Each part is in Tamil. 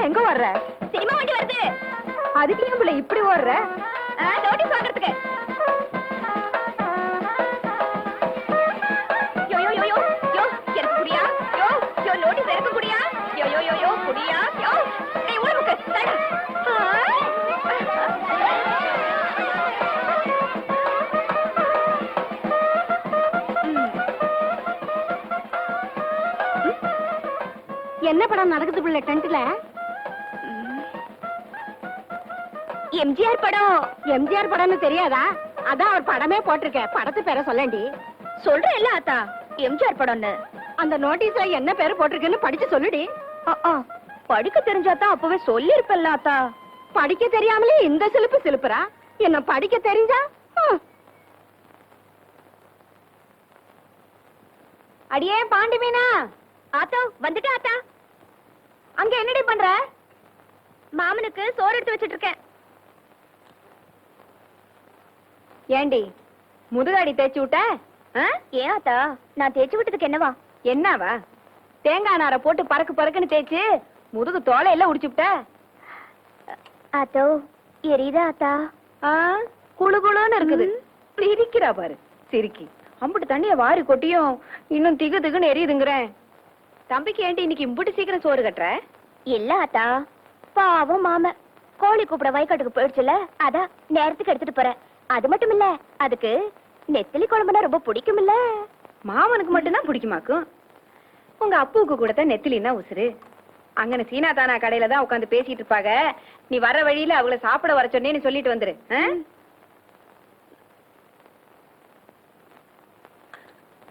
எங்க ஓடுற? சினிமா வண்டி வருது. அதுக்கு ஏன் பிள்ளை இப்படி ஓடுற? நோட்டீஸ் வாங்குறதுக்கு. யோ யோ யோ யோ யோ எனக்கு குடியா? யோ யோ நோட்டீஸ் எனக்கு குடியா? யோ யோ யோ யோ குடியா? யோ டேய் உள்ள தடி. என்ன படம் நடக்குது பிள்ளை டென்ட்ல? எம்ஜிஆர் படம். எம்ஜிஆர் படம்னு தெரியாதா? அதான் அவர் படமே போட்டிருக்க. படத்து பேரை சொல்லண்டி. சொல்றேன் இல்ல ஆத்தா, எம்ஜிஆர் படம்னு. அந்த நோட்டீஸ்ல என்ன பேரு போட்டிருக்குன்னு படிச்சு சொல்லுடி. படிக்க தெரிஞ்சாதான் அப்பவே சொல்லிருப்பல்ல ஆத்தா. படிக்க தெரியாமலே இந்த சிலுப்பு சிலுப்புறா. என்ன படிக்க தெரிஞ்சா? அடியே பாண்டி மீனா. ஆத்தா வந்துட்டு ஆத்தா. அங்க என்னடி பண்ற? மாமனுக்கு சோறு எடுத்து வச்சிட்டு இருக்கேன். ஏண்டி முதுகாடி தேய்ச்சி விட்ட? ஏன் ஆத்தா, நான் தேய்ச்சி விட்டதுக்கு என்னவா? என்னவா? தேங்காய் நாரை போட்டு பறக்கு பறக்குன்னு தேய்ச்சு முதுகு தோலை எல்லாம் உடிச்சுட்ட. ஆத்தோ எரியுதா ஆத்தா? குழு குழுன்னு இருக்குது. சிரிக்கிறா பாரு சிரிக்கி. அம்புட்டு தண்ணிய வாரி கொட்டியும் இன்னும் திகு திகுன்னு எரியுதுங்கிறேன். தம்பிக்கு ஏண்டி இன்னைக்கு இம்புட்டு சீக்கிரம் சோறு கட்டுற? இல்ல ஆத்தா, பாவம் மாம கோழி கூப்பிட வயக்காட்டுக்கு போயிடுச்சுல, அதான் நேரத்துக்கு எடுத்துட்டு போறேன். அது மட்டும் இல்ல, அதுக்கு நெத்திலி குழம்புனா ரொம்ப பிடிக்கும் இல்ல. மாமனுக்கு மட்டும்தான் பிடிக்குமாக்கும். உங்க அப்புவுக்கு கூட தான் நெத்திலின்னா உசுரு. அங்கன சீனா தானா கடையில தான் உட்காந்து பேசிட்டு இருப்பாங்க. நீ வர வழியில அவங்கள சாப்பிட வர சொன்னேன்னு சொல்லிட்டு வந்துரு.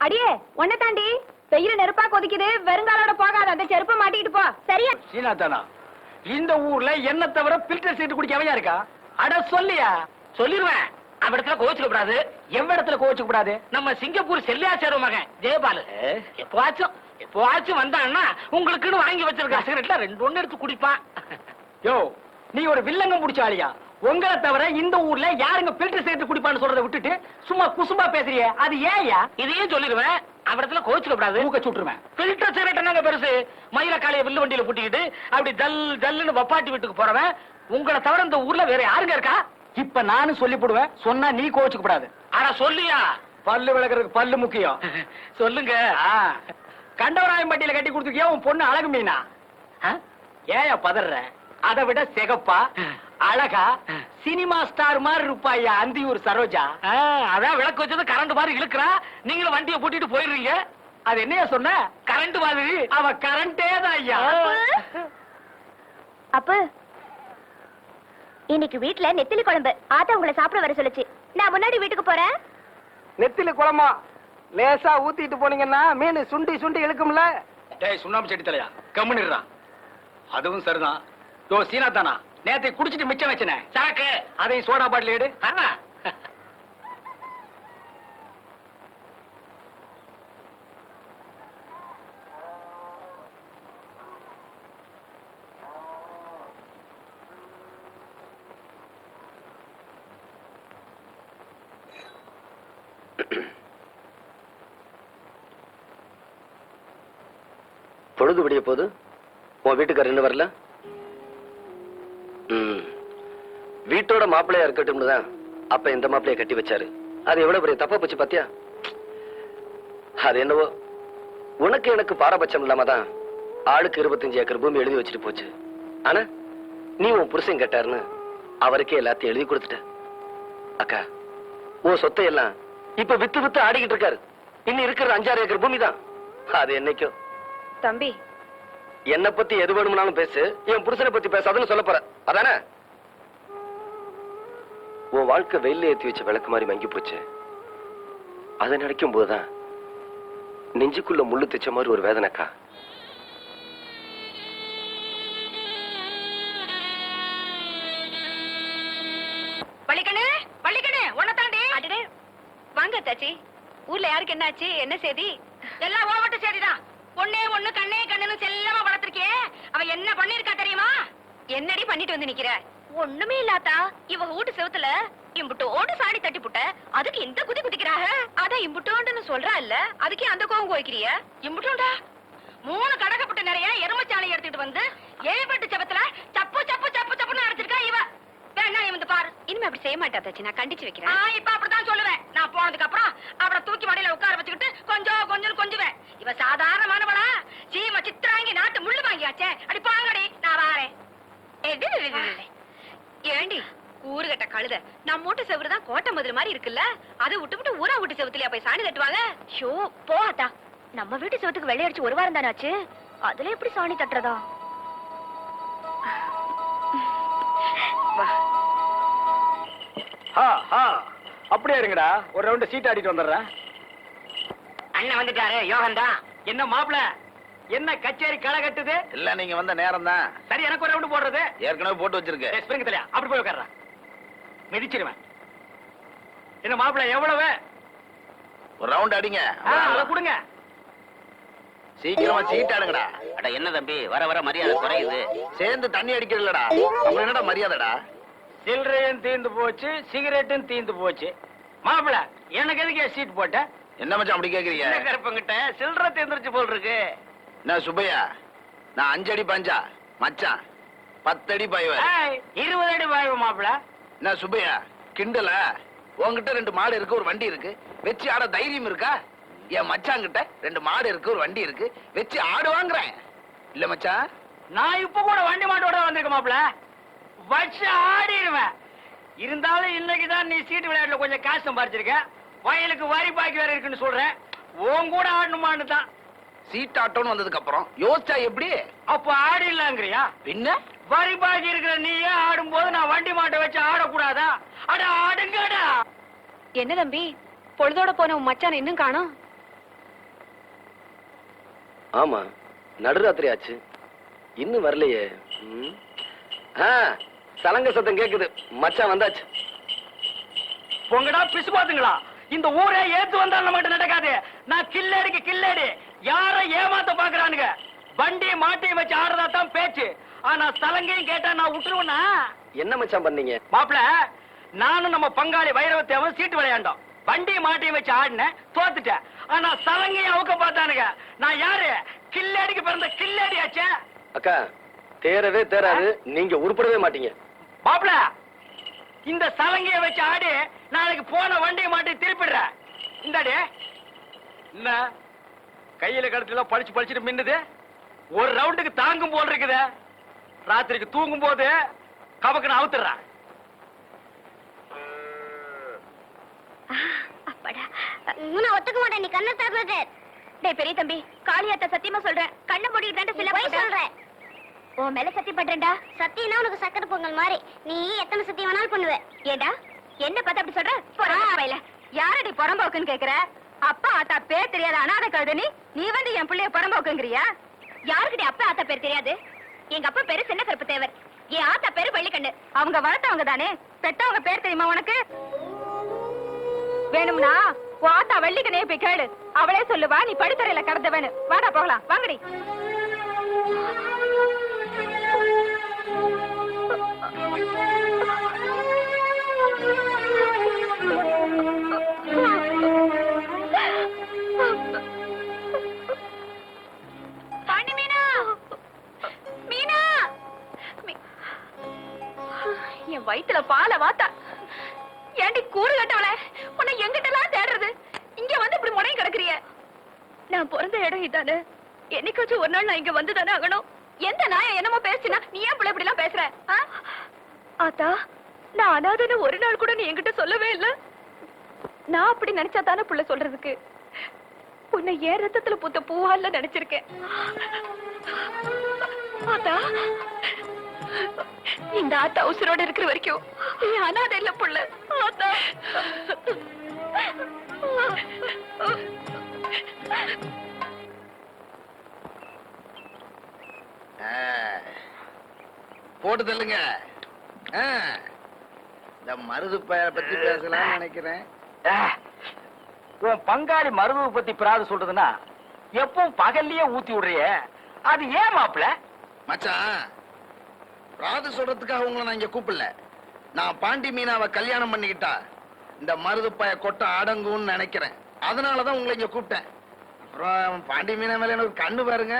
அடியே உன்னை தாண்டி வெயில நெருப்பா கொதிக்குது. வெறுங்காலோட போகாத. அந்த செருப்பை மாட்டிக்கிட்டு போ. சரியா? சீனா தானா இந்த ஊர்ல என்ன தவிர பில்டர் சீட்டு குடிக்கவையா இருக்கா? அட சொல்லியா? சொல்லிருவேன். அவடத்துல கோச்சுக்க கூடாது. எவ்விடத்துல கோச்சுக்க கூடாது? நம்ம சிங்கப்பூர் செல்லியாச்சேர மகன் ஜெயபாலு எப்பவாச்சும் வந்தான்னா உங்களுக்குன்னு வாங்கி வச்சிருக்க சிகரெட்ல 2 எடுத்து குடிப்பான். யோ நீ ஒரு வில்லங்கம் முடிச்ச ஆளியா? உங்களை தவிர இந்த ஊர்ல யாருங்க பில்டர் சிகரெட் குடிப்பான்னு சொல்றதை விட்டுட்டு சும்மா குசும்பா பேசுறியே, அது ஏயா? இதையும் சொல்லிடுவேன். அவடத்துல கோச்சுக்க கூடாது. மூக்க சுட்டுருவேன். பில்டர் சிகரெட் என்னங்க பெருசு? மயில காலைய வில்லு வண்டியில புட்டிக்கிட்டு அப்படி ஜல் ஜல்லுன்னு வப்பாட்டி வீட்டுக்கு போறவன் உங்களை தவிர இந்த ஊர்ல வேற யாருங்க இருக்கா? இப்ப நானும் சொல்லிவிடுவேன். சொன்னா நீ கோச்சுக்க கூடாது. ஆனா சொல்லியா? பல்லு விளக்குறதுக்கு பல்லு முக்கியம். சொல்லுங்க. கண்டவராயம் பட்டியில கட்டி கொடுத்துக்கியா உன் பொண்ணு அழகு மீனா? ஏயா பதற? அதை விட சிகப்பா அழகா சினிமா ஸ்டார் மாதிரி இருப்பாயா அந்தியூர் சரோஜா. அதான் விளக்கு வச்சது கரண்ட் மாதிரி இழுக்கிறா. நீங்களும் வண்டியை பூட்டிட்டு போயிடுறீங்க. அது என்னையா சொன்ன? கரண்ட் மாதிரி. அவ கரண்டே தான் ஐயா. அப்ப இன்னைக்கு வீட்டுல நெத்திலி குழம்பு. ஆத்தா உங்களை சாப்பிட வர சொல்லுச்சு. நான் முன்னாடி வீட்டுக்கு போறேன். நெத்திலி குழம்பா லேசா ஊத்திட்டு போனீங்கன்னா மீன் சுண்டி சுண்டி இழுக்கும்ல. டேய் சுண்ணாம்பு செடி தலையா கம்முன்னுறான். அதுவும் சரிதான். யோ சீனா தானா நேத்தை குடிச்சிட்டு மிச்சம் வச்சனே சாக்கு அதையும் சோடா பாட்டில் எடு. பொழுது விடிய போது உன் வீட்டுக்காரர் என்ன வரல? வீட்டோட மாப்பிள்ளையா இருக்கட்டும் தான் அப்ப இந்த மாப்பிள்ளைய கட்டி வச்சாரு. அது எவ்வளவு பெரிய தப்பா போச்சு பாத்தியா? அது என்னவோ உனக்கு எனக்கு பாரபட்சம் இல்லாம தான் ஆளுக்கு 25 ஏக்கர் பூமி எழுதி வச்சுட்டு போச்சு. ஆனா நீ உன் புருஷன் கேட்டாருன்னு அவருக்கே எல்லாத்தையும் எழுதி கொடுத்துட்ட. அக்கா உன் சொத்தை எல்லாம் இப்ப வித்து வித்து ஆடிக்கிட்டு இருக்காரு. இன்னும் இருக்கிற 5-6 ஏக்கர் பூமி தான். அது என்னைக்கும் தம்பி என்ன பத்தி எது வேணும்னாலும் பேசு. என் புருஷனை பத்தி பேசாதுன்னு சொல்ல போற அதானே? உன் வாழ்க்கை வெயில ஏத்தி வச்ச விளக்கு மாதிரி மங்கி போச்சு. அதை நினைக்கும் போதுதான் நெஞ்சுக்குள்ள முள்ளு தைச்ச மாதிரி ஒரு வேதனைக்கா. பள்ளிக்கண்ணு பள்ளிக்கண்ணு உன்னை தாண்டி. அடடே வாங்க தாச்சி. ஊர்ல யாருக்கு என்ன ஆச்சு? என்ன செய்தி? எல்லாம் ஓவட்ட செய்திதான். பொண்ணே ஒண்ணு கண்ணே கண்ணுன்னு செல்லமா வளர்த்திருக்கே. அவ என்ன பண்ணிருக்கா தெரியுமா? என்னடி பண்ணிட்டு வந்து நிக்கிற? ஒண்ணுமே இல்லாதா. இவ வீட்டு செவுத்துல இம்புட்டு ஓடு சாடி தட்டி புட்ட. அதுக்கு இந்த குதி குதிக்கிறாக. அத இம்புட்டோண்டுன்னு சொல்றா இல்ல, அதுக்கே அந்த கோவம் கோய்க்கிறிய? இம்புட்டோண்டா 3 கடகப்பட்டு நிறைய எருமச்சாலை எடுத்துட்டு வந்து ஏழ்பட்டு செபத்துல சப்பு சப்பு சப்பு சப்புன்னு அடிச்சிருக்கா இவ. வேணா இவந்து பாரு. இனிமே அப்படி செய்ய மாட்டா தாச்சி, நான் கண்டிச்சு வைக்கிறேன். இப்ப அப்படிதான் சொல்லுவேன். நான் போனதுக்கு அப்புறம் அவளை தூக்கி மடியில உட்கார வச்சுக்கிட்டு கொஞ்சம் கொஞ்சம் கொஞ்சுவேன். இவ சாதாரணமானவளா? சீம சித்ராங்கி நாட்டு முள்ளு வாங்கியாச்சே. அடி பாங்கடி, நான் வாரேன். ஏண்டி ஊருகட்ட கழுத, நம்ம வீட்டு செவுரு தான் கோட்டை மதுரை மாதிரி இருக்குல்ல, அதை விட்டு ஊரா வீட்டு செவுத்துலயா போய் சாணி தட்டுவாங்க? ஷோ போட்டா, நம்ம வீட்டு சோத்துக்கு வெள்ளையடிச்சு ஒரு வாரம் தானே ஆச்சு, அதுல எப்படி சாணி தட்டுறதா? அப்படியே இருங்கடா, ஒரு ரவுண்ட் சீட் ஆடிட்டு வந்துடுறேன். அண்ணன் வந்துட்டாரு, யோகன் தான். என்ன மாப்பிள, என்ன கச்சேரி களை கட்டுது? இல்ல நீங்க வந்த நேரம் தான். சரி, எனக்கு ஒரு ரவுண்ட் போடுறது. ஏற்கனவே போட்டு வச்சிருக்கு. ஸ்பிரிங் தலையா, அப்படி போய் உட்கார்றேன். மிதிச்சிருவேன். என்ன மாப்பிள, எவ்வளவு? ஒரு ரவுண்ட் அடிங்க. அதை கொடுங்க. சீக்கிரமா சீட் ஆடுங்கடா. அட என்ன தம்பி, வர வர மரியாதை குறையுது. சேர்ந்து தண்ணி அடிக்கிறதுலடா, அப்புறம் என்னடா மரியாதைடா? சில்லறையும் தீந்து போச்சு, சிகரெட்டும் தீந்து போச்சு. மாப்பிள, எனக்கு எதுக்கு சீட் போட்ட? என்ன மச்சான் அப்படி கேக்குறீங்க? கருப்பங்கிட்ட சில்லறை தீந்துருச்சு போல் இருக்கு. என்ன சுப்பையா, நான் 5 அடி பஞ்சா மச்சான் 10 அடி பாய்வ. 20 அடி பாய்வ மாப்பிள. என்ன சுப்பையா கிண்டல? உன்கிட்ட 2 மாடு இருக்கு, ஒரு வண்டி இருக்கு, வச்சு ஆட தைரியம் இருக்கா? என் மச்சாங்கிட்ட 2 மாடு இருக்கு, ஒரு வண்டி இருக்கு, வச்சு ஆடு வாங்குறேன் இல்ல மச்சான்? நான் இப்ப கூட வண்டி மாட்டோட வந்திருக்க மாப்பிள, வச்சு ஆடிடுவேன். இருந்தாலும் இன்னைக்குதான் நீ சீட்டு விளையாட்டுல கொஞ்சம் காசு சம்பாரிச்சிருக்க, வயலுக்கு வரி பாக்கி வேற இருக்குன்னு சொல்றேன். உன் கூட ஆடணுமான்னு தான். சீட் ஆட்டோன்னு வந்ததுக்கு அப்புறம் யோசிச்சா எப்படி? அப்ப ஆடிடலாங்கிறியா? பின்ன வரி பாக்கி இருக்கிற நீயே ஆடும் போது நான் வண்டி மாட்டை வச்சு ஆடக்கூடாதா? அட ஆடுங்கடா. என்ன தம்பி, பொழுதோட போன உன் மச்சான் இன்னும் காணோம்? ஆமா, நடுராத்திரி ஆச்சு, இன்னும் வரலையே. சலங்க சத்தம் கேக்குது, மச்சான் வந்தாச்சு. பொங்கடா பிசு பாத்துங்களா, இந்த ஊரே ஏத்து வந்தாலும் நம்மகிட்ட நடக்காது. நான் கில்லடிக்கு கில்லடி, யார ஏமாத்த பாக்குறானுங்க. வண்டியை மாட்டையும் வச்சு ஆடுறதா தான் பேச்சு, ஆனா சலங்கையும் கேட்டா நான் விட்டுருவேனா? என்ன மச்சான் பண்ணீங்க? மாப்பிள, நானும் நம்ம பங்காளி வைரவத்தேவன் சீட்டு விளையாண்டோம். வண்டியை மாட்டையும் வச்சு ஆடினேன், தோத்துட்டேன். ஆனா சலங்கையும் அவுக்க பார்த்தானுங்க. நான் யாரு? கில்லடிக்கு பிறந்த கில்லடியாச்சே. அக்கா, தேரவே தேராது, நீங்க உருப்படவே மாட்டீங்க. மாப்பிள, இந்த சலங்கையை வச்சு ஆடி நாளைக்கு போன வண்டியை மாட்டி திருப்பிடுற. இந்தாடி, என்ன கையில கழுத்துல பழிச்சு பழிச்சுட்டு மின்னுது? ஒரு ரவுண்டுக்கு தாங்கும் போல் இருக்குது. ராத்திரிக்கு தூங்கும் போது கபக்குன்னு அவுத்துறான். ஒத்துக்க மாட்டேன், நீ கண்ணை திறந்தது. டேய் பெரிய தம்பி, காளியாத்த சத்தியமா சொல்றேன், கண்ணை மூடிட்டு சில போய் சொல்றேன். உன் மேல சத்தியம் பண்றேன்டா. சத்தியம்னா உனக்கு சக்கரை பொங்கல் மாதிரி, நீ எத்தனை சத்தியம் வேணாலும் பண்ணுவ. ஏண்டா என்ன பார்த்து அப்படி சொல்ற? போறா, யாரடி புறம்போக்குன்னு கேக்குற? அப்பா ஆத்தா பேர் தெரியாத அனாதை கழுத நீ வந்து என் பிள்ளைய புறம்போக்குங்கிறியா? யாருக்கிட்ட அப்பா ஆத்தா பேர் தெரியாது? எங்க அப்பா பேரு சின்ன கருப்பு தேவர், என் ஆத்தா பேரு வெள்ளிக்கண்ணு. அவங்க வளர்த்தவங்க தானே, பெத்தவங்க பேர் தெரியுமா உனக்கு? வேணும்னா உன் ஆத்தா வெள்ளிக்கண்ணையே போய் கேளு, அவளே சொல்லுவா நீ படித்தரையில கடந்தவனு. வாடா போகலாம், வாங்கடி. பாண்டி மீனா, மீனா, என் வயித்துல பால வாத்தா. ஏண்டி கூறு கட்டவள, உன்னை எங்கிட்டலாம் தேடுறது? இங்க வந்து இப்படி முனை கிடக்குறிய? நான் பிறந்த இடம் இதானே, என்னைக்காச்சும் ஒரு நாள் நான் இங்க வந்து தானே ஆகணும். எந்த நாய என்னமோ பேசுனா நீ ஏன் பிள்ளை இப்படி எல்லாம் பேசுற? ஆத்தா, நான் அனாதன்னு ஒரு நாள் கூட நீ என்கிட்ட சொல்லவே இல்ல. நான் அப்படி நினைச்சா தானே புள்ள சொல்றதுக்கு. உன்னை ஏன் ரத்தத்துல பூத்த பூவால நினைச்சிருக்கேன். ஆத்தா, இந்த ஆத்தா உசுரோட இருக்கிற வரைக்கும் நீ அனாதை இல்ல புள்ள. ஆத்தா, போட்டு தள்ளுங்க. இந்த மருது பத்தி பேசலாம்னு நினைக்கிறேன். உன் பங்காளி மருதுவை பத்தி பிராது சொல்றதுன்னா எப்பவும் பகல்லையே ஊத்தி விடுறிய, அது ஏன் மாப்பிள? மச்சான், பிராது சொல்றதுக்காக உங்களை நான் இங்க கூப்பிடல. நான் பாண்டி மீனாவை கல்யாணம் பண்ணிக்கிட்டா இந்த மருது பய கொட்ட அடங்கும்னு நினைக்கிறேன். அதனாலதான் உங்களை இங்க கூப்பிட்டேன். அப்புறம் பாண்டி மீனா மேல எனக்கு கண்ணு பாருங்க.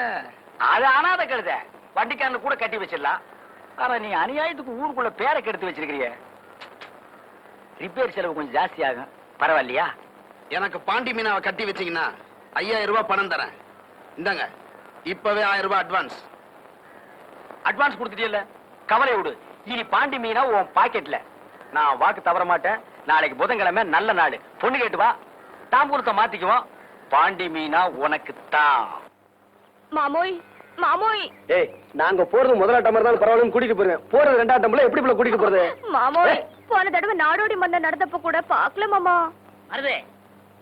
அது அனாத கழுத, வண்டிக்காரனு கூட கட்டி வச்சிடலாம். ஆனா நீ அநியாயத்துக்கு ஊருக்குள்ள பேரை கெடுத்து வச்சிருக்கிறிய. ரிப்பேர் செலவு கொஞ்சம் ஜாஸ்தி ஆகும். பரவாயில்லையா? எனக்கு பாண்டி மீனாவை கட்டி வச்சீங்கன்னா 5000 ரூபாய் பணம் தரேன். இந்தாங்க, இப்பவே 1000 ரூபாய் அட்வான்ஸ். அட்வான்ஸ் கொடுத்துட்டியல்ல, கவலை விடு. இனி பாண்டி மீனா உன் பாக்கெட்ல. நான் வாக்கு தவற மாட்டேன். நாளைக்கு புதன்கிழமை நல்ல நாள். பொண்ணு கேட்டு வா, தாம்பூரத்தை மாத்திக்குவோம். பாண்டி மீனா உனக்கு தான். மாமோய் மாமோய் ஏய், நாங்க போறது முதலாட்டம் மாதிரி தான் பரவாயில்ல, கூட்டிட்டு போறேன். போறது ரெண்டாட்டம்ல எப்படி போல கூட்டிட்டு போறது? மாமோய் போன தடவை நாடோடி மன்னர் நடந்தப்ப கூட பாக்கல மாமா. வருது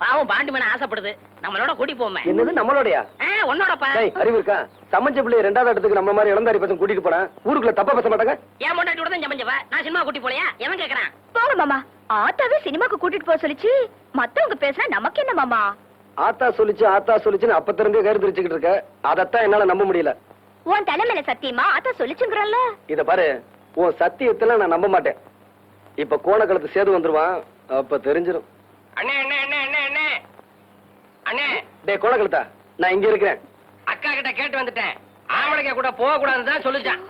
பாவம் பாண்டி மன ஆசைப்படுது, நம்மளோட கூட்டி போமே. என்னது நம்மளோடயா? உன்னோடப்பா. ஏய், அறிவு இருக்கா? சமஞ்ச பிள்ளை ரெண்டாவது இடத்துக்கு நம்ம மாதிரி இளந்தாரி பசங்க கூட்டிட்டு போனா ஊருக்குள்ள தப்பா பேச மாட்டாங்க? என் பொண்டாட்டியோட தான் சமஞ்சவ, நான் சினிமா கூட்டி போலையா? எவன் கேக்குறான்? போங்க மாமா. ஆத்தாவே சினிமாக்கு கூட்டிட்டு போக சொல்லிச்சு. மத்தவங்க பேசினா நமக்கு என்ன மாமா? ஆத்தா சொல்லிச்சுன்னு அப்ப திறந்தே கருத்து வச்சுக்கிட்டு இருக்க. அதத்தான் என்னால நம்ப முடியல. உன் தலைமையில சத்தியமா ஆத்தா சொல்லிச்சுங்கறல்ல. இத பாரு, உன் சத்தியத்துல நான் நம்ப மாட்டேன். இப்ப கோணக்களத்து சேது வந்துருவான், அப்ப தெரிஞ்சிடும். அண்ணே அண்ணே அண்ணே அண்ணே அண்ணே அண்ணே. டேய் கோணக்களத்தா, நான் இங்க இருக்கிறேன். அக்கா கிட்ட கேட்டு வந்துட்டேன். ஆம்பளைங்க கூட போக கூடாதுன்னு தான் சொல்லிச்சான்.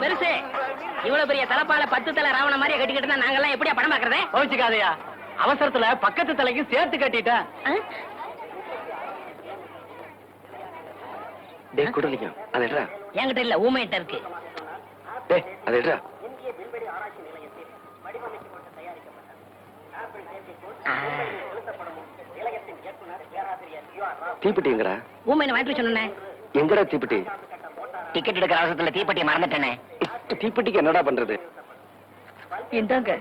பெருசு இவ்வளவு பெரிய தலப்பால 10 தலை ராவண மாதிரியே கட்டிக்கிட்டு நாங்க எல்லாம் எப்படியா படம் பாக்குறதே? கோச்சுக்காதையா, அவசரத்துல பக்கத்து தலைக்கு சேர்த்து கட்டிட்டேன். டேய் குடலிங்க, அது எடுறா. என்கிட்ட இல்ல, ஊமையிட்ட இருக்கு. டேய் அது எடுறா. தீப்பெட்டிங்கடா. ஊமையின வாங்கிட்டு சொன்னேன். எங்கடா தீப்பெட்டி? டிக்கெட் எடுக்கிற அவசரத்துல தீப்பெட்டி மறந்துட்டேனே. தீப்பெட்டிக்கு என்னடா பண்றது? இந்தாங்க.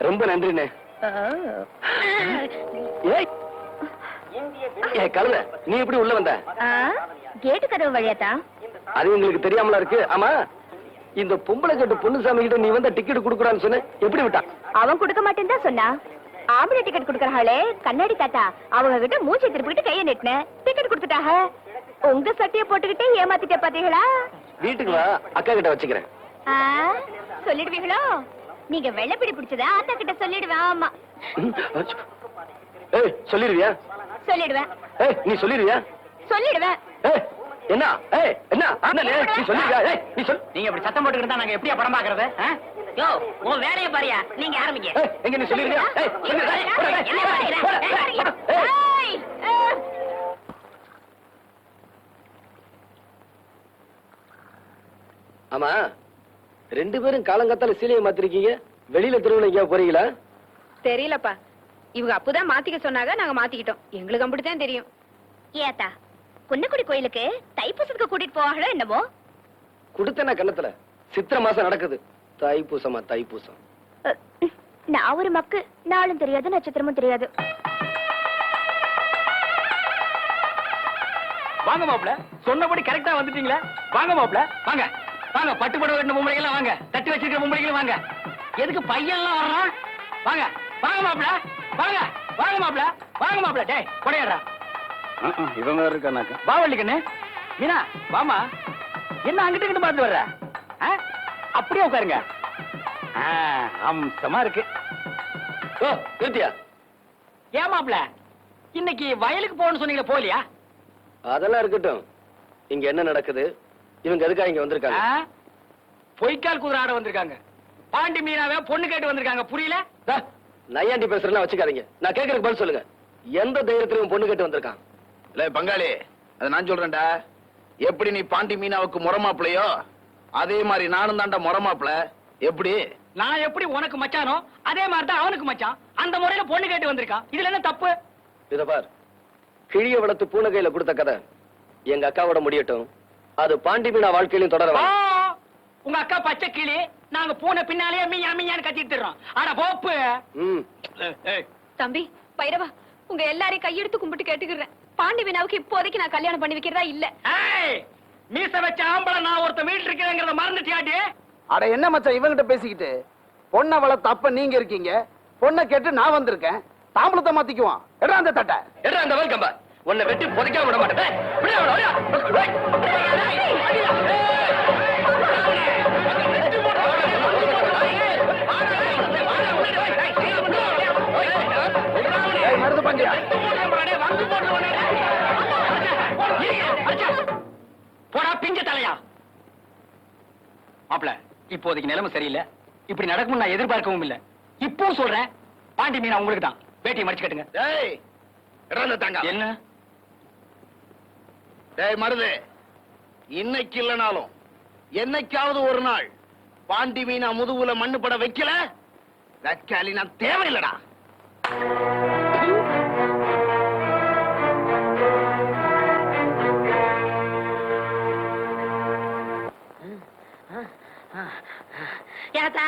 ரொம்ப நன்றிண்ணே. ஏய், ஏய் கழுத, நீ எப்படி உள்ள வந்த? கேட்டு கதவு வழியாத்தா? அது உங்களுக்கு தெரியாமலா இருக்கு? ஆமா, இந்த பொம்பளை கட்டு பொண்ணுசாமி கிட்ட நீ வந்த டிக்கெட் குடுக்குறான்னு சொன்ன, எப்படி விட்டா? அவன் கொடுக்க மாட்டேன்னு தான் சொன்னா. ஆம்பளை டிக்கெட் கொடுக்கறாளே கண்ணாடி தாத்தா, அவங்க கிட்ட மூச்சை திருப்பிட்டு கையை நெட்டின டிக்கெட் கொடுத்துட்டாக. உங்க சட்டையை போட்டுக்கிட்டே ஏமாத்திட்டே பாத்தீங்களா? வீட்டுக்கு வா, அக்கா கிட்ட வச்சுக்கிறேன். சொல்லிடுவீங்களோ? நீங்க வெள்ளப்பிடி பிடிச்சதா ஆத்தா கிட்ட சொல்லிடுவேன். ஆமா ஏய் சொல்லிடுவியா? சொல்லிடுவேன். ஏய் நீ சொல்லிடுவியா? சொல்லிடுவேன். ஏய் என்ன? ஏய் என்ன? நீ சொல்லிடுவியா? ஏய் நீ சொல். நீங்க இப்படி சத்தம் போட்டுக்கிட்டு நாங்க எப்படியா படம் பாக்குறது? யோ உன் வேலையை பாரியா, நீங்க ஆரம்பிங்க. ஏய் எங்க நீ சொல்லிடுவியா? ஏய் ஆமா, ரெண்டு பேரும் காலங்காத்தால சீலையை மாத்திருக்கீங்க. வெளியில தெருவுல எங்கேயா போறீங்களா? தெரியலப்பா, இவங்க அப்பதான் மாத்திக்க சொன்னாங்க, நாங்க மாத்திக்கிட்டோம். எங்களுக்கு அப்படித்தான் தெரியும். ஏத்தா, குன்னக்குடி கோயிலுக்கு தைப்பூசத்துக்கு கூட்டிட்டு போவாங்களோ என்னமோ? குடுத்தன கண்ணத்துல சித்திரை மாசம் நடக்குது. தைப்பூசமா தைப்பூசம்? நான் ஒரு மக்கு, நாளும் தெரியாது நட்சத்திரமும் தெரியாது. வாங்க மாப்ள, சொன்னபடி கரெக்டா வந்துட்டீங்களா? வாங்க மாப்ள, வாங்க வாங்க. பட்டு படம் கட்டின பொம்பளைங்க எல்லாம் வாங்க, தட்டி வச்சிருக்கிற பொம்பளைங்களும் வாங்க. எதுக்கு பையன்லாம் வர்றான்? வாங்க வாங்க மாப்ள, வாங்க வாங்க மாப்ள, வாங்க மாப்ள. டேய் கொடையாடா. இவன் வேற இருக்கானாக்கா. வா வள்ளிக்கண்ணு. மீனா வாமா. என்ன அங்கிட்டு இங்கிட்டு பார்த்து வர்ற? அப்படியே உட்காருங்க. அம்சமா இருக்கு. ஓ நிறுத்தியா? ஏன் மாப்ள, இன்னைக்கு வயலுக்கு போகணும்னு சொன்னீங்களே, போகலையா? அதெல்லாம் இருக்கட்டும். இங்க என்ன நடக்குது? இவங்க எதுக்காக இங்க வந்திருக்காங்க? பொய்க்கால் குதிரை ஆட வந்திருக்காங்க. பாண்டி மீனாவே பொண்ணு கேட்டு வந்திருக்காங்க. புரியல? நையாண்டி பேசுறேன்னா வச்சுக்காதீங்க. நான் கேட்கறதுக்கு பதில் சொல்லுங்க. எந்த தைரியத்திலும் பொண்ணு கேட்டு வந்திருக்கான்? இல்ல பங்காளி, அதை நான் சொல்றேன்டா. எப்படி நீ பாண்டி மீனாவுக்கு முறமாப்பிளையோ அதே மாதிரி நானும் தாண்டா முறமாப்பிள. எப்படி? நான் எப்படி உனக்கு மச்சானோ அதே மாதிரி தான் அவனுக்கு மச்சான். அந்த முறையில பொண்ணு கேட்டு வந்திருக்கான். இதுல என்ன தப்பு? இத பார், கிழிய வளர்த்து பூனை கையில கொடுத்த கதை எங்க அக்காவோட முடியட்டும். அது பாண்டி மீனா வாழ்க்கையிலும் தொடர வேண்டாம். உங்க அக்கா பச்சை கிளி, நாங்க பூனை பின்னாலேயே மீயா மீயான்னு கத்திட்டு இருக்கோம். ஆனா போப்பு. தம்பி பைரவா, உங்க எல்லாரையும் கையெடுத்து கும்பிட்டு கேட்டுக்கிறேன். பாண்டி மீனாவுக்கு இப்போதைக்கு நான் கல்யாணம் பண்ணி வைக்கிறதா இல்ல. மீச வச்ச ஆம்பளை நான் ஒருத்த வீட்டு இருக்கிறேங்கிறத மறந்துட்டியாடி? அட என்ன மச்சான் இவங்கிட்ட பேசிக்கிட்டு? பொண்ணை வளர்த்த அப்ப நீங்க இருக்கீங்க, பொண்ணை கேட்டு நான் வந்திருக்கேன். தாம்பளத்தை மாத்திக்குவான். எடா அந்த தட்டை. எடா அந்த வல்கம்ப. உன்னை வெட்டி புதைக்காம விட மாட்டேன். விடு அவன, விடு. ஏய், மருது பண்டியா. போடா பிஞ்ச தலையா. மாப்ள, இப்போதைக்கு நிலைமை சரியில்லை. இப்படி நடக்கும் நான் எதிர்பார்க்கவும் இல்லை. இப்போ சொல்றேன், பாண்டி மீனா உங்களுக்கு தான். வேட்டியை மடிச்சு கட்டுங்க. டேய், எடா அந்த தங்க. என்ன? டேய் மருது, இன்னைக்கு இல்லனாலும் என்னைக்காவது ஒரு நாள் பாண்டி மீனா முதுகுல மண்ணு பட வைக்கல, தக்காளி நான் தேவையில்லடா. ஏத்தா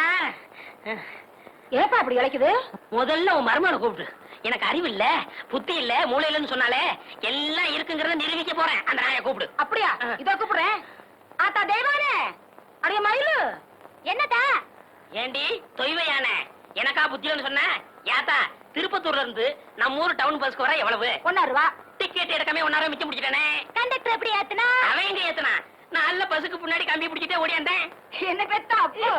ஏப்பா அப்படி இழைக்குது? முதல்ல உன் மருமகனை கூப்பிட்டு. எனக்கு அறிவு இல்ல, புத்தி இல்ல, மூளை இல்லன்னு சொன்னாலே எல்லாம் இருக்குங்கிறத நிரூபிக்க போறேன். அந்த நாயை கூப்பிடு. அப்படியா? இதோ கூப்பிடுறேன். ஆத்தா தெய்வானே, அடைய மயிலு, என்னத்தா? ஏண்டி தொய்வையான எனக்கா புத்தின்னு சொன்ன? ஏத்தா திருப்பத்தூர்ல இருந்து நம்ம ஊர் டவுன் பஸ்க்கு வர எவ்வளவு? 1 ரூபா. டிக்கெட் எடுக்காம 1 நேரம் மிச்சம் பிடிச்சிட்டானே. கண்டக்டர் எப்படி ஏத்துனா? அவன் எங்க ஏத்துனா? நல்ல பஸ்ஸுக்கு பின்னாடி கம்பி பிடிச்சிட்டே ஓடியாந்தேன். என்ன பெத்தா அப்போ?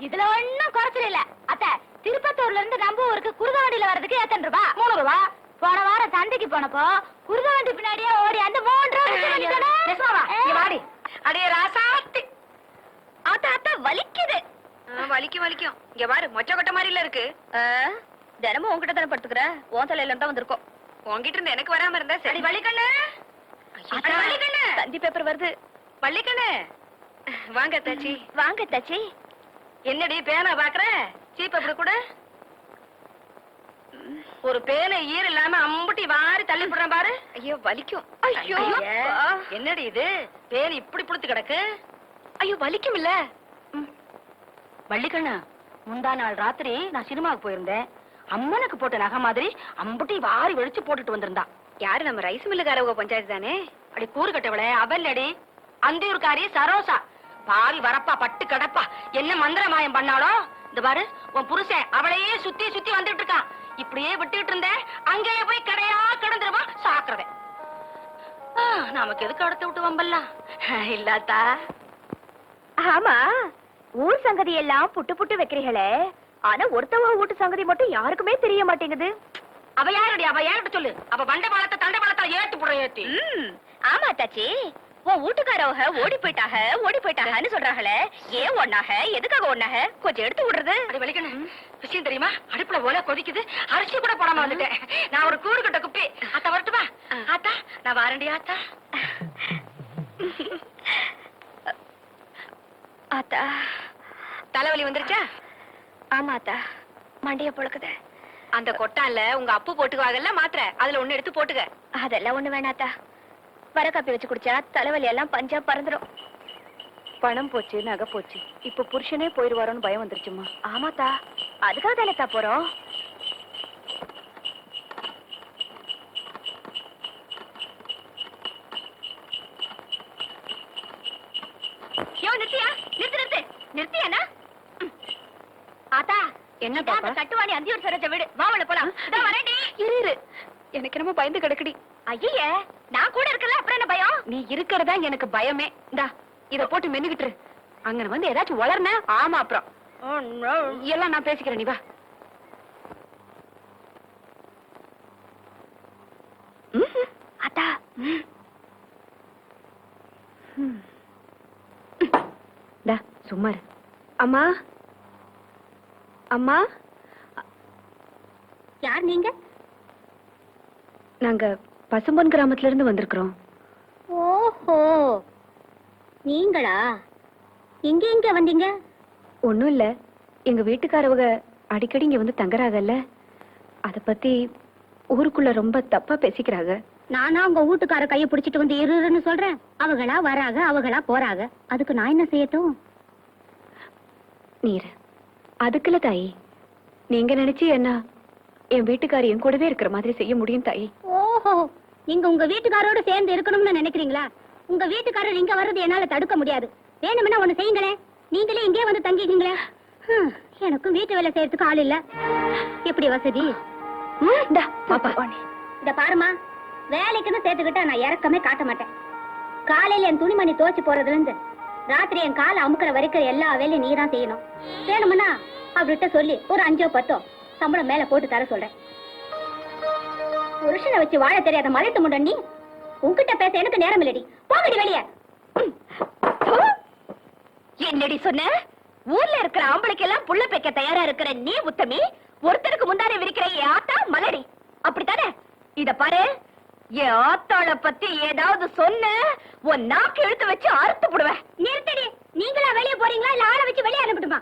இதுல ஒண்ணும் குறைச்சல் இல்ல. அத்தை, திருப்பத்தூர்ல இருந்து நம்ம ஊருக்கு குருதவண்டியில வர்றதுக்கு எத்தனை ரூபா? 3 ரூபா. போன வாரம் சந்தைக்கு போனப்போ குருதவண்டி பின்னாடியே ஓடி அந்த 3 ரூபா. வாடி அடைய ராசாத்தி. ஆத்தா ஆத்தா வலிக்குது. வலிக்கும். இங்க பாரு, மொச்ச கொட்ட மாதிரில இருக்கு. தினமும் உன்கிட்ட தானே படுத்துக்கிற, உன் தலையில தான் வந்திருக்கோம். உன்கிட்ட இருந்து எனக்கு வராம இருந்தா சரி. வலிக்கண்ணு, தந்தி பேப்பர் வருது. வள்ளிக்கண்ணு, வாங்க தாச்சி. வாங்க தாச்சி. என்னடி பேனா பாக்குற? சீப் அப்படி கூட ஒரு பேனை ஈர இல்லாம அம்புட்டி வாரி தள்ளி போடுறேன் பாரு. ஐயோ வலிக்கும். ஐயோ என்னடி இது, பேன் இப்படி புடித்து கிடக்கு. ஐயோ வலிக்கும் இல்ல. வள்ளிக்கண்ணு, முந்தா நாள் ராத்திரி நான் சினிமாவுக்கு போயிருந்தேன். அம்மனுக்கு போட்ட நகை மாதிரி அம்புட்டி வாரி வெடிச்சு போட்டுட்டு வந்திருந்தா. யாரு? நம்ம ரைஸ் மில்லுக்காரவங்க பஞ்சாயத்து தானே. அப்படி கூறு கட்டவளே அவல்லடி, அந்தியூர்காரி சரோசா. பாவி வரப்பா பட்டு கடப்பா. என்ன மந்திர மாயம் பண்ணாலோ. இந்த பாரு, உன் புருஷன் அவளையே சுத்தி சுத்தி வந்துட்டு இருக்கான். இப்படியே விட்டுட்டு இருந்தேன், அங்கேயே போய் கடையா கிடந்துருவா. சாக்குறவன் நமக்கு எதுக்கு அடுத்து விட்டு வம்பல்லாம் இல்லாத்தா? ஆமா, ஊர் சங்கதி எல்லாம் புட்டு புட்டு வைக்கிறீங்களே, ஆனா ஒருத்தவ வீட்டு சங்கதி மட்டும் யாருக்குமே தெரிய மாட்டேங்குது. அவ யாரடி? அவ யார்கிட்ட சொல்லு. அவ பண்ட பாலத்தை தண்டை பாலத்தை ஏத்து போட ஏத்தி. ஆமா தாச்சி, உன் வீட்டுக்காரவங்க ஓடி போயிட்டாங்கன்னு சொல்றாங்களே. ஏன் ஒண்ணாக, எதுக்காக ஒண்ணாக? கொஞ்சம் எடுத்து விடுறது. அது வலிக்கணும். விஷயம் தெரியுமா? அடுப்புல ஓலை கொதிக்குது, அரிசி கூட போடாம வந்துட்டேன். நான் ஒரு கூறு கட்ட குப்பி. ஆத்தா வரட்டுமா? ஆத்தா நான் வாரண்டி ஆத்தா. ஆத்தா தலைவலி வந்துருச்சா? ஆமா ஆத்தா, மண்டைய பொழுக்குது. அந்த கொட்டான்ல உங்க அப்பு போட்டுக்குவாங்கல்ல மாத்திரை, அதுல ஒண்ணு எடுத்து போட்டுக்க. அதெல்லாம் ஒண்ணு வேணாத்தா, வர காப்பி வச்சு குடிச்சா தலைவலி எல்லாம் பஞ்சா பறந்துடும். பணம் போச்சு, நகை போச்சு, இப்ப புருஷனே போயிருவாரோன்னு பயம் வந்துருச்சுமா. ஆமாத்தா, அதுக்காக தானேத்தா போறோம். நிறுத்தியானா? ஆத்தா என்ன கட்டுவாணி அந்தியூர் சரோஜ வீடு. வாவல போலாம். வரேன்டி. இரு, எனக்கு என்னமோ பயந்து கிடக்குடி. ஐயே, நான் கூட இருக்கல, அப்புறம் என்ன பயம்? நீ இருக்கிறதா எனக்கு பயமே. இந்தா இத போட்டு மென்னுகிட்டு அங்க வந்து ஏதாச்சும் வளர்ன. ஆமா அப்புறம் எல்லாம் நான் பேசிக்கிறேன், நீ வா. அத்தா சும்மா அம்மா. அம்மா, யார் நீங்க? நாங்க பசும்பொன் கிராமத்துல இருந்து வந்திருக்கிறோம். ஓஹோ, நீங்களா? எங்க வந்தீங்க? ஒண்ணும் இல்ல, எங்க வீட்டுக்காரவங்க அடிக்கடி இங்க வந்து தங்குறாங்கல்ல, அத பத்தி ஊருக்குள்ள ரொம்ப தப்பா பேசிக்கிறாங்க. நானா உங்க வீட்டுக்கார கையை பிடிச்சிட்டு வந்து இருன்னு சொல்றேன். அவங்களா வராங்க, அவங்களா போறாங்க. அதுக்கு நான் என்ன செய்யட்டும்? நீர் அதுக்குல தாயி, நீங்க நினைச்சு என்ன என் வீட்டுக்காரி என் கூடவே இருக்கிற மாதிரி செய்ய முடியும் தாயி. ஓஹோ, நீங்க உங்க வீட்டுக்காரோட சேர்ந்து இருக்கணும்னு நினைக்கிறீங்களா? உங்க வீட்டுக்காரர் இங்க வர்றது என்னால தடுக்க முடியாது. வேணும்னா ஒண்ணு செய்யுங்களே, நீங்களே இங்கே வந்து தங்கிக்கீங்களே. எனக்கும் வீட்டு வேலை செய்யறதுக்கு ஆள் இல்ல. எப்படி வசதி? இத பாருமா, வேலைக்குன்னு சேர்த்துக்கிட்டா நான் இறக்கமே காட்ட மாட்டேன். காலையில என் துணிமணி துவச்சு போறதுல இருந்து ராத்திரி என் காலை அமுக்கிற வரைக்கும் எல்லா வேலையும் நீ தான் செய்யணும். வேணும்னா அவர்கிட்ட சொல்லி ஒரு 5 or 10 சம்பளம் மேல போட்டு தர சொல்றேன். புருஷனை வச்சு வாழ தெரியாத மலைத்து முண்ட நீ, உன்கிட்ட பேச எனக்கு நேரம் இல்லடி. போகடி வெளிய. என்னடி சொன்ன? ஊர்ல இருக்கிற ஆம்பளைக்கு எல்லாம் புள்ள பெக்க தயாரா இருக்கிற நீ உத்தமி, ஒருத்தருக்கு முந்தாரே விரிக்கிற என் ஆத்தா மலடி, அப்படித்தானே? இத பாரு, என் ஆத்தாள பத்தி ஏதாவது சொன்ன உன் நாக்கு இழுத்து வச்சு அறுத்து போடுவேன். நிறுத்தடி. நீங்களா வெளிய போறீங்களா இல்ல ஆளை வச்சு வெளிய அனுப்பட்டுமா?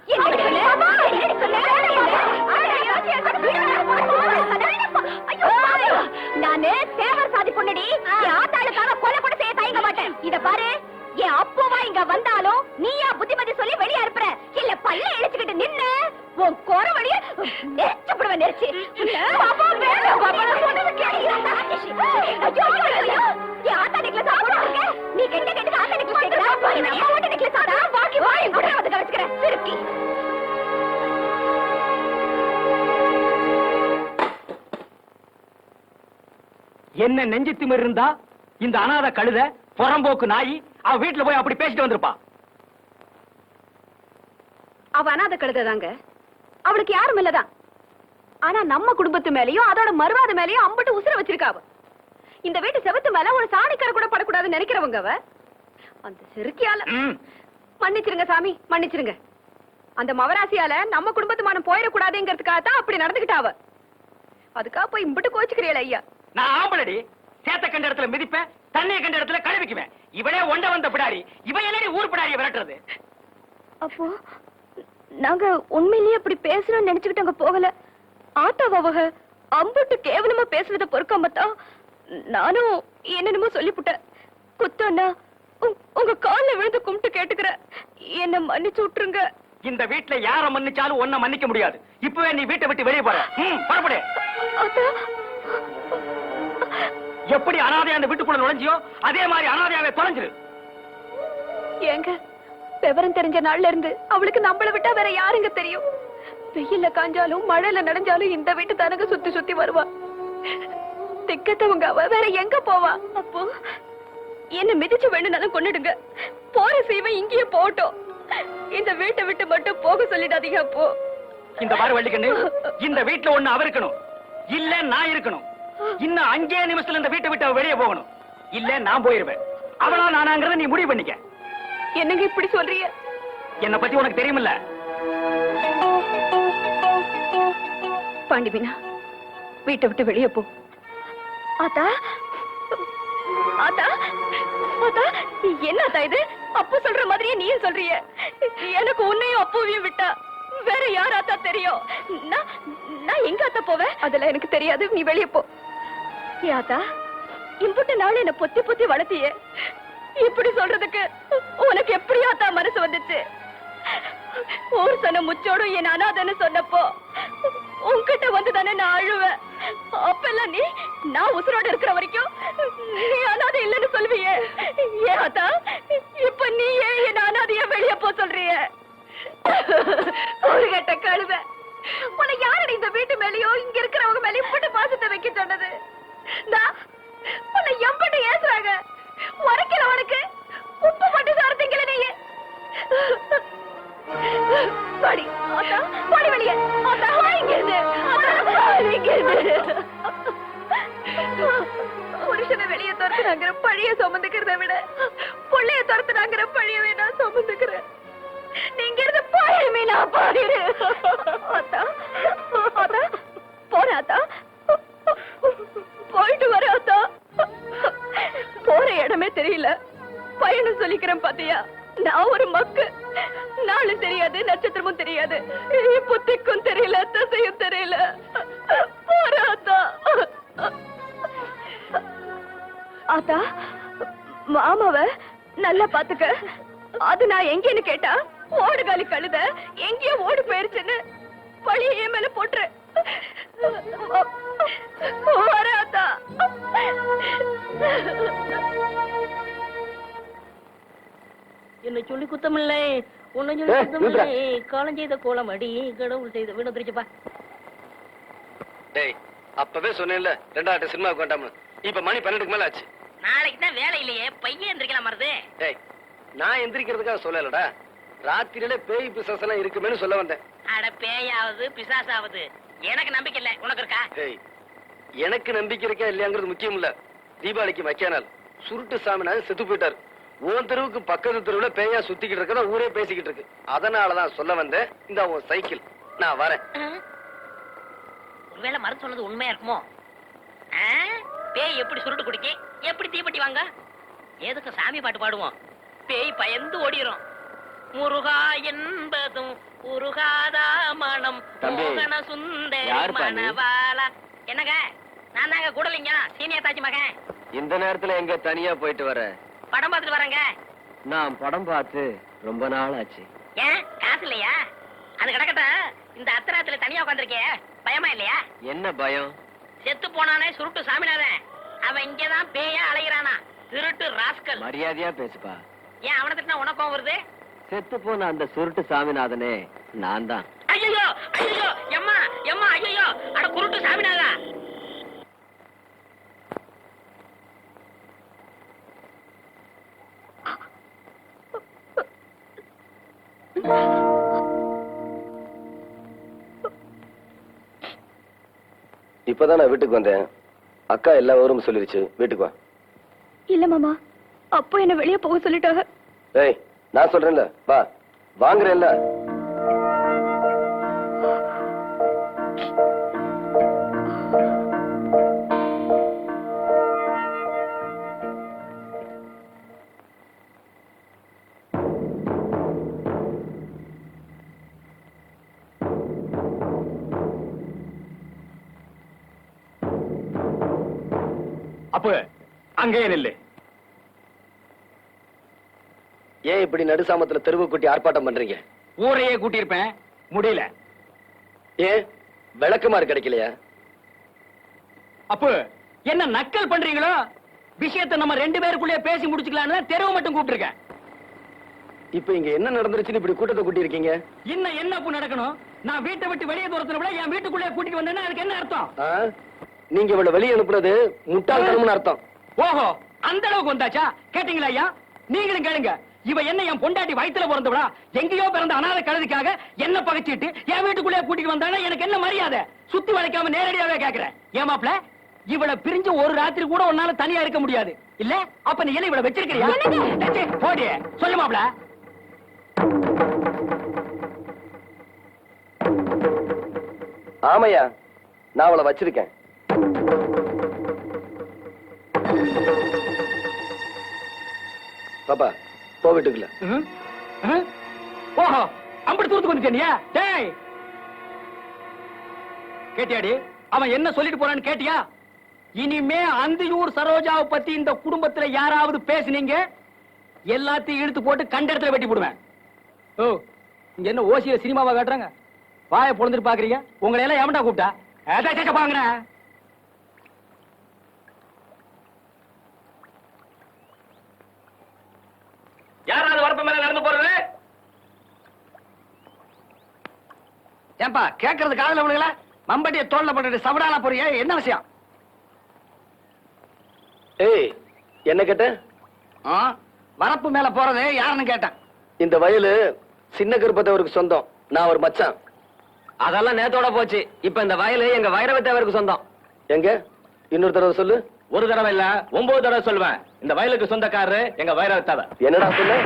நானு தேவர் சாதி பொண்ணடி. என் ஆத்தாளுக்காக கொலை கூட செய்ய தயங்க மாட்டேன். இத பாரு, என் அப்பவா இங்க வந்தாலும் நீயா புத்திமதி சொல்லி வெளிய அனுப்புற இல்ல பல்ல இழுச்சுக்கிட்டு நின்னு உன் குறவழிய நெரிச்சு போடுவேன். நெரிச்சு நீ கெட்ட கெட்டு ஆத்தா நெக்லஸ் கேட்கிறா, நெக்லஸ் ஆதா வாங்கி வாங்கி வந்து கழிச்சுக்கிறேன் திருக்கி. என்ன நெஞ்சு திமிர் இருந்தா இந்த அனாதை கழுத புறம்போக்கு நாயி அவ வீட்டுல போய் அப்படி பேசிட்டு வந்திருப்பா. அவ அனாதை கழுததாங்க, அவளுக்கு யாரும் இல்லதான். ஆனா நம்ம குடும்பத்து மேலயும் அதோட மறுவாத மேலயும் அம்பட்டு உசுர வச்சிருக்கா அவ. இந்த வீட்டு செவத்து மேல ஒரு சாணிக்கரை கூட படக்கூடாதுன்னு நினைக்கிறவங்க அவ. அந்த செருக்கியால மன்னிச்சிருங்க சாமி, மன்னிச்சிருங்க. அந்த மவராசியால நம்ம குடும்பத்து மானம் போயிடக்கூடாதுங்கிறதுக்காக தான் அப்படி நடந்துகிட்டா அவ. அதுக்காக போய் இம்பட்டு கோச்சுக்கிறீங்களா ஐயா? நான் ஆம்பளடி, சேத்த கண்ட இடத்துல மிதிப்பேன், தண்ணிய கண்ட இடத்துல கழுவிக்குவேன். இவனே ஒண்ட வந்த பிடாரி, இவன் என்னடி ஊர் பிடாரிய விரட்டுறது? அப்போ நாங்க உண்மையிலேயே அப்படி பேசணும்னு நினைச்சுக்கிட்டு அங்க போகல. ஆத்தாவக அம்புட்டு கேவலமா பேசுறத பொறுக்காமத்தான் நானும் என்னென்னமோ சொல்லிவிட்டேன். குத்தோன்னா உங்க கால்ல விழுந்து கும்பிட்டு கேட்டுக்கிற, என்ன மன்னிச்சு விட்டுருங்க. இந்த வீட்டுல யார மன்னிச்சாலும் ஒன்ன மன்னிக்க முடியாது. இப்பவே நீ வீட்டை விட்டு வெளியே போற. புறப்படு. எப்படி அனாதையா அந்த வீட்டுக்குள்ள நுழைஞ்சியோ அதே மாதிரி அனாதையாவே தொலைஞ்சிரு. ஏங்க, விவரம் தெரிஞ்ச நாள்ல இருந்து அவளுக்கு நம்மள விட்டா வேற யாருங்க தெரியும்? வெயில்ல காஞ்சாலும் மழையில நனைஞ்சாலும் இந்த வீட்டு தானங்க சுத்தி சுத்தி வருவா. திக்கத்தவங்க அவ வேற எங்க போவா? அப்போ என்ன மிதிச்சு வேணும்னாலும் கொன்னுடுங்க. போற சீவன் இங்கேயே போட்டோம். இந்த வீட்டை விட்டு மட்டும் போக சொல்லிடாதீங்க. அப்போ இந்த பாரு வள்ளிக்கண்ணு, இந்த வீட்டுல ஒண்ணு அவ இருக்கணும், இல்ல நான் இருக்கணும். இன்னும் 5 நிமிஷத்துல இந்த வீட்டை விட்டு அவ வெளியே போகணும், இல்ல நான் போயிருவேன். அவளா நானாங்கிறத நீ முடிவு பண்ணிக்க. என்னங்க இப்படி சொல்றீங்க? என்ன பத்தி உனக்கு தெரியுமில்ல? பாண்டிமீனா, வீட்டை விட்டு வெளியே போ. ஆத்தா, ஆத்தா, ஆத்தா, என்னத்தா இது? அப்பு சொல்ற மாதிரியே நீயும் சொல்றீங்க. எனக்கு உன்னையும் அப்புவையும் விட்டா வேற யார் ஆத்தா தெரியும்? நான் எங்க ஆத்தா போவேன்? அதெல்லாம் எனக்கு தெரியாது. நீ வெளியே போ. ஆத்தா, இம்புட்டு நாள் என்ன பொத்தி பொத்தி வளர்த்தியே, இப்படி சொல்றதுக்கு உனக்கு எப்படி ஆத்தா மனசு வந்துச்சு? ஊர் சன முச்சோடும் என் அனாதன்னு சொன்னப்போ உன்கிட்ட வந்துதானே நான் அழுவேன். அப்பெல்லாம் நீ நான் உசுரோட இருக்கிற வரைக்கும் நீ அனாதை இல்லைன்னு சொல்வியே. ஏன் ஆத்தா இப்ப நீ ஏன் என் அனாதைய வெளியே போ சொல்றிய? ஒரு கட்ட கழுத, உன்னை யாரடி இந்த வீட்டு மேலயோ இங்க இருக்கிறவங்க மேல இப்படி பாசத்தை வைக்க சொன்னது? உன்னை எம்பட்டு ஏசுறாங்க. உரைக்கல உனக்கு உப்பு பட்டு சாரத்தீங்கள நீங்க. பாடி ஆத்தா, பாடி வெளியே. ஆத்தா, இங்க இருந்து. இங்க இருந்து. புருஷனை வெளியே துரத்துனாங்கிற பழிய சுமந்துக்கிறத விட புள்ளைய துரத்துனாங்கிற பழியவே நான் சுமந்துக்கிறேன். நீங்க இருந்து போயிருமே, நான் போயிரு. ஆத்தா, ஆத்தா, போற ஆத்தா, போயிட்டு வர ஆத்தா. போற இடமே தெரியல, பயணம் சொல்லிக்கிறேன் பாத்தியா? நான் ஒரு மக்கு. நாளும் தெரியாது, நட்சத்திரமும் தெரியாது, புத்திக்கும் தெரியல, தசையும் தெரியல. போற ஆத்தா. ஆத்தா, மாமாவ நல்லா பாத்துக்க. அது நான் எங்கன்னு கேட்டா ஓடுகாலி கழுத எங்கேயோ ஓடு போயிருச்சுன்னு பழிய என் மேல போட்டுரு. வராதா? என்ன சொல்லி குத்தமில்லை, உன்னை சொல்லி குத்தமில்லை. காலம் செய்த கோலம் அடி, கடவுள் செய்த வீடு திருச்சப்பா. டேய், அப்பவே சொன்னேன்ல 2 சினிமாவுக்கு வேண்டாம்னு. இப்ப மணி 12க்கு மேல ஆச்சு. நாளைக்கு தான் வேலை இல்லையே, பையன் எந்திரிக்கலாம் மருது. டேய், நான் எந்திரிக்கிறதுக்காக சொல்லலடா. ராத்திரியில பேய் பிசாசெல்லாம் இருக்குமேன்னு சொல்ல வந்தேன். அட பேயாவது பிசாசாவது எனக்கு நம்பிக்கை இல்ல, உனக்கு இருக்கா? டேய், எனக்கு நம்பிக்கை இருக்கா இல்லையாங்கிறது முக்கியம் இல்ல. தீபாவளிக்கு மக்கியானால் சுருட்டு சாமினாரு செத்து போயிட்டாரு. உன் தெருவுக்கு பக்கத்து தெருவுல பேயா சுத்திக்கிட்டு இருக்கதா ஊரே பேசிக்கிட்டு இருக்கு. அதனாலதான் சொல்ல வந்தேன். இந்த உன் சைக்கிள், நான் வரேன். ஒருவேளை மருந்து சொன்னது உண்மையா இருக்குமோ? ஆ? பேய் எப்படி சுருட்டு குடிக்கி, எப்படி தீப்பெட்டி வாங்க? எதுக்கு சாமி பாட்டு பாடுவோம்? பேய் பயந்து ஓடிரும். முருகா என்பதும் உருகாதா மனம் தம்பி, மோகன சுந்தரி யாருப்பா நீ? மணவாளா. என்னங்க, நான் தாங்க கூடலிங்க, சீனியர் தாச்சி மகன். இந்த நேரத்துல எங்க தனியா போயிட்டு வர? படம் பார்த்துட்டு வரேங்க. நான் படம் பார்த்து ரொம்ப நாள் ஆச்சு. ஏன் காசு இல்லையா? அது கிடக்கட்டும். இந்த அத்தராத்துல தனியா உட்காந்துருக்கே, பயமா இல்லையா? என்ன பயம்? செத்து போனானே சுருட்டு சாமிநாதன், அவன் இங்கதான் பேயா அலைகிறானா, திருட்டு ராஸ்கல். மரியாதையா பேசுப்பா. ஏன் அவனை திட்டினா உனக்கும் வருது? செத்து போன அந்த சுருட்டு சாமிநாதனே நான் தான். ஐயோ ஐயோ, எம்மா எம்மா, ஐயோ, அட குருட்டு சாமிநாதா. இப்பதான் நான் வீட்டுக்கு வந்தேன். அக்கா எல்லா விவரமும் சொல்லிருச்சு. வீட்டுக்கு வா. இல்ல மாமா, அப்போ என்ன வெளியே போக சொல்லிட்டாங்க. ஏய், நான் சொல்றேன்ல, வா. வாங்குறேன்ல. அப்ப அங்கேயே நில்லு. ஏன் இப்படி நடுசாமத்துல தெருவு கூட்டி ஆர்ப்பாட்டம் பண்றீங்க? ஊரையே கூட்டியிருப்பேன், முடியல. ஏன் விளக்குமாறு கிடைக்கலையா? அப்ப என்ன நக்கல் பண்றீங்களோ? விஷயத்தை நம்ம 2 பேருக்குள்ளே பேசி முடிச்சுக்கலாம்னு தெருவு மட்டும் கூப்பிட்டுருக்கேன். இப்ப இங்க என்ன நடந்துருச்சுன்னு இப்படி கூட்டத்தை கூட்டி இருக்கீங்க? இன்னும் என்ன அப்ப நடக்கணும்? நான் வீட்டை விட்டு வெளியே தூரத்துல விட என் வீட்டுக்குள்ளே கூட்டிட்டு வந்தேன்னா அதுக்கு என்ன அர்த்தம்? ஆ? நீங்க இவ்வளவு வெளியே அனுப்புனது முட்டாள்தனம்னு அர்த்தம். ஓஹோ, அந்த அளவுக்கு வந்தாச்சா? கேட்டீங்களா ஐயா? நீங்களும் கேளுங்க. இவ என்ன என் பொண்டாட்டி வயித்துல பிறந்தவளா? எங்கேயோ பிறந்த அனாதை கழுதிக்காக என்ன பகைச்சிட்டு என் வீட்டுக்குள்ளே கூட்டிட்டு வந்தானா எனக்கு என்ன மரியாதை? சுத்தி வளைக்காம நேரடியாவே கேக்குறேன். ஏன் மாப்ள, இவளை பிரிஞ்சு ஒரு ராத்திரி கூட உன்னால தனியா இருக்க முடியாது இல்ல? அப்ப நீ என்ன இவளை வச்சிருக்கிறியா? போடி, சொல்லு மாப்ள. ஆமையா, நான் அவளை வச்சிருக்கேன். பாப்பா, போ வீட்டுக்குள்ள. ஓஹோ, அப்படி தூரத்துக்கு வந்துட்டியா? டேய், கேட்டியாடி? அவன் என்ன சொல்லிட்டு போறான்னு கேட்டியா? இனிமே அந்தியூர் சரோஜாவை பத்தி இந்த குடும்பத்துல யாராவது பேசுனீங்க, எல்லாத்தையும் இழுத்து போட்டு கண்ட இடத்துல வெட்டி போடுவேன். ஓ, இங்க என்ன ஓசியில சினிமாவா காட்டுறாங்க? வாயை பொழுதுட்டு பாக்குறீங்க. உங்களை எல்லாம் எவன்டா கூப்பிட்டா? பாக்குறேன். யாராவது வரப்பு மேல நடந்து போறது? ஏன்பா கேட்கறது காதல விழுகல? மம்பட்டிய தோல்ல போட்டு சவடால போறிய, என்ன விஷயம்? ஏய், என்ன கேட்ட? வரப்பு மேல போறது யாருன்னு கேட்டேன். இந்த வயலு சின்ன கருப்பத்தவருக்கு சொந்தம். நான் ஒரு மச்சான். அதெல்லாம் நேத்தோட போச்சு. இப்ப இந்த வயலு எங்க வைரவத்தேவருக்கு சொந்தம். எங்க? இன்னொரு தடவை சொல்லு. ஒரு தடவை இல்ல, 9 தடவை சொல்லுவேன். இந்த வயலுக்கு சொந்தக்காரரு எங்க வைரவத்தேவர். என்னடா சொல்லு?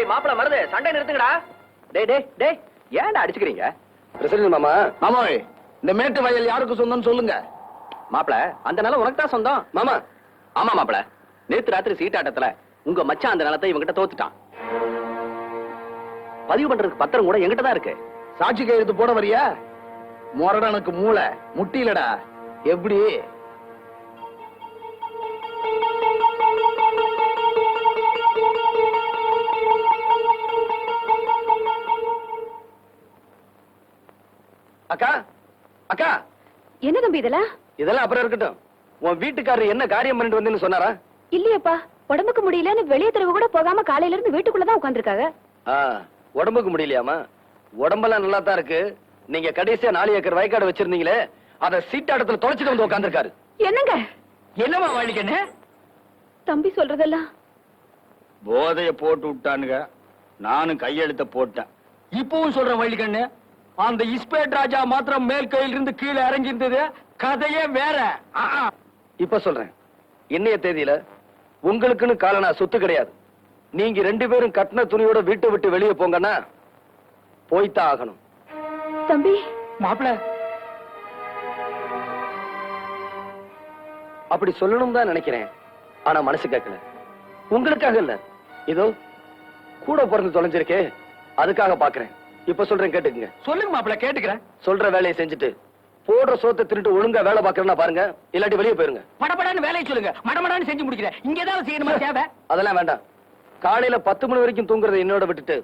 டேய் மாப்பிள மருது சண்டை நிறுத்துங்கடா. டேய் ஏன்டா அடிச்சுக்கிறீங்க? பிரசிடன்ட் மாமா. மாமாவே இந்த மேட்டு வயல் யாருக்கு சொந்தம்னு சொல்லுங்க. மாப்பிள அந்த நிலம் உனக்கு தான் சொந்தம். மாமா ஆமா மாப்பிள, நேத்து ராத்திரி சீட்டாட்டத்துல உங்க மச்சான் அந்த நிலத்தை இவங்கிட்ட தோத்துட்டான். பதிவு பண்றதுக்கு பத்திரம் கூட என்கிட்ட தான் இருக்கு. சாட்சி கையெழுத்து போட வரியா? முரடனுக்கு மூளை முட்டிலடா. எப்படி? அக்கா அக்கா என்ன தம்பி இதெல்லாம்? இதெல்லாம் அப்புறம் இருக்கட்டும். உன் வீட்டுக்காரர் என்ன காரியம் பண்ணிட்டு வந்தேன்னு சொன்னாரா? இல்லையப்பா, உடம்புக்கு முடியலன்னு வெளியே தெருவு கூட போகாம காலையில இருந்து வீட்டுக்குள்ளதான் உட்காந்துருக்காங்க. உடம்புக்கு முடியலையாமா? உடம்பெல்லாம் நல்லா தான் இருக்கு. நீங்க கடைசியா 4 ஏக்கர் வயக்காடு வச்சிருந்தீங்களே, அத சீட்டாட்டத்துல தொலைச்சிட்டு வந்து உட்காந்துருக்காரு. என்னங்க? என்னமா வழிக்கண்ணு? தம்பி சொல்றதெல்லாம் போதைய போட்டு விட்டானுங்க. நானும் கையெழுத்த போட்டேன். இப்பவும் சொல்ற வழிக்கண்ணு, அந்த இஸ்பேட் ராஜா மாத்திரம் மேல் கையில இருந்து கீழே இறங்கி இருந்தது. கதையே வேற. இப்ப சொல்றேன், இன்னைய தேதியில உங்களுக்குன்னு காலனா சொத்து கிடையாது. நீங்க 2 பேரும் கட்டின துணியோட வீட்டை விட்டு வெளியே போங்கன்னா போய்த்தான் ஆகணும். தம்பி மாப்பிள அப்படி சொல்லணும் தான் நினைக்கிறேன். ஆனா மனசு கேட்கல. உங்களுக்காக இல்ல, இதோ கூட பிறந்து தொலைஞ்சிருக்கே அதுக்காக பாக்குறேன். இப்ப சொல்றேன் கேட்டுக்குங்க. சொல்லுங்க மாப்பிள, கேட்டுக்கிறேன். சொல்ற வேலையை செஞ்சுட்டு போடுற சோத்தை திருட்டு ஒழுங்கா வேலை பாக்குறேன்னா பாருங்க, இல்லாட்டி வெளியே போயிருங்க. படபடன்னு வேலையை சொல்லுங்க, மடமடான்னு செஞ்சு முடிக்கிறேன். இங்க ஏதாவது செய்யணுமா தேவை? அதெல்லாம் வேண்டாம். காலையில 10 மணி வரைக்கும் தூங்குறதை என்னோட விட்டுட்டு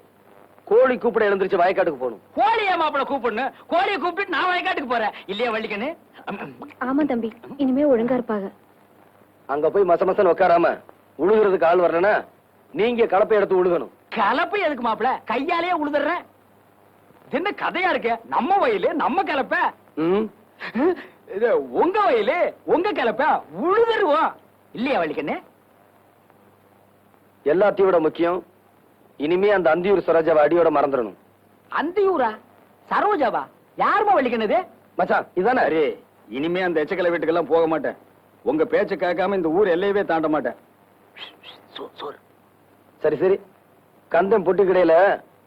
கோழி கூப்பிட எழுந்திருச்சு வயக்காட்டுக்கு போகணும். கோழியா மாப்பிள கூப்பிடணும்? கோழியை கூப்பிட்டு நான் வயக்காட்டுக்கு போறேன் இல்லையா வள்ளிக்கண்ணு? ஆமா தம்பி, இனிமே ஒழுங்கா இருப்பாங்க. அங்க போய் மசமசன்னு உட்காராம உழுகுறதுக்கு ஆள் வரலன்னா நீங்க கலப்பை எடுத்து உழுகணும். கலப்பு எதுக்கு மாப்பிள? கையாலேயே உழுதுறேன். என்ன கதையா இருக்கு? நம்ம வயலு நம்ம கலப்ப, இது உங்க வயலு உங்க கலப்ப, உழுதுருவோம் இல்லையா வள்ளிக்கண்ணு? எல்லாத்தையும் விட முக்கியம், இனிமே அந்த அந்தியூர் சரோஜாவை அடியோட மறந்துடணும். அந்தியூரா? சரோஜாவா? யாருமா வள்ளிக்கண்ணது? மச்சான் இதானே? சரி, இனிமே அந்த எச்சக்கலை வீட்டுக்கெல்லாம் போக மாட்டேன். உங்க பேச்ச கேட்காம இந்த ஊர் எல்லையவே தாண்ட மாட்டேன். சரி சரி, கந்தம் பொட்டி கடையில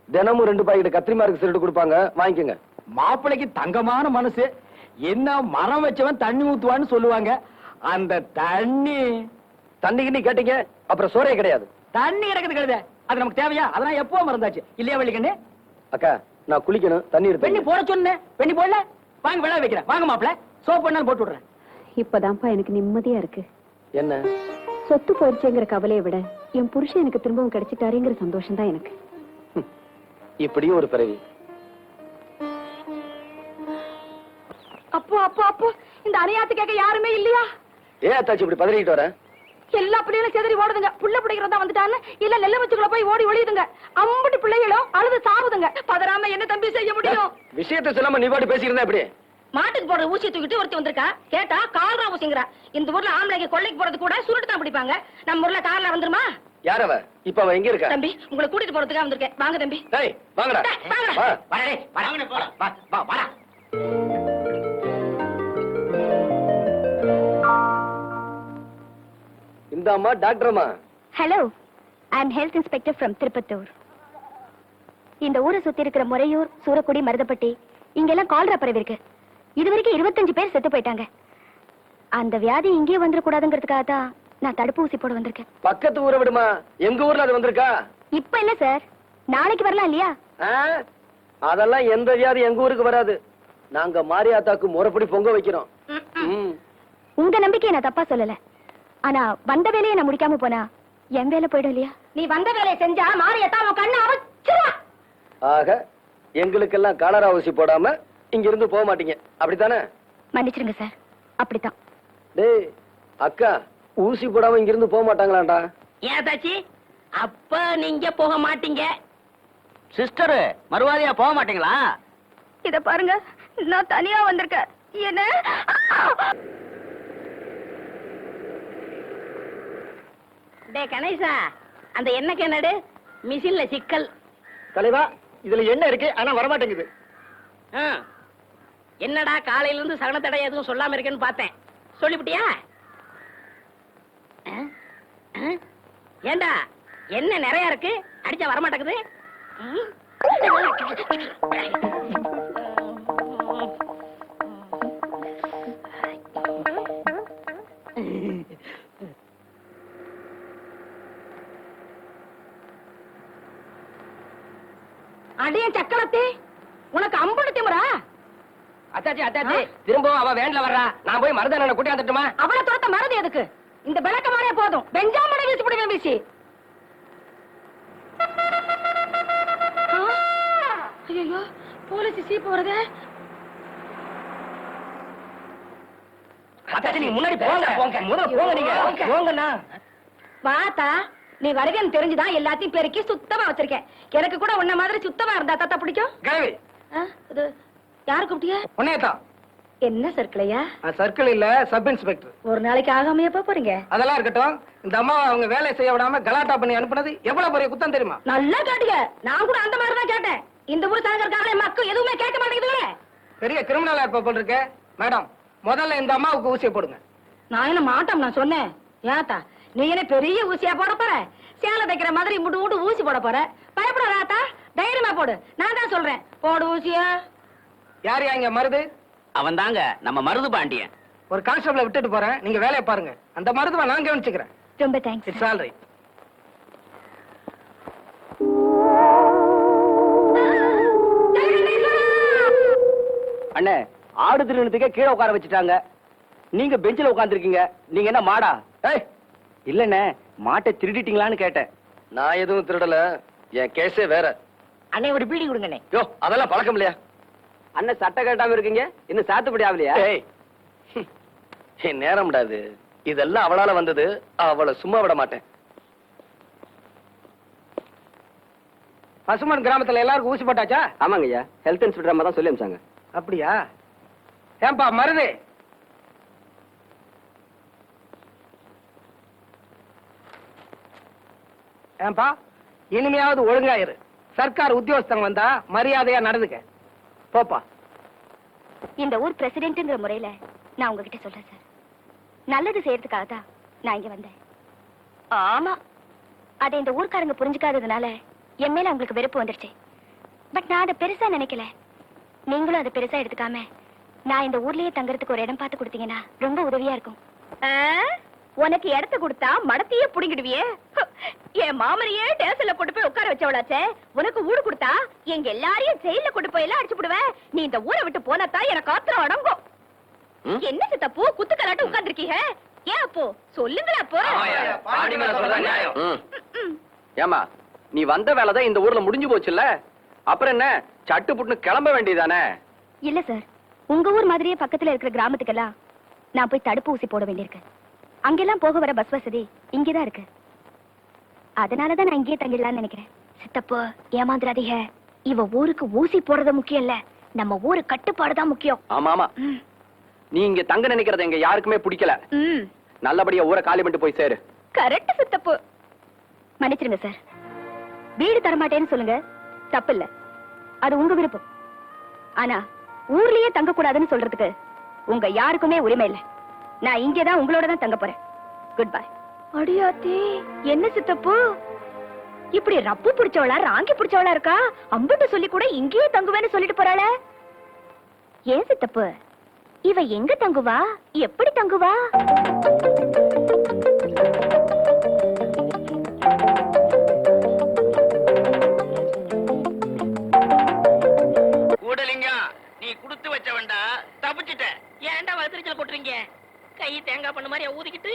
தினமும் 2 பாக்கெட் கத்திரிமாருக்கு சிரட்டு கொடுப்பாங்க, வாங்கிக்கோங்க. மாப்பிளைக்கு தங்கமான மனசு. என்ன மரம் வச்சவன் தண்ணி ஊத்துவான்னு சொல்லுவாங்க. அந்த தண்ணிக்கு நீ கேட்டீங்க அப்புறம் சோறே கிடையாது. தண்ணி இறக்குது கிடையாது. அது நமக்கு தேவையா? அதெல்லாம் எப்போ மறந்தாச்சு இல்லையா வள்ளிக்கண்ணு? அக்கா நான் குளிக்கணும், தண்ணி பெண்ணி எடுத்து. போட சொன்னேன், பெண்ணி போடல. வாங்க விழா வைக்கிறேன். வாங்க மாப்பிள, சோப் பண்ணாலும் போட்டு விடுறேன். இப்பதான்ப்பா எனக்கு நிம்மதியா இருக்கு. என்ன சொத்து போயிடுச்சுங்கிற கவலையை விட என் புருஷன் எனக்கு திரும்பவும் கிடைச்சிட்டாருங்கிற சந்தோஷம் தான் எனக்கு. இப்படியும் ஒரு பிறவி. அப்போ அப்போ அப்போ இந்த அணையாத்து கேட்க யாருமே இல்லையா? ஏன் அத்தாச்சி இப்படி பதறிட்டு வர? எல்லா பிள்ளைகளும் செதறி ஓடுதுங்க. புள்ள பிடிக்கிறதா வந்துட்டான்னு இல்ல நெல்ல வச்சுக்குள்ள போய் ஓடி ஒளியுதுங்க. அம்புட்டு பிள்ளைகளும் அழுது சாவுதுங்க. பதறாம என்ன தம்பி செய்ய முடியும்? விஷயத்தை சொல்லாம நீ பாட்டு பேசிக்கிறதா எப்படி? மாட்டுக்கு போடுற ஊசியை தூக்கிட்டு ஒருத்தி வந்திருக்கா. கேட்டா கால்ரா ஊசிங்கிறா. இந்த ஊர்ல ஆம்பளைக்கு கொள்ளைக்கு போறது கூட சுருட்டு தான் பிடிப்பாங்க. நம்ம ஊர்ல கார்ல வந்துருமா? யார் அவ? இப்ப அவ எங்க இருக்கா? தம்பி உங்களை கூட்டிட்டு போறதுக்காக வந்திருக்கேன். வாங்க தம்பி. டேய் வாங்கடா. டேய், வாங்கடா. வா. வரடே, வரவனே போலாம். வா, வா, வாடா. இந்த அம்மா டாக்டர் அம்மா. Hello, I am health inspector from Tirupattur. இந்த ஊரை சுத்தி இருக்கிற முறையூர், சூரக்குடி, மருதப்பட்டி இங்கெல்லாம் கால்ரா பரவி இருக்கு. இதுவரைக்கும் 25 பேர் செத்து போயிட்டாங்க. அந்த வியாதி இங்கே வந்துடக்கூடாதுங்கிறதுக்காக தான் நான் தடுப்பூசி போட வந்திருக்கேன். பக்கத்து ஊரை விடுமா, எங்க ஊர்ல அது வந்திருக்கா. இப்ப இல்ல சார், நாளைக்கு வரலாம் இல்லையா? அதெல்லாம் எந்த வியாதி எங்க ஊருக்கு வராது. நாங்க மாரியாத்தாக்கு முறைப்படி பொங்க வைக்கிறோம். உங்க நம்பிக்கையை நான் தப்பா சொல்லல. ஆனா வந்த வேலையை நான் முடிக்காம போனா என் வேலை போயிடும் இல்லையா? நீ வந்த வேலையை செஞ்சா மாரியத்தா உன் கண்ணை அவச்சிருவா. ஆக எங்களுக்கெல்லாம் காலரா ஊசி போடாம இங்க இருந்து போக மாட்டீங்க, அப்படித்தானே? மன்னிச்சிருங்க சார், அப்படித்தான். டேய் அக்கா, ஊசி போடாம இங்க இருந்து போக மாட்டாங்களாண்டா? ஏன் தாச்சி, அப்ப நீங்க போக மாட்டீங்க? சிஸ்டர் மறுவாதியா போக மாட்டீங்களா? இத பாருங்க, நான் தனியா வந்திருக்கேன். என்ன டே கணேசா, அந்த எண்ணெய் கிணடு மிஷின்ல சிக்கல். தலைவா, இதுல என்ன இருக்கு ஆனா வரமாட்டேங்குது. என்னடா காலையில இருந்து சகனத்தடை எதுவும் சொல்லாம இருக்கேன்னு பார்த்தேன். சொல்லிவிட்டியா? ஏண்டா என்ன நிறைய இருக்கு அடிச்சா வர மாட்டேங்குது. அடிய சக்கரத்தே, உனக்கு அம்புடு திமுறா? அத்தாச்சி அத்தாச்சி, திரும்பவும் அவ வேன்ல வர்றா. நான் போய் மருதான கூட்டி வந்துட்டுமா? அவளை தோத்த மறதி எதுக்கு? இந்த விளக்க மாதிரியே போதும். பெஞ்சாமனை வீசி விடுவேன் வீசி. ஐயோ, போலீஸ் சீப்பு வருதே. அத்தாச்சி நீங்க முன்னாடி போங்க போங்க. முதல்ல போங்க நீங்க. போங்கண்ணா. வாத்தா, நீ வருகன்னு தெரிஞ்சுதான் எல்லாத்தையும் பெருக்கி சுத்தமா வச்சிருக்கேன். எனக்கு கூட உன்ன மாதிரி சுத்தமா இருந்தா தாத்தா பிடிக்கும். கிழவி இது யாரு கூப்பிட்டிய? உன்னையத்தான். என்ன சர்க்கிளையா? சர்க்கிள் இல்ல, சப் இன்ஸ்பெக்டர். ஒரு நாளைக்கு ஆகாமையா போறீங்க? அதெல்லாம் இருக்கட்டும். இந்த அம்மா அவங்க வேலையை செய்ய விடாம கலாட்டா பண்ணி அனுப்புனது எவ்வளவு பெரிய குத்தம் தெரியுமா? நல்லா கேட்டீங்க. நான் கூட அந்த மாதிரி தான் கேட்டேன். இந்த ஊர் சாகர்காரே மக்கள் எதுவுமே கேட்க மாட்டேங்குதுங்களே. பெரிய கிரிமினலா இருப்ப போல் இருக்கு. மேடம், முதல்ல இந்த அம்மாவுக்கு ஊசியை போடுங்க. நான் என்ன மாட்டோம் நான் சொன்னேன். ஏத்தா, நீ என்ன பெரிய ஊசியா போட போற? சேலை தைக்கிற மாதிரி முட்டு முட்டு ஊசி போட போற? பயப்படாதா, தைரியமா போடு. நான் தான் சொல்றேன், போடு ஊசியா. யார் இங்க மருது? அவன் தாங்க நம்ம மருது பாண்டியன். ஒரு கான்ஸ்டபிளை விட்டுட்டு போறேன், நீங்க வேலையை பாருங்க. அந்த மருதுவை நான் கவனிச்சுக்கிறேன். ரொம்ப தேங்க்ஸ். It's all right. அண்ணே, ஆடு திருநத்துக்கே கீழே உட்கார வச்சுட்டாங்க. நீங்க பெஞ்சில உட்கார்ந்துருக்கீங்க. நீங்க என்ன மாடா? ஏய், இல்லண்ணே, மாட்டை திருடிட்டீங்களான்னு கேட்டேன். நான் எதுவும் திருடல. என் கேஸே வேற. அண்ணே ஒரு பீடி கொடுங்கண்ணே. யோ, அதெல்லாம் பழக்கம் இல்லையா? அண்ணன் சட்டை கட்டாம இருக்கீங்க, இன்னும் சாத்துப்படி ஆகலையா? ஏய், என் நேரம் விடாது. இதெல்லாம் அவளால வந்தது. அவளை சும்மா விட மாட்டேன். பசுமன் கிராமத்துல எல்லாருக்கும் ஊசி போட்டாச்சா? ஆமாங்க ஐயா, ஹெல்த் இன்ஸ்பெக்டர் அம்மா தான் சொல்லி அனுப்பிச்சாங்க. அப்படியா? ஏன்பா மருது, ஏன்பா இனிமையாவது ஒழுங்காயிரு. சர்க்கார் உத்தியோகஸ்தங்க வந்தா மரியாதையா நடந்துக்க. போப்பா. இந்த ஊர் பிரசிடென்ட்ங்கிற முறையில நான் உங்ககிட்ட சொல்றேன் சார். நல்லது செய்யறதுக்காக தான் நான் இங்க வந்தேன். ஆமா, அதை இந்த ஊர்க்காரங்க புரிஞ்சுக்காததுனால என் மேல அவங்களுக்கு வெறுப்பு வந்துருச்சு. பட் நான் அதை பெருசா நினைக்கல. நீங்களும் அதை பெருசா எடுத்துக்காம நான் இந்த ஊர்லயே தங்கறதுக்கு ஒரு இடம் பார்த்து கொடுத்தீங்கன்னா ரொம்ப உதவியா இருக்கும். உனக்கு இடத்த கொடுத்தா மடத்தையே புடிங்கிடுவியே. என் மாமனையே டேசல்ல கொண்டு போய் உட்கார வச்சவளாச்சே. உனக்கு ஊடு கொடுத்தா எங்க எல்லாரையும் ஜெயில கொண்டு போய் எல்லாம் அடிச்சு விடுவேன். நீ இந்த ஊரை விட்டு போனதான் எனக்கு ஆத்திரம் அடங்கும். என்ன சித்தப்போ குத்து கலாட்டு உட்கார்ந்துருக்கீங்க? ஏன் அப்போ சொல்லுங்களா அப்போ. ஏமா, நீ வந்த வேலைதான் இந்த ஊர்ல முடிஞ்சு போச்சுல்ல, அப்புறம் என்ன சட்டு புட்டுன்னு கிளம்ப வேண்டியதானே? இல்ல சார், உங்க ஊர் மாதிரியே பக்கத்துல இருக்கிற கிராமத்துக்கெல்லாம் நான் போய் தடுப்பு ஊசி போட வேண்டியிருக்கு. அங்கெல்லாம் போக வர பஸ் வசதி இங்கதான் இருக்கு. அதனாலதான் நான் இங்கேயே தங்கிடலாம்னு நினைக்கிறேன். சித்தப்போ ஏமாந்துராதீங்க. இவ ஊருக்கு ஊசி போடுறது முக்கியம் இல்ல, நம்ம ஊரு கட்டுப்பாடுதான் முக்கியம். ஆமா ஆமா, நீ இங்க தங்க நினைக்கிறது எங்க யாருக்குமே பிடிக்கல. நல்லபடியா ஊரை காலி பண்ணிட்டு போய் சேரு. கரெக்ட் சித்தப்போ. மன்னிச்சிருங்க சார், வீடு தரமாட்டேன்னு சொல்லுங்க, தப்பு இல்ல, அது உங்க விருப்பம். ஆனா ஊர்லயே தங்க கூடாதுன்னு சொல்றதுக்கு உங்க யாருக்குமே உரிமை இல்ல. நான் இங்கதான் உங்களோட தான் தங்க போறேன். Good bye. அடியாத்தி, என்ன சித்தப்போ இப்படி ரப்பு பிடிச்சவளா ராங்கி பிடிச்சவளா இருக்கா? அம்பிட்டு சொல்லி கூட இங்கேயே தங்குவேன்னு சொல்லிட்டு போறாள. ஏன் சித்தப்பு, இவ எங்க தங்குவா, எப்படி தங்குவா? கூடலிங்கம், நீ குடுத்து வச்சவன்டா, தப்பிச்சிட்ட. ஏன்டா வளர்த்துச்சல் கொட்டுறீங்க? கை தேங்காய் பண்ண மாதிரி ஊதிக்கிட்டு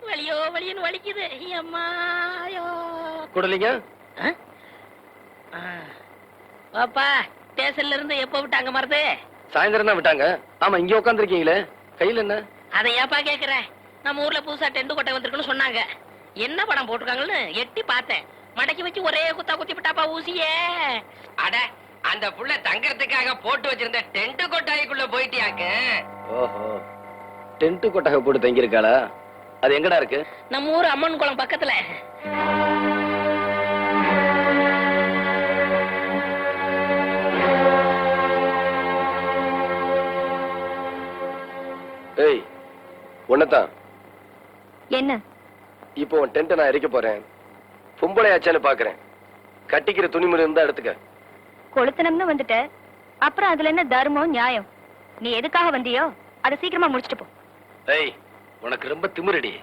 வலியோ வலியோன்னு வலிக்குது. அம்மாயோ குடலிங்க. பாப்பா, ஸ்டேஷன்ல இருந்து எப்ப விட்டாங்க மருது? சாயந்தரம் தான் விட்டாங்க. ஆமா, இங்க உட்காந்துருக்கீங்களே, கையில என்ன? அதை ஏப்பா கேக்குறேன்? நம்ம ஊர்ல புதுசா டென்ட் கொட்டை வந்திருக்குன்னு சொன்னாங்க. என்ன படம் போட்டிருக்காங்கன்னு எட்டி பார்த்தேன். மடக்கி வச்சு ஒரே குத்தா குத்தி விட்டாப்பா ஊசியே. அட, அந்த புள்ள தங்கறதுக்காக போட்டு வச்சிருந்த டென்ட் கொட்டாய்க்குள்ள போயிட்டியாக்க? ஓஹோ, டென்ட் கொட்டகை போட்டு தங்கி இருக்காளா? அது எங்கடா இருக்கு? நம்ம ஊர் அம்மன் குளம் பக்கத்துல. ஏய், உன்னதான். என்ன? இப்போ உன் டென்ட்டை நான் எரிக்க போறேன். பொம்பளையாச்சான்னு பாக்குறேன். கட்டிக்கிற துணிமணி இருந்தா எடுத்துக்க. கொளுத்தனம்னு வந்துட்ட, அப்புறம் அதுல என்ன தர்மம் நியாயம்? நீ எதுக்காக வந்தியோ அதை சீக்கிரமா முடிச்சிட்டு போ. ஏய், உனக்கு ரொம்ப திமிரடி.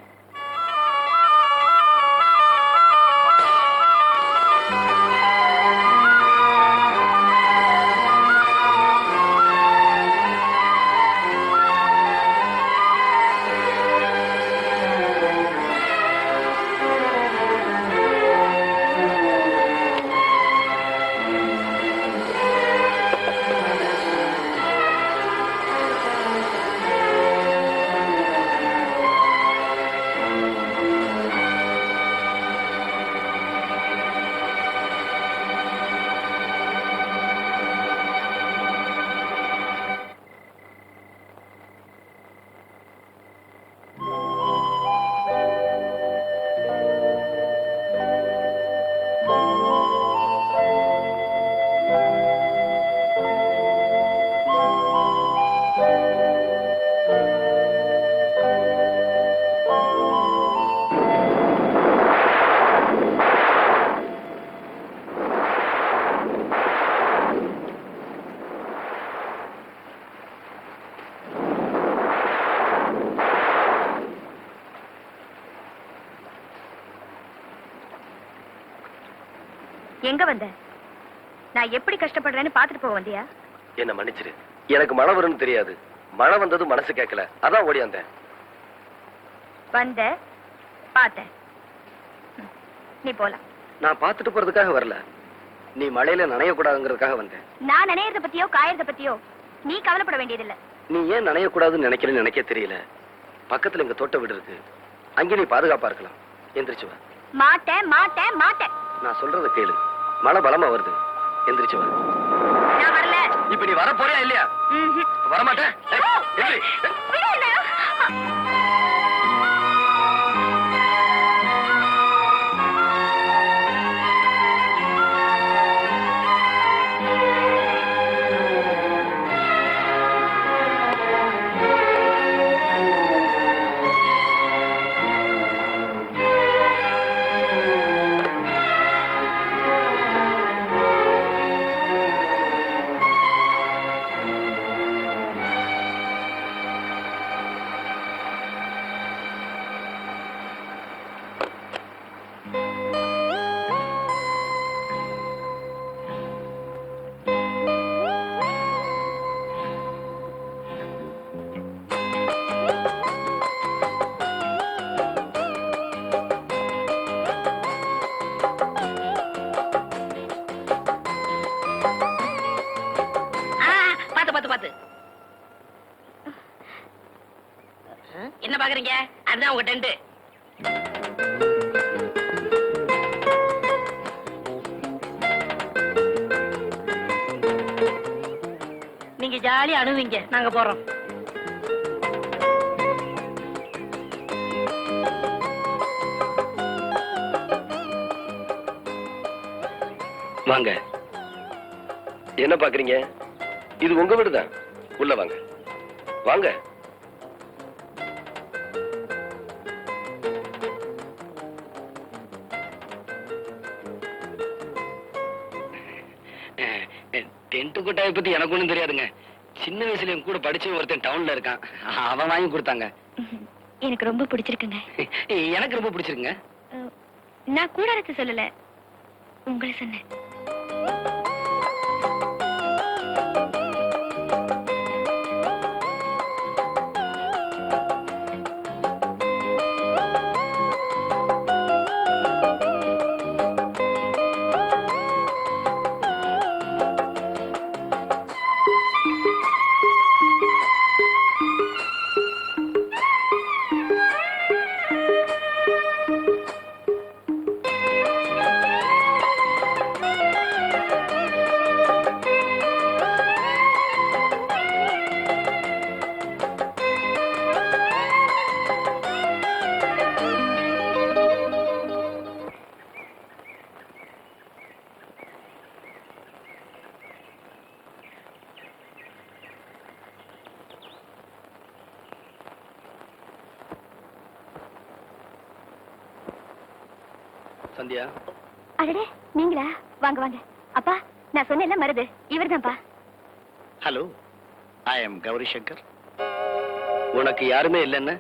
எங்க வந்த? நான் எப்படி கஷ்டப்படுறேன்னு பாத்துட்டு போக வந்தியா? என்ன மன்னிச்சிரு. எனக்கு மழை வரும்னு தெரியாது. மழை வந்தது மனசு கேட்கல, அதான் ஓடியாந்தேன். வந்த, பார்த்தேன். நீ போலாம். நான் பார்த்துட்டு போறதுக்காக வரல, நீ மழையில நனையக்கூடாதுங்கிறதுக்காக வந்தேன். நான் நினைறத பத்தியோ காயறத பத்தியோ நீ கவலைப்பட வேண்டியதில்லை. நீ ஏன் நனையக்கூடாதுன்னு நினைக்கிறேன்னு எனக்கே தெரியல. பக்கத்துல எங்க தோட்ட வீடு இருக்கு, அங்கே நீ பாதுகாப்பா இருக்கலாம். எந்திரிச்சு வா. மாட்டேன் மாட்டேன் மாட்டேன். நான் சொல்றத கேளு. மழை பலமா வருது, எந்திரிச்சு வா. நான் வரல. இப்ப நீ வர போறியா இல்லையா? வரமாட்டேன். என்ன பாக்குறீங்க? அதுதான் உங்க டென்ட். நீங்க ஜாலியா அணுவீங்க, நாங்க போறோம். வாங்க. என்ன பாக்குறீங்க? இது உங்க வீடுதான். உள்ள வாங்க. வாங்க. டென்ட் கொட்டாயை பத்தி எனக்கு ஒண்ணும் தெரியாதுங்க. சின்ன வயசுல என் கூட படிச்ச ஒருத்தன் டவுன்ல இருக்கான், அவன் வாங்கி கொடுத்தாங்க. எனக்கு ரொம்ப பிடிச்சிருக்குங்க. எனக்கு ரொம்ப பிடிச்சிருக்குங்க. நான் கூடாரத்தை சொல்லல, உங்களை சொன்னேன். சந்தியா, அடடே நீங்களா? வாங்க வாங்க. அப்பா நான் சொன்னேன்ல மருது இவர்தான்ப்பா. Hello, I am Gauri Shankar. உனக்கு யாருமே இல்லைன்னு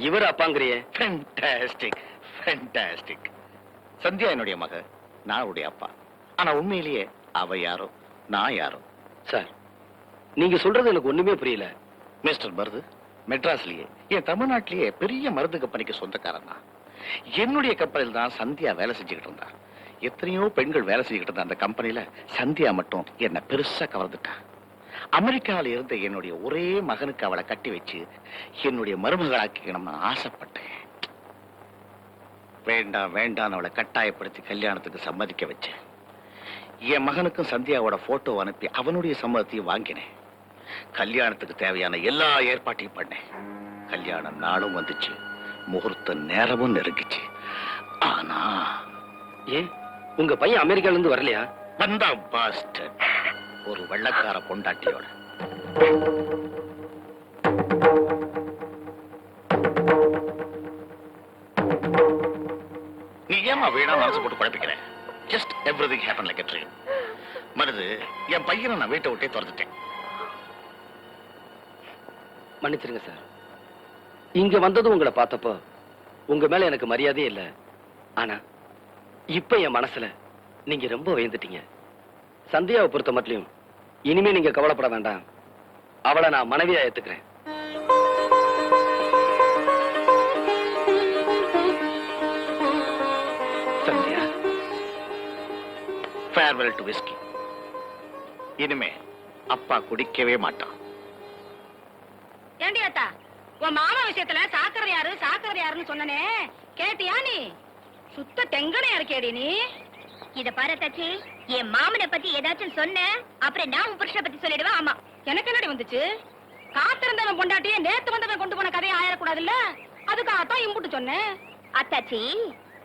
இவர் அப்பாங்கிறியே. Fantastic, fantastic. சந்தியா என்னுடைய மக, நான் அவருடைய அப்பா. ஆனா உண்மையிலேயே அவ யாரோ நான் யாரோ. சார், நீங்க சொல்றது எனக்கு ஒண்ணுமே புரியல. மிஸ்டர் மருது மெட்ராஸ்லயே என் தமிழ்நாட்டிலேயே பெரிய மருந்து கம்பெனிக்கு சொந்தக்காரன் தான். என்னுடைய கம்பெனியில் தான் சந்தியா வேலை செஞ்சுக்கிட்டு இருந்தா. எத்தனையோ பெண்கள் வேலை செஞ்சுக்கிட்டு இருந்த அந்த கம்பெனில சந்தியா மட்டும் என்ன பெருசா கவர்ந்துட்டா. அமெரிக்காவில இருந்த என்னுடைய ஒரே மகனுக்கு அவளை கட்டி வச்சு என்னுடைய மருமகளாக்கிக்கணும்னு ஆசைப்பட்டேன். வேண்டாம் வேண்டாம் அவளை கட்டாயப்படுத்தி கல்யாணத்துக்கு சம்மதிக்க வச்சேன். என் மகனுக்கும் சந்தியாவோட போட்டோ அனுப்பி அவனுடைய சம்மதத்தையும் வாங்கினேன். கல்யாணத்துக்கு தேவையான எல்லா ஏற்பாட்டையும் பண்ணேன். கல்யாண நாளும் வந்துச்சு, முகூர்த்த நேரமும் நெருங்கிச்சு. ஆனா ஏன் உங்க பையன் அமெரிக்கால இருந்து வரலையா? வந்தா பாஸ்டர், ஒரு வெள்ளக்கார பொண்டாட்டியோட. நீ ஏமா வீணா மனசு போட்டு குழப்பிக்கிற? Just everything happen like a dream. Marudhu, என் பையனை நான் வீட்டை விட்டே துரத்துட்டேன். மன்னிச்சிருங்க சார். இங்க வந்ததும் உங்களை பார்த்தப்போ உங்க மேல எனக்கு மரியாதையே இல்ல. ஆனா இப்ப என் மனசுல நீங்க ரொம்ப உயர்ந்துட்டீங்க. சந்தியாவை பொறுத்த மட்டும் இனிமே நீங்க கவலைப்பட வேண்டாம். அவளை நான் மனைவியா ஏத்துக்கிறேன். Sandhya, farewell to whisky. இனிமே அப்பா குடிக்கவே மாட்டான். ஏண்டி அத்தா, உன் மாமா விஷயத்துல சாக்கரை யாருன்னு சொன்னனே கேட்டியா? நீ சுத்த தெங்கனையா இருக்கேடி நீ. இத பாரு தச்சி, என் மாமனை பத்தி ஏதாச்சும் சொன்ன அப்புறம் நான் உன் புருஷனை பத்தி சொல்லிடுவேன். ஆமா, எனக்கு என்னடி வந்துச்சு? காத்திருந்தவன் பொண்டாட்டியே நேத்து வந்தவன் கொண்டு போன கதையை ஆயிடக்கூடாதுல்ல, அதுக்காகத்தான் இம்புட்டு சொன்னேன். அத்தாச்சி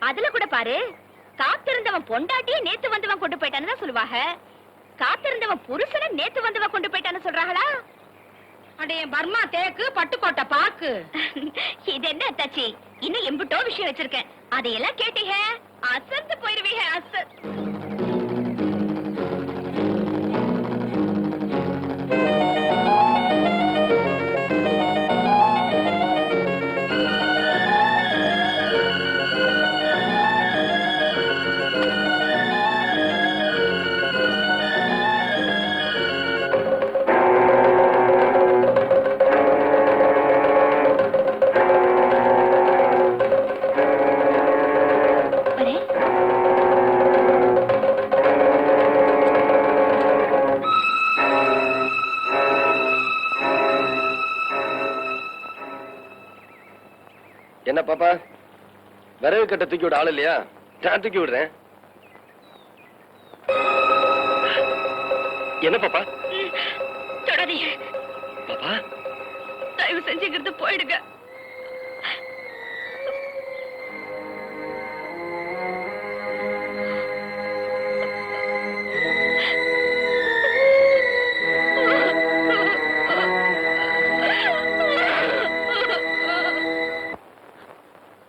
அதுல கூட பாரு, காத்திருந்தவன் பொண்டாட்டியே நேத்து வந்தவன் கொண்டு போயிட்டான்னு தான் சொல்லுவாங்க. காத்திருந்தவன் புருஷனை நேத்து வந்தவன் கொண்டு போயிட்டான்னு சொல்றாங்களா? அடே பர்மா தேக்கு பட்டுக்கோட்டை பாக்கு. இது என்ன அத்தாச்சி, இன்னும் எம்புட்டோ விஷயம் வச்சிருக்கேன். அதையெல்லாம் கேட்டீங்க அசந்து போயிருவீங்க. என்ன பாப்பா, விறகு கட்ட தூக்கி விட ஆள் இல்லையா? நான் தூக்கி விடுறேன். என்ன பாப்பா? தொடறீங்க பாப்பா, தயவு செஞ்சுக்கிறது போயிடுங்க.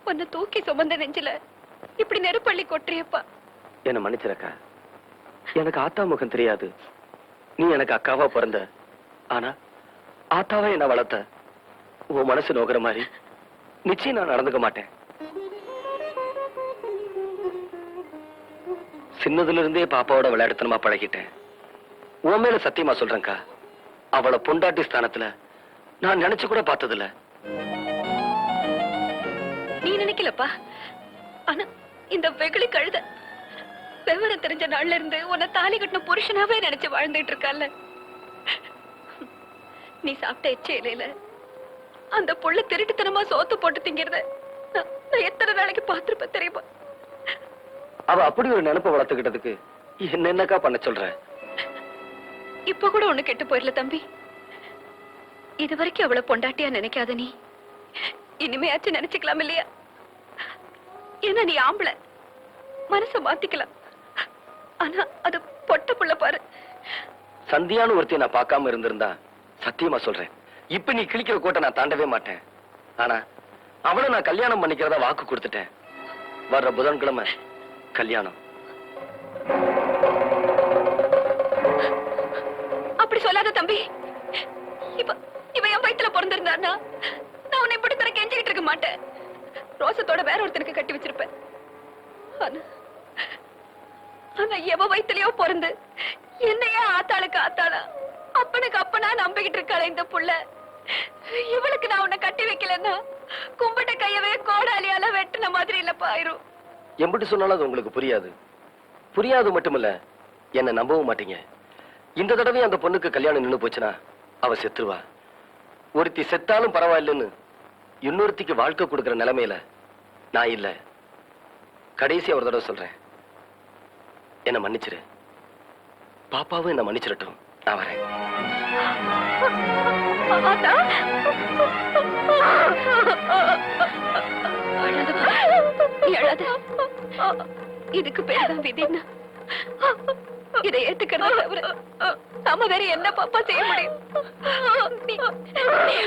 உன்னை தூக்கி சுமந்த நெஞ்சில இப்படி நெருப்பள்ளி கொட்டுறியப்பா. என்ன மன்னிச்சிருக்கா. எனக்கு ஆத்தா முகம் தெரியாது. நீ எனக்கு அக்காவா பிறந்த. ஆனா ஆத்தாவா என்ன வளர்த்த. உன் மனசு நோக்கிற மாதிரி நிச்சயம் நான் நடந்துக்க மாட்டேன். சின்னதுல இருந்தே பாப்பாவோட விளையாடுத்தனமா பழகிட்டேன். உன் மேல சத்தியமா சொல்றேன்க்கா, அவளை பொண்டாட்டி ஸ்தானத்துல நான் நினைச்சு கூட பார்த்ததில்ல. நீ நினைக்கலப்பா, ஆனா இந்த வெகுளி கழுத விவரம் தெரிஞ்ச நாள்ல இருந்து உன்னை தாலி கட்டின புருஷனாவே நினைச்சு வாழ்ந்துட்டு இருக்கால. நீ சாப்பிட்ட எச்ச இலையில அந்த புள்ள திருட்டுத்தனமா சோத்து போட்டு திங்கிறத நான் எத்தனை நாளைக்கு பார்த்திருப்பேன் தெரியுமா? அவ அப்படி ஒரு நினைப்ப வளர்த்துக்கிட்டதுக்கு என்னக்கா பண்ண சொல்ற? இப்ப கூட ஒண்ணு கெட்டு போயிடல தம்பி. இது வரைக்கும் அவளை பொண்டாட்டியா நினைக்காத நீ இனிமையாச்சும் நினைச்சுக்கலாம் இல்லையா? ஏன்னா நீ ஆம்பளை, மனச மாத்திக்கலாம். ஆனா அது பொட்ட புள்ள பாரு. சந்தியான்னு ஒருத்தையும் நான் பார்க்காம இருந்திருந்தா சத்தியமா சொல்றேன், இப்ப நீ கிழிக்கிற கோட்டை நான் தாண்டவே மாட்டேன். ஆனா அவளை நான் கல்யாணம் பண்ணிக்கிறதா வாக்கு கொடுத்துட்டேன். வர்ற புதன்கிழமை கல்யாணம். சொல்லாத தம்பி. இவ இவ என் வயித்துல பிறந்திருந்தான்னா நான் உன்னை இப்படி தர கெஞ்சிக்கிட்டு இருக்க மாட்டேன். ரோசத்தோட வேற ஒருத்தனுக்கு கட்டி வச்சிருப்பேன். ஆனா எவ வயித்துலயோ பிறந்து என்னையே ஆத்தாளுக்கு ஆத்தாளா அப்பனுக்கு அப்பனா நம்பிக்கிட்டு இருக்காளே இந்த புள்ள. இவளுக்கு நான் உன்னை கட்டி வைக்கலன்னா கும்பிட்ட கையவே கோடாலியால வெட்டின மாதிரி இல்லப்பா ஆயிரும். எம்பிட்டு சொன்னாலும் அது உங்களுக்கு புரியாது. புரியாது மட்டுமில்ல, என்ன நம்பவும் மாட்டீங்க. இந்த தடவை அந்த பொண்ணுக்கு கல்யாணம் நின்னு போச்சுன்னா அவ செத்துருவா. ஒருத்தி செத்தாலும் பரவாயில்லைன்னு இன்னொருத்திக்கு வாழ்க்கை கொடுக்கிற நிலைமையில நான் இல்ல. கடைசி ஒரு தடவை சொல்றேன், என்ன மன்னிச்சிரு. பாப்பாவும் என்ன மன்னிச்சிடட்டும். நான் வரேன். இதுக்கு பேர்தான் விதின்னா இதை ஏத்துக்கிறத தவிர நாம வேற என்ன பாப்பா செய்ய முடியும்? நீ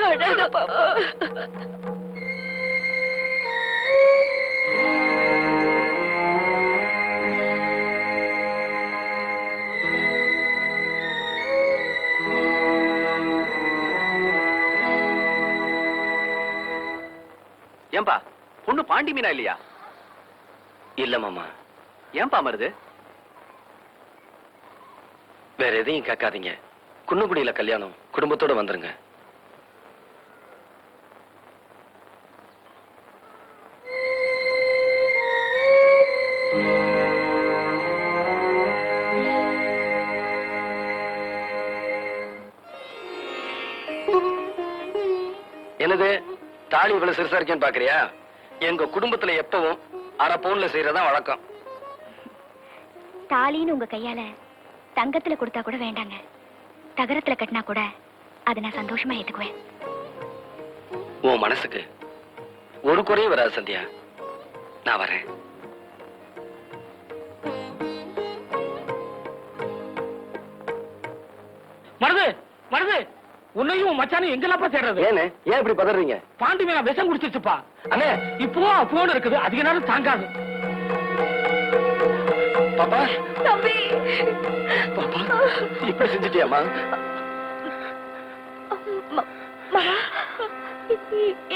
அழாத பாப்பா. ஏன்பா பொண்ணு பாண்டி மீனா இல்லையா? இல்ல மாமா. ஏன்பா மருது? வேற எதையும் கேட்காதீங்க. குன்னக்குடியில கல்யாணம், குடும்பத்தோட வந்துருங்க. என்னது தாலி இவ்வளவு சிறுசா இருக்கேன்னு பாக்குறியா? எங்க குடும்பத்துல எப்பவும் அரை பவுன்ல செய்யறதா வழக்கம். தாலின்னு உங்க கையால தங்கத்துல கொடுத்தா கூட வேண்டாங்க, தகரத்துல கட்டினா கூட அதை நான் சந்தோஷமா ஏத்துக்குவேன். உன் மனசுக்கு ஒரு குறையும் வராது சந்தியா. நான் வரேன். மருது மருது, உன்னையும் மச்சானையும் எங்கெல்லாம் சேர்றது? ஏன்னு ஏன் இப்படி பதறீங்க? பாண்டி மீனா விஷம் குடிச்சிருச்சுப்பா. அண்ணே இப்போ போன் இருக்குது, அதிக நேரம் தாங்காது. பாப்பா தம்பி, பாப்பா இப்படி செஞ்சுட்டியாமா? மாமா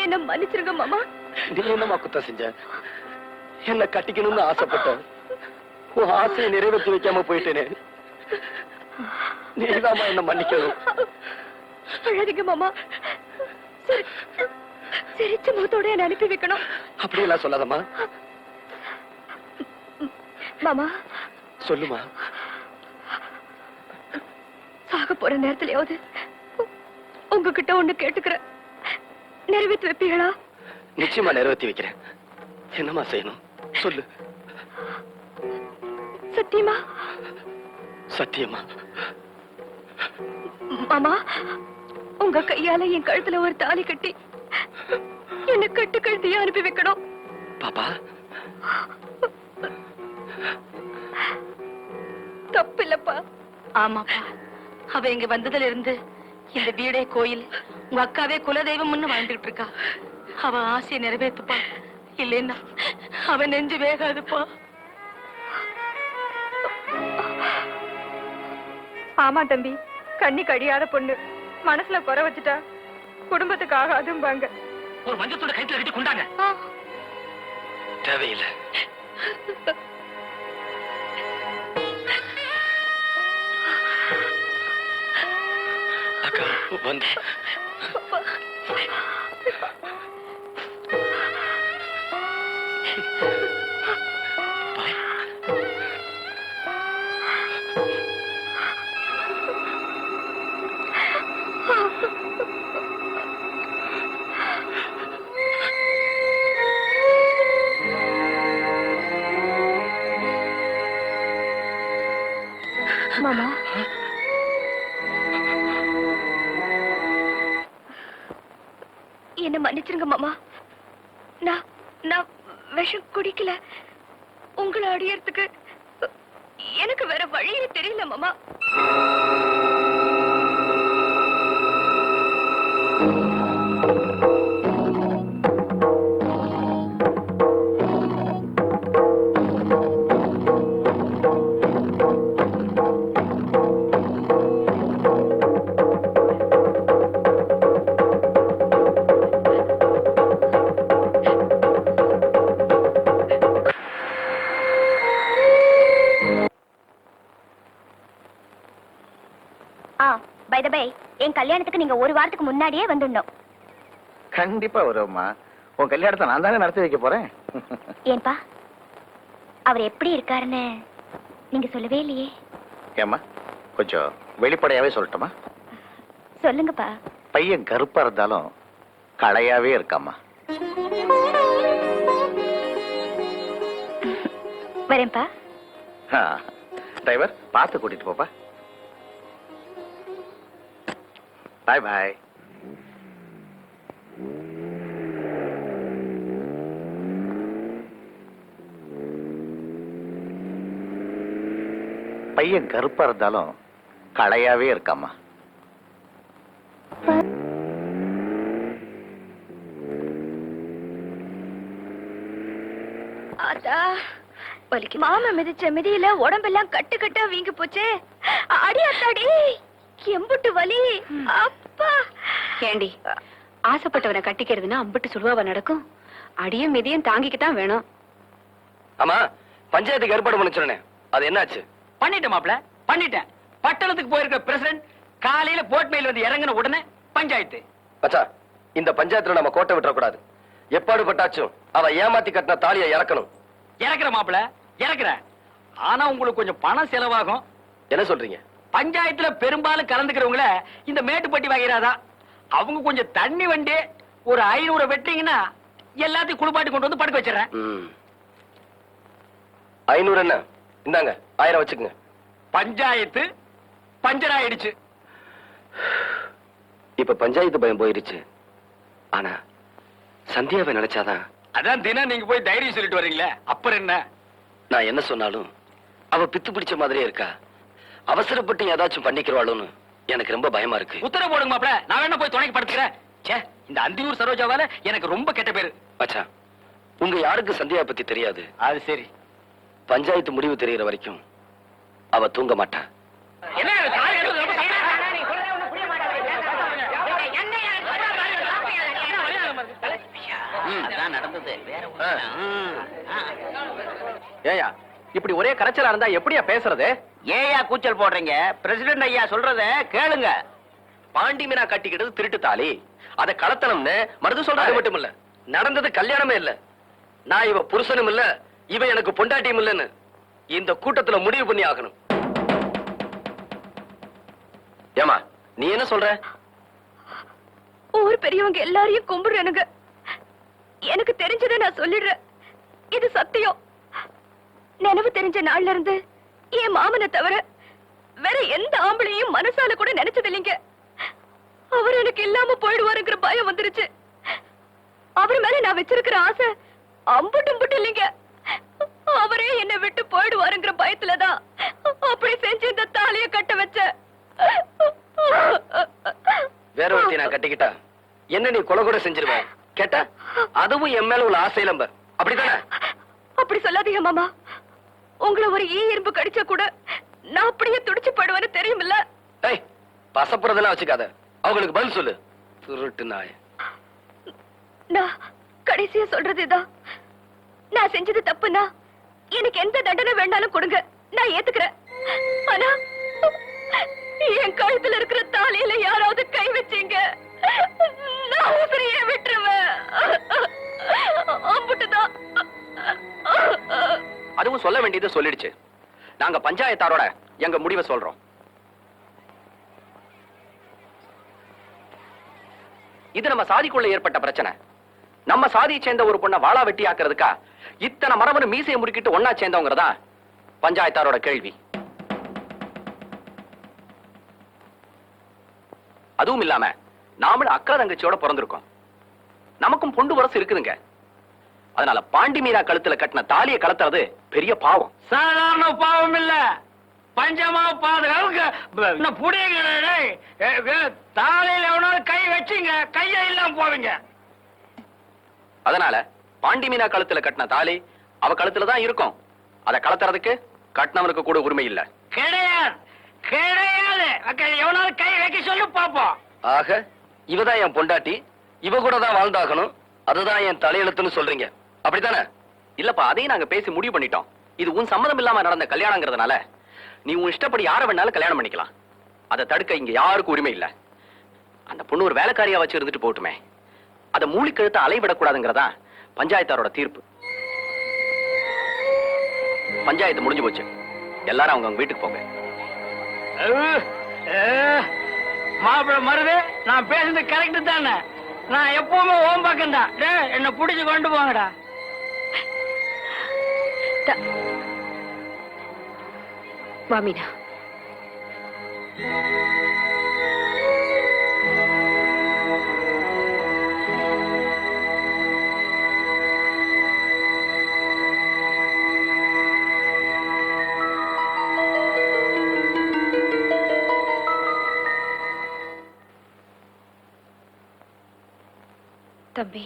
என்ன மன்னிச்சிருங்க மாமா. நீ என்னமா குத்தம் செஞ்ச? என்ன கட்டிக்கணும்னு ஆசைப்பட்ட, உன் ஆசையை நிறைவேற்றி வைக்காம போயிட்டேனே. நீதாமா என்ன மன்னிக்கணும். அழாதீங்க மாமா. சிரிச்ச முகத்தோட என்ன அனுப்பி வைக்கணும். அப்படியெல்லாம் சொல்லாதம்மா. மாமா சொல்லுமா. சாக போற நேரத்திலயாவது உங்ககிட்ட ஒண்ணு கேட்டுக்கிறேன், நிறைவேற்றி வைப்பீங்களா? நிச்சயமா நிறைவேற்றி வைக்கிறேன். என்னமா செய்யணும் சொல்லு. சத்தியமா? சத்தியமா. மாமா, உங்க கையால என் கழுத்துல ஒரு தாலி கட்டி என்ன கட்டு கழுத்தையே அனுப்பி வைக்கணும். பாப்பா தப்பு இல்லப்பா. ஆமாப்பா, அவ இங்க வந்ததுல இருந்து இந்த வீடே கோயில், உங்க அக்காவே குலதெய்வம்னு வாழ்ந்துட்டு இருக்கா. அவ ஆசையை நிறைவேற்றுப்பா, இல்லைன்னா அவ நெஞ்சு வேகாதுப்பா. ஆமா தம்பி, கண்ணி கடியாத பொண்ணு மனசுல குறை வச்சுட்டா குடும்பத்துக்கு ஆகாதும்பாங்க. ஒரு மஞ்சத்தோட கைத்துல கட்டி கொண்டாங்க. தேவையில்லை. அக்கா வந்து மாமா, என்ன மன்னிச்சிருங்க மாமா. நான் விஷம் குடிக்கல. உங்களை அடியறதுக்கு எனக்கு வேற வழியே தெரியல மாமா. என் கல்யாணத்துக்கு நீங்க ஒரு வாரத்துக்கு முன்னாடியே வந்துடணும். கண்டிப்பா வரும்மா. உன் கல்யாணத்தை நான் தானே நடத்தி வைக்க போறேன். ஏன்பா அவர் எப்படி இருக்காருன்னு நீங்க சொல்லவே இல்லையே. ஏம்மா கொஞ்சம் வெளிப்படையாவே சொல்லட்டுமா? சொல்லுங்கப்பா. பையன் கருப்பா இருந்தாலும் களையாவே இருக்காம்மா. வரேன்ப்பா. டிரைவர் பார்த்து கூட்டிட்டு போப்பா. பாய் பாய். பையன் கருப்பா இருந்தாலும் களையாவே இருக்காம்மா. மாமா மிதிச்ச மிதியில உடம்பெல்லாம் கட்டு கட்டா வீங்கி போச்சே. அடி அத்தாடி எம்புட்டு வலி. அப்பா ஏண்டி ஆசைப்பட்டவனை கட்டிக்கிறதுன்னா அம்பிட்டு சுழுவாவ நடக்கும். அடியும் மிதியும் தாங்கிக்கத்தான் வேணும். ஆமா, பஞ்சாயத்துக்கு ஏற்பாடு பண்ண சொன்னேன், அது என்னாச்சு? பண்ணிட்டேன் மாப்ள, பண்ணிட்டேன். பட்டணத்துக்கு போயிருக்க பிரசிடண்ட் காலையில போட் மேல வந்து இறங்கின உடனே பஞ்சாயத்து. மச்சா, இந்த பஞ்சாயத்துல நம்ம கோட்டை விட்டுறக்கூடாது. எப்பாடு பட்டாச்சும் அவ ஏமாத்தி கட்டின தாலியை இறக்கணும். இறக்குற மாப்ள, இறக்குற. ஆனா உங்களுக்கு கொஞ்சம் பணம் செலவாகும். என்ன சொல்றீங்க? பஞ்சாயத்துல பெரும்பாலும் கலந்துக்கிறவங்கள இந்த மேட்டுப்பட்டி வகைராதா. அவங்க கொஞ்சம் தண்ணி வண்டி ஒரு 500 வெட்டிங்கன்னா எல்லாத்தையும் குளிப்பாட்டி கொண்டு வந்து படுக்க வச்சிடறேன். 500 என்ன? இந்தாங்க 1000 வச்சுக்கோங்க. பஞ்சாயத்து பஞ்சர் ஆயிடுச்சு. இப்ப பஞ்சாயத்து பயம் போயிருச்சு. ஆனா சந்தியாவை நினைச்சாதான். அதான் தினம் நீங்க போய் தைரியம் சொல்லிட்டு வர்றீங்களே, அப்புறம் என்ன? நான் என்ன சொன்னாலும் அவ பித்து பிடிச்ச மாதிரியே இருக்கா. அவசரப்பட்டு ஏதாச்சும் பண்ணிக்கிறவாளுன்னு எனக்கு ரொம்ப பயமா இருக்கு. உத்தரவு போடுங்க மாப்ள, நான் வேணா போய் துணைக்கு படுத்துக்கிறேன். ச்சே, இந்த அந்தியூர் சரோஜாவால எனக்கு ரொம்ப கெட்ட பேரு. மச்சான், உங்க யாருக்கு சந்தியா பத்தி தெரியாது. அது சரி. பஞ்சாயத்து முடிவு தெரியற வரைக்கும் அவ தூங்க மாட்டா. என்ன நடந்தது வேற. ஏயா இப்படி ஒரே கரைச்சலா இருந்தா எப்படியா பேசுறது? ஏயா கூச்சல் போடுறீங்க? பிரசிடென்ட் ஐயா சொல்றத கேளுங்க. பாண்டி மீனா கட்டிக்கிட்டது திருட்டு தாலி, அத கலத்தனம்னு மருது சொல்றது மட்டும் இல்ல, நடந்தது கல்யாணமே இல்ல. நான் இவ புருஷனும் இல்ல, இவ எனக்கு பொண்டாட்டியும் இல்லன்னு இந்த கூட்டத்துல முடிவு பண்ணி ஆகணும். ஏமா நீ என்ன சொல்ற? ஊர் பெரியவங்க எல்லாரையும் கும்பிடுறேனுங்க. எனக்கு தெரிஞ்சதை நான் சொல்லிடுறேன். இது சத்தியம். நினைவு தெரிஞ்ச நாள்ல இருந்து என் மாமனை தவிர வேற எந்த ஆம்பளையும் மனசால கூட நினைச்சது இல்லைங்க. அவர் எனக்கு இல்லாம போயிடுவாருங்கிற பயம் வந்துருச்சு. அவர் மேல நான் வச்சிருக்கிற ஆசை அம்புட்டு இல்லைங்க. அவரே என்னை விட்டு போயிடுவாருங்கிற பயத்துலதான் அப்படி செஞ்சு இந்த தாலிய கட்ட வச்ச. வேற ஒருத்தி நான் கட்டிக்கிட்டா என்ன நீ கொலை கூட செஞ்சிருவ கேட்டா, அதுவும் என் மேல உள்ள ஆசையிலம்ப. அப்படித்தானே? அப்படி சொல்லாதீங்க மாமா. உங்களை ஒரு இரும்பு கடிச்சா கூட நான் அப்படியே துடிச்சு போடுவேன்னு தெரியுமில்ல. ஏய், பசப்புறதெல்லாம் வச்சுக்காத, அவங்களுக்கு பதில் சொல்லு. திருட்டு நாய். நான் கடைசியா சொல்றதுதான், நான் செஞ்சது தப்புன்னா எனக்கு எந்த தண்டனை வேணாலும் கொடுங்க, நான் ஏத்துக்கிறேன். ஆனா என் கழுத்துல இருக்கிற தாலியில யாராவது கை வச்சீங்க, நான் உசிரியே விட்டுருவேன். அம்புட்டுதான். அதுவும் சொல்ல வேண்டியதை சொல்லிடுச்சு. நாங்க பஞ்சாயத்தாரோட எங்க முடிவை சொல்றோம். இது நம்ம சாதிக்குள்ள ஏற்பட்ட பிரச்சனை. நம்ம சாதியை சேர்ந்த ஒரு பொண்ணை வாளா வெட்டி ஆக்குறதுக்கா இத்தனை மரபணு மீசையை முறுக்கிட்டு ஒன்னா சேர்ந்தவங்கிறதா பஞ்சாயத்தாரோட கேள்வி. அதுவும் இல்லாம நாமளும் அக்கா தங்கச்சியோட பிறந்திருக்கோம். நமக்கும் பொண்டு வரசு இருக்குதுங்க. அதனால பாண்டி மீரா கழுத்துல கட்டின தாலியை கலத்துறது பெரிய பாவம். சாதாரண பாவம் இல்ல, பஞ்சமா பாதுகாப்பு. தாலையில எவனாலும் கை வச்சுங்க, கைய இல்லாம போவீங்க. அதனால பாண்டி மீனா கழுத்துல கட்டின தாலி அவ கழுத்துல தான் இருக்கும். அதை கலத்துறதுக்கு கட்டினவனுக்கு கூட உரிமை இல்ல. கிடையாது, கிடையாது. எவனாலும் கை வைக்க சொல்லி பாப்போம். ஆக இவதான் என் பொண்டாட்டி, இவ கூட தான் வாழ்ந்தாகணும், அதுதான் என் தலையெழுத்துன்னு சொல்றீங்க, அப்படித்தானே? இல்லப்பா, அதையும் நாங்க பேசி முடிவு பண்ணிட்டோம். இது உன் சம்மதம் இல்லாம நடந்த கல்யாணங்கிறதுனால நீ உன் இஷ்டப்படி யார வேணாலும் கல்யாணம் பண்ணிக்கலாம். அதை தடுக்க இங்க யாருக்கும் உரிமை இல்ல. அந்த பொண்ணு ஒரு வேலைக்காரியா வச்சு இருந்துட்டு போட்டுமே. அதை மூலிக்கழுத்தை அலைவிடக்கூடாதுங்கிறதா பஞ்சாயத்தாரோட தீர்ப்பு. பஞ்சாயத்து முடிஞ்சு போச்சு. எல்லாரும் அவங்க வீட்டுக்கு போங்க. மாப்பிள்ள மருது, நான் பேசுறது கரெக்ட் தானே? நான் எப்பவுமே ஓம் பக்கம் தான். என்ன புடிச்சு கொண்டு போங்கடா. வாமினா, தம்பி,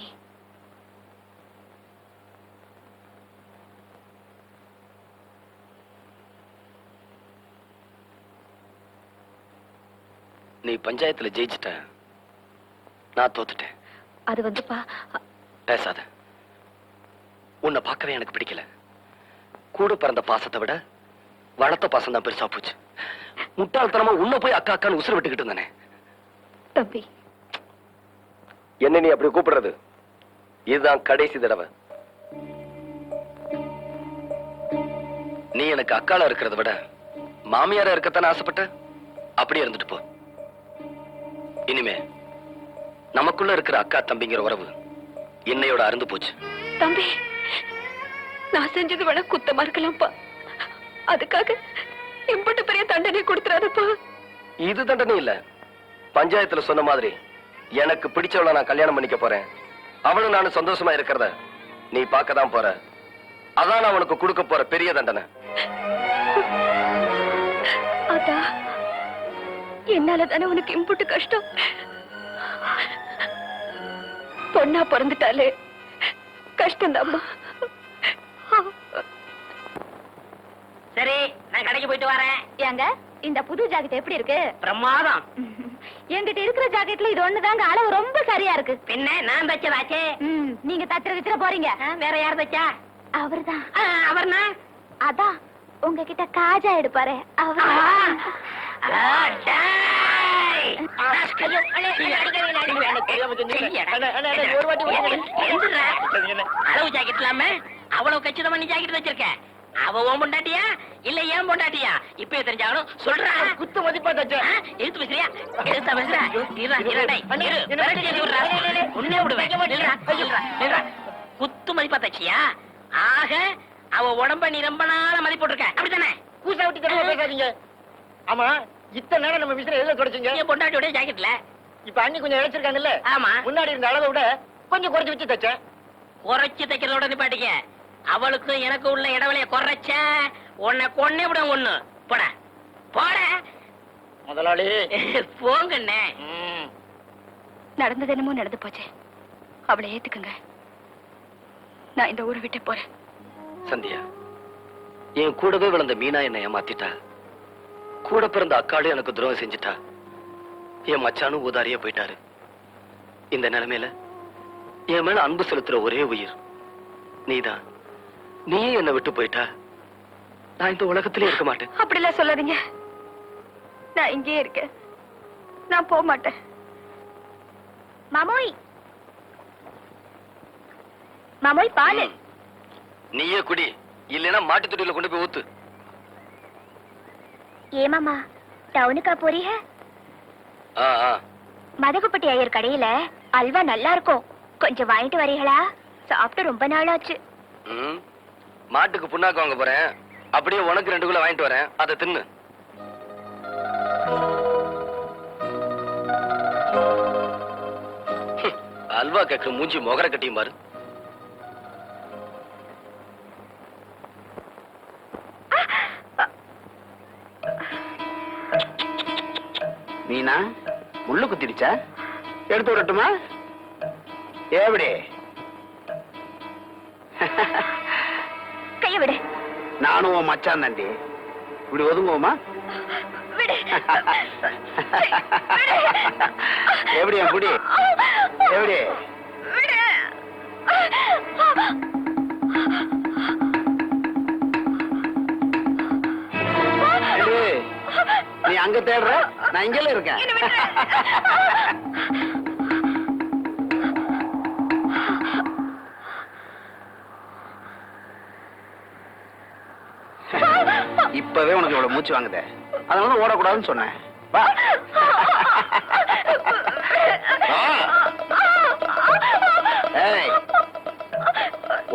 நீ பஞ்சாயத்துல ஜெயிச்சிட்ட, நான் தோத்துட்டேன். அது வந்துப்பா. பேசாத. உன்னை பார்க்கவே எனக்கு பிடிக்கல. கூட பிறந்த பாசத்தை விட வளர்த்த பாசம் தான் பெருசா போச்சு. முட்டாள்தனமா உன்னை போய் அக்கா அக்கான்னு உசுர விட்டுக்கிட்டு இருந்தானே. தம்பி, என்ன நீ அப்படி கூப்பிடுறது? இதுதான் கடைசி தடவை. நீ எனக்கு அக்கால இருக்கிறத விட மாமியாரா இருக்கத்தானே ஆசைப்பட்ட. அப்படியே இருந்துட்டு போ. இனிமே நமக்குள்ள இருக்கிற அக்கா தம்பிங்கிற உறவு என்னையோட அருந்து போச்சு. தம்பி, நான் செஞ்சது வேணா குத்தமா இருக்கலாம்ப்பா. அதுக்காக இம்பட்டு பெரிய தண்டனை கொடுத்துறாதப்பா. இது தண்டனை இல்ல. பஞ்சாயத்துல சொன்ன மாதிரி எனக்கு பிடிச்சவளை நான் கல்யாணம் பண்ணிக்க போறேன். அவளும் நானும் சந்தோஷமா இருக்கிறத நீ பார்க்க தான் போற. அதான் நான் உனக்கு கொடுக்க போற பெரிய தண்டனை. அதான் என்னால தானே உனக்கு இம்புட்டு கஷ்டம். பொண்ணா பிறந்துட்டாலே கஷ்டம்தாம்மா. சரி, நான் கடைக்கு போயிட்டு வரேன். ஏங்க, இந்த புது ஜாக்கெட் எப்படி இருக்கு? பிரமாதம். என்கிட்ட இருக்கிற ஜாக்கெட்ல இது ஒண்ணுதாங்க அளவு ரொம்ப சரியா இருக்கு. பின்ன நான் தச்சதாச்சே. நீங்க தத்திர போறீங்க. வேற யார் தச்சா? அவர்தான். அவர்னா? அதான் உங்ககிட்ட காஜா எடுப்பாரு அவர். அளவு ஜாக்கெட் இல்லாம அவ்வளவு கச்சிதமா நீ ஜாக்கெட் வச்சிருக்க. அவ உன் பொண்டாட்டியா இல்ல ஏன் பொண்டாட்டியா? இப்ப தெரிஞ்சாலும் சொல்றா. குத்து மதிப்பா தச்ச. எழுத்து பேசுறியா? எழுத்தா பேசுறா? உன்னே விடுவேன். குத்து மதிப்பா தச்சியா? ஆக அவ உடம்ப நீ ரொம்ப நாள மதிப்பு போட்டிருக்க, அப்படித்தானே? கூசா விட்டு தடவை பேசாதீங்க. ஆமா, இத்தனை நேரம் நம்ம விசிற எதுல தொடச்சீங்க? என் பொண்டாட்டியோட ஜாக்கெட்ல. இப்ப அண்ணி கொஞ்சம் இழைச்சிருக்காங்கல்ல? ஆமா. முன்னாடி இருந்த அளவை விட கொஞ்சம் குறைச்சு வச்சு தச்சேன். குறைச்சு தைக்கிறதோட நிப்பாட்டிக்க. அவளுக்கும் எனக்கு உள்ள இடைவெளிய குறைச்ச உன்னை கொன்னே விட. ஒண்ணு போட போட முதலாளி. போங்கண்ணே. நடந்தது என்னமோ நடந்து போச்சு. அவளை ஏத்துக்குங்க. நான் இந்த ஊரை விட்டு போறேன். சந்தியா, என் கூடவே விழுந்த மீனா என்னை ஏமாத்திட்டா. கூட பிறந்த அக்காளும் எனக்கு துரோகம் செஞ்சுட்டா. என் மச்சானும் ஊதாரியா போயிட்டாரு. இந்த நிலைமையில என் மேல அன்பு செலுத்துற ஒரே உயிர் நீதான். நீயே என்னை விட்டு போயிட்டா நான் இந்த உலகத்திலே இருக்க மாட்டேன். அப்படிலாம் சொல்லாதீங்க. நான் இங்கேயே இருக்கேன். நான் போக மாட்டேன். மாமோய், மாமோய் பாலு. நீயே குடி, இல்லைன்னா மாட்டு தொட்டியில கொண்டு போய் ஊத்து. ஏமாமா, டவுனுக்கா போறீங்க? மதகுப்பட்டி ஐயர் கடையில அல்வா நல்லா இருக்கும், கொஞ்சம் வாங்கிட்டு வரீங்களா? சாப்பிட்டு ரொம்ப நாள் ஆச்சு. மாட்டுக்கு புண்ணாக்கு வாங்க போறேன். அப்படியே உனக்கு 2 கிலோ வாங்கிட்டு வரேன், அதை தின்னு. அல்வா கேக்குற மூஞ்சி மொகர கட்டியும் பாரு. மீனா, முள்ளு குத்திடுச்சா? எடுத்து விடட்டுமா? எப்படி? கைய விடு. நானும் உன் மச்சான் தாண்டி. இப்படி ஒதுங்குவோமா? விடு. எப்படி என் குடி? எப்படி? விடு. நீ அங்க தேடுற, நான் இங்கல இருக்கேன். இப்பவே உனக்கு இவ்வளவு மூச்சு வாங்குதே, அதனால ஓடக்கூடாதுன்னு சொன்னேன். வா. ஏய்,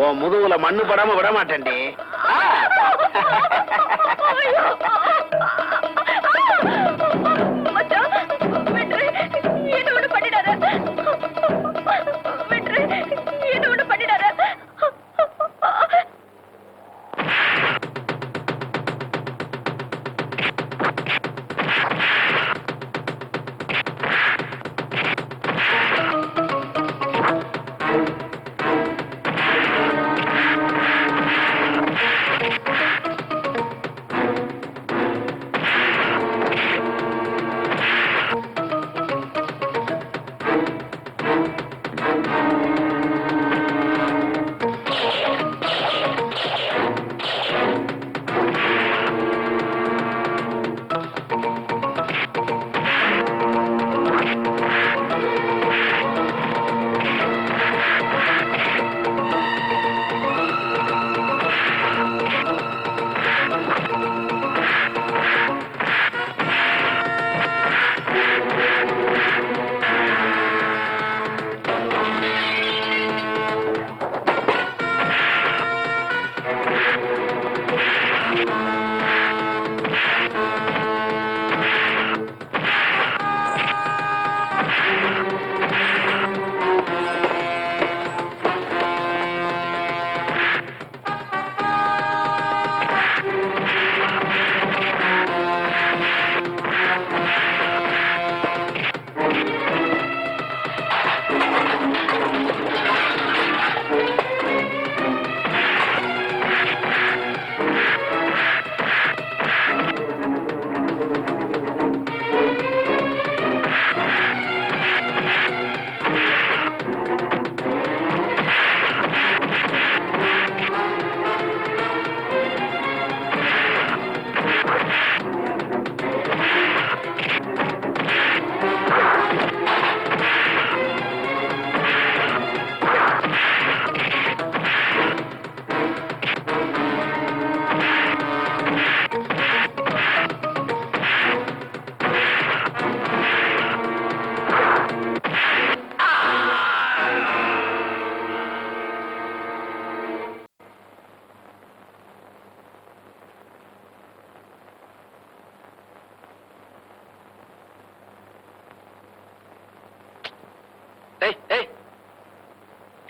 உன் முதுகுல மண்ணு படாம விட மாட்டேன்டி.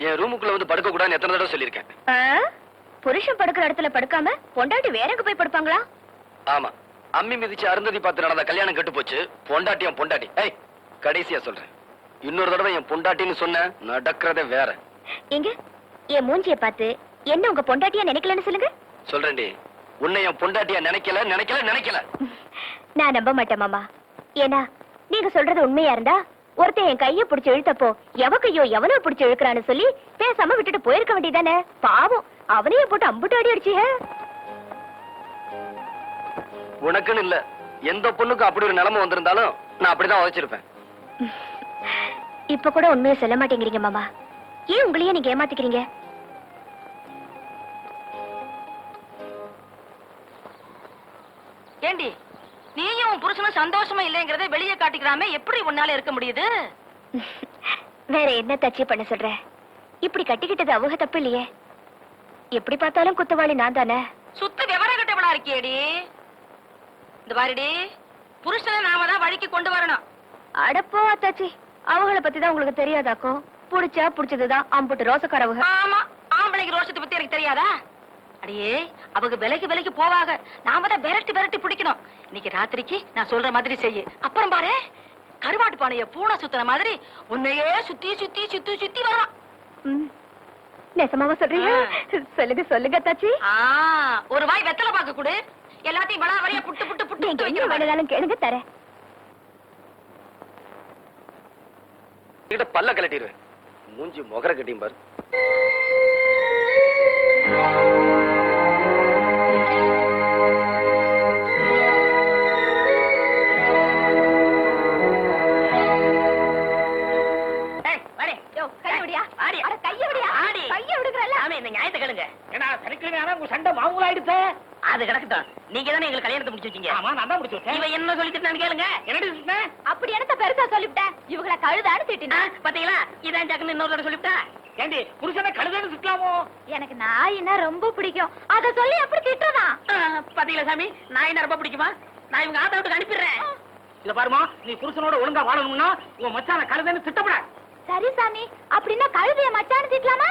என் ரூமுக்குள்ள வந்து படுக்க கூடாதுன்னு எத்தனை தடவை சொல்லியிருக்கேன். புருஷன் படுக்கிற இடத்துல படுக்காம பொண்டாட்டி வேற எங்க போய் படுப்பாங்களா? ஆமா, அம்மி மிதிச்சு அருந்ததி பார்த்து நடந்த கல்யாணம் கெட்டு போச்சு. பொண்டாட்டி என் பொண்டாட்டி. ஏய், கடைசியா சொல்றேன், இன்னொரு தடவை என் பொண்டாட்டின்னு சொன்ன நடக்கிறதே வேற. எங்க என் மூஞ்சிய பார்த்து என்ன உங்க பொண்டாட்டியா நினைக்கலன்னு சொல்லுங்க. சொல்றேன்டி, உன்னை என் பொண்டாட்டியா நினைக்கல நினைக்கல நினைக்கல. நான் நம்ப மாட்டேன் மாமா. ஏன்னா நீங்க சொல்றது உண்மையா இருந்தா ஒருத்தன் என் கைய பிடிச்சு இழுத்தப்போ எவ கையோ எவனோ பிடிச்சு இழுக்கிறான்னு சொல்லி பேசாம விட்டுட்டு போயிருக்க வேண்டியதானே. பாவம், அவனையே போட்டு அம்புட்டு அடி அடிச்சீங்க. உனக்குன்னு இல்ல, எந்த பொண்ணுக்கும் அப்படி ஒரு நிலைமை வந்திருந்தாலும் நான் அப்படிதான் உழைச்சிருப்பேன். இப்ப கூட உண்மையை சொல்ல மாட்டேங்கிறீங்க மாமா. ஏன் உங்களையே நீங்க ஏமாத்திக்கிறீங்க? ஏண்டி, நீயும் உன் புருஷனும் சந்தோஷமா இல்லைங்கிறத வெளியே காட்டிக்கிறாம எப்படி உன்னால இருக்க முடியுது? வேற என்ன தச்சு பண்ண சொல்ற? இப்படி கட்டிக்கிட்டது அவங்க தப்பு இல்லையே. எப்படி பார்த்தாலும் குத்தவாளி நான் தானே. சுத்த விவரம் கட்டவளா இருக்கியேடி. இந்த பாருடி, புருஷனை நாம தான் வழிக்கு கொண்டு வரணும். அடப்போ அத்தாச்சி, அவங்கள பத்தி தான் உங்களுக்கு தெரியாதாக்கும். புடிச்சா புடிச்சதுதான் அம்புட்டு ரோசக்காரவங்க. ஆமா, ஆம்பளைக்கு ரோஷத்தை பத்தி எனக்கு தெரியாதா? அடியே, அவங்க விலைக்கு போவாங்க, நாம தான் விரட்டி விரட்டி பிடிக்கணும். இன்னைக்கு ராத்திரிக்கு நான் சொல்ற மாதிரி செய்யு. அப்புறம் பாரு, கருவாட்டு பானைய பூனை சுத்துற மாதிரி உன்னையே சுத்தி சுத்தி சுத்தி சுத்தி வரான். நெசமாவா சொல்றீங்க? சொல்லுங்க சொல்லுங்க அத்தாச்சி. ஒரு வாய் வெத்தலை பாக்க கொடு, எல்லாத்தையும் வளா வரைய புட்டு புட்டு புட்டு நீங்க என்ன வேணாலும் கேளுங்க, தரேன். கிட்ட பல்ல கலட்டிடுவேன், மூஞ்சி முகர கட்டியும் பாரு. சனிக்கிழமை ஆனா உங்க சண்டை மாமூல் ஆயிடுச்சே. அது கிடக்கட்டும். நீங்க தானே எங்களுக்கு கல்யாணத்தை முடிச்சு வச்சீங்க. ஆமா, நான் தான் முடிச்சு வச்சேன். இவன் என்ன சொல்லிட்டு கேளுங்க. என்னடி சொன்னேன்? அப்படி என்னத்த பெருசா சொல்லிவிட்டேன்? இவங்கள கழுதான்னு திட்டினா. பாத்தீங்களா, இதான் ஜாக்குன்னு இன்னொரு தடவை சொல்லிவிட்டா. ஏண்டி புருஷனை கழுதைன்னு சுத்தலாமோ? எனக்கு நாயின்னா ரொம்ப பிடிக்கும். அத சொல்லி எப்படி திட்டுறதா? பாத்தீங்களா சாமி, நான் என்ன ரொம்ப பிடிக்குமா? நான் இவங்க ஆத்த விட்டு அனுப்பிடுறேன். இத பாருமா, நீ புருஷனோட ஒழுங்கா வாழணும்னா உன் மச்சான கழுதைன்னு திட்டப்பட. சரி சாமி, அப்படின்னா கழுதைய மச்சான்னு திட்டலாமா?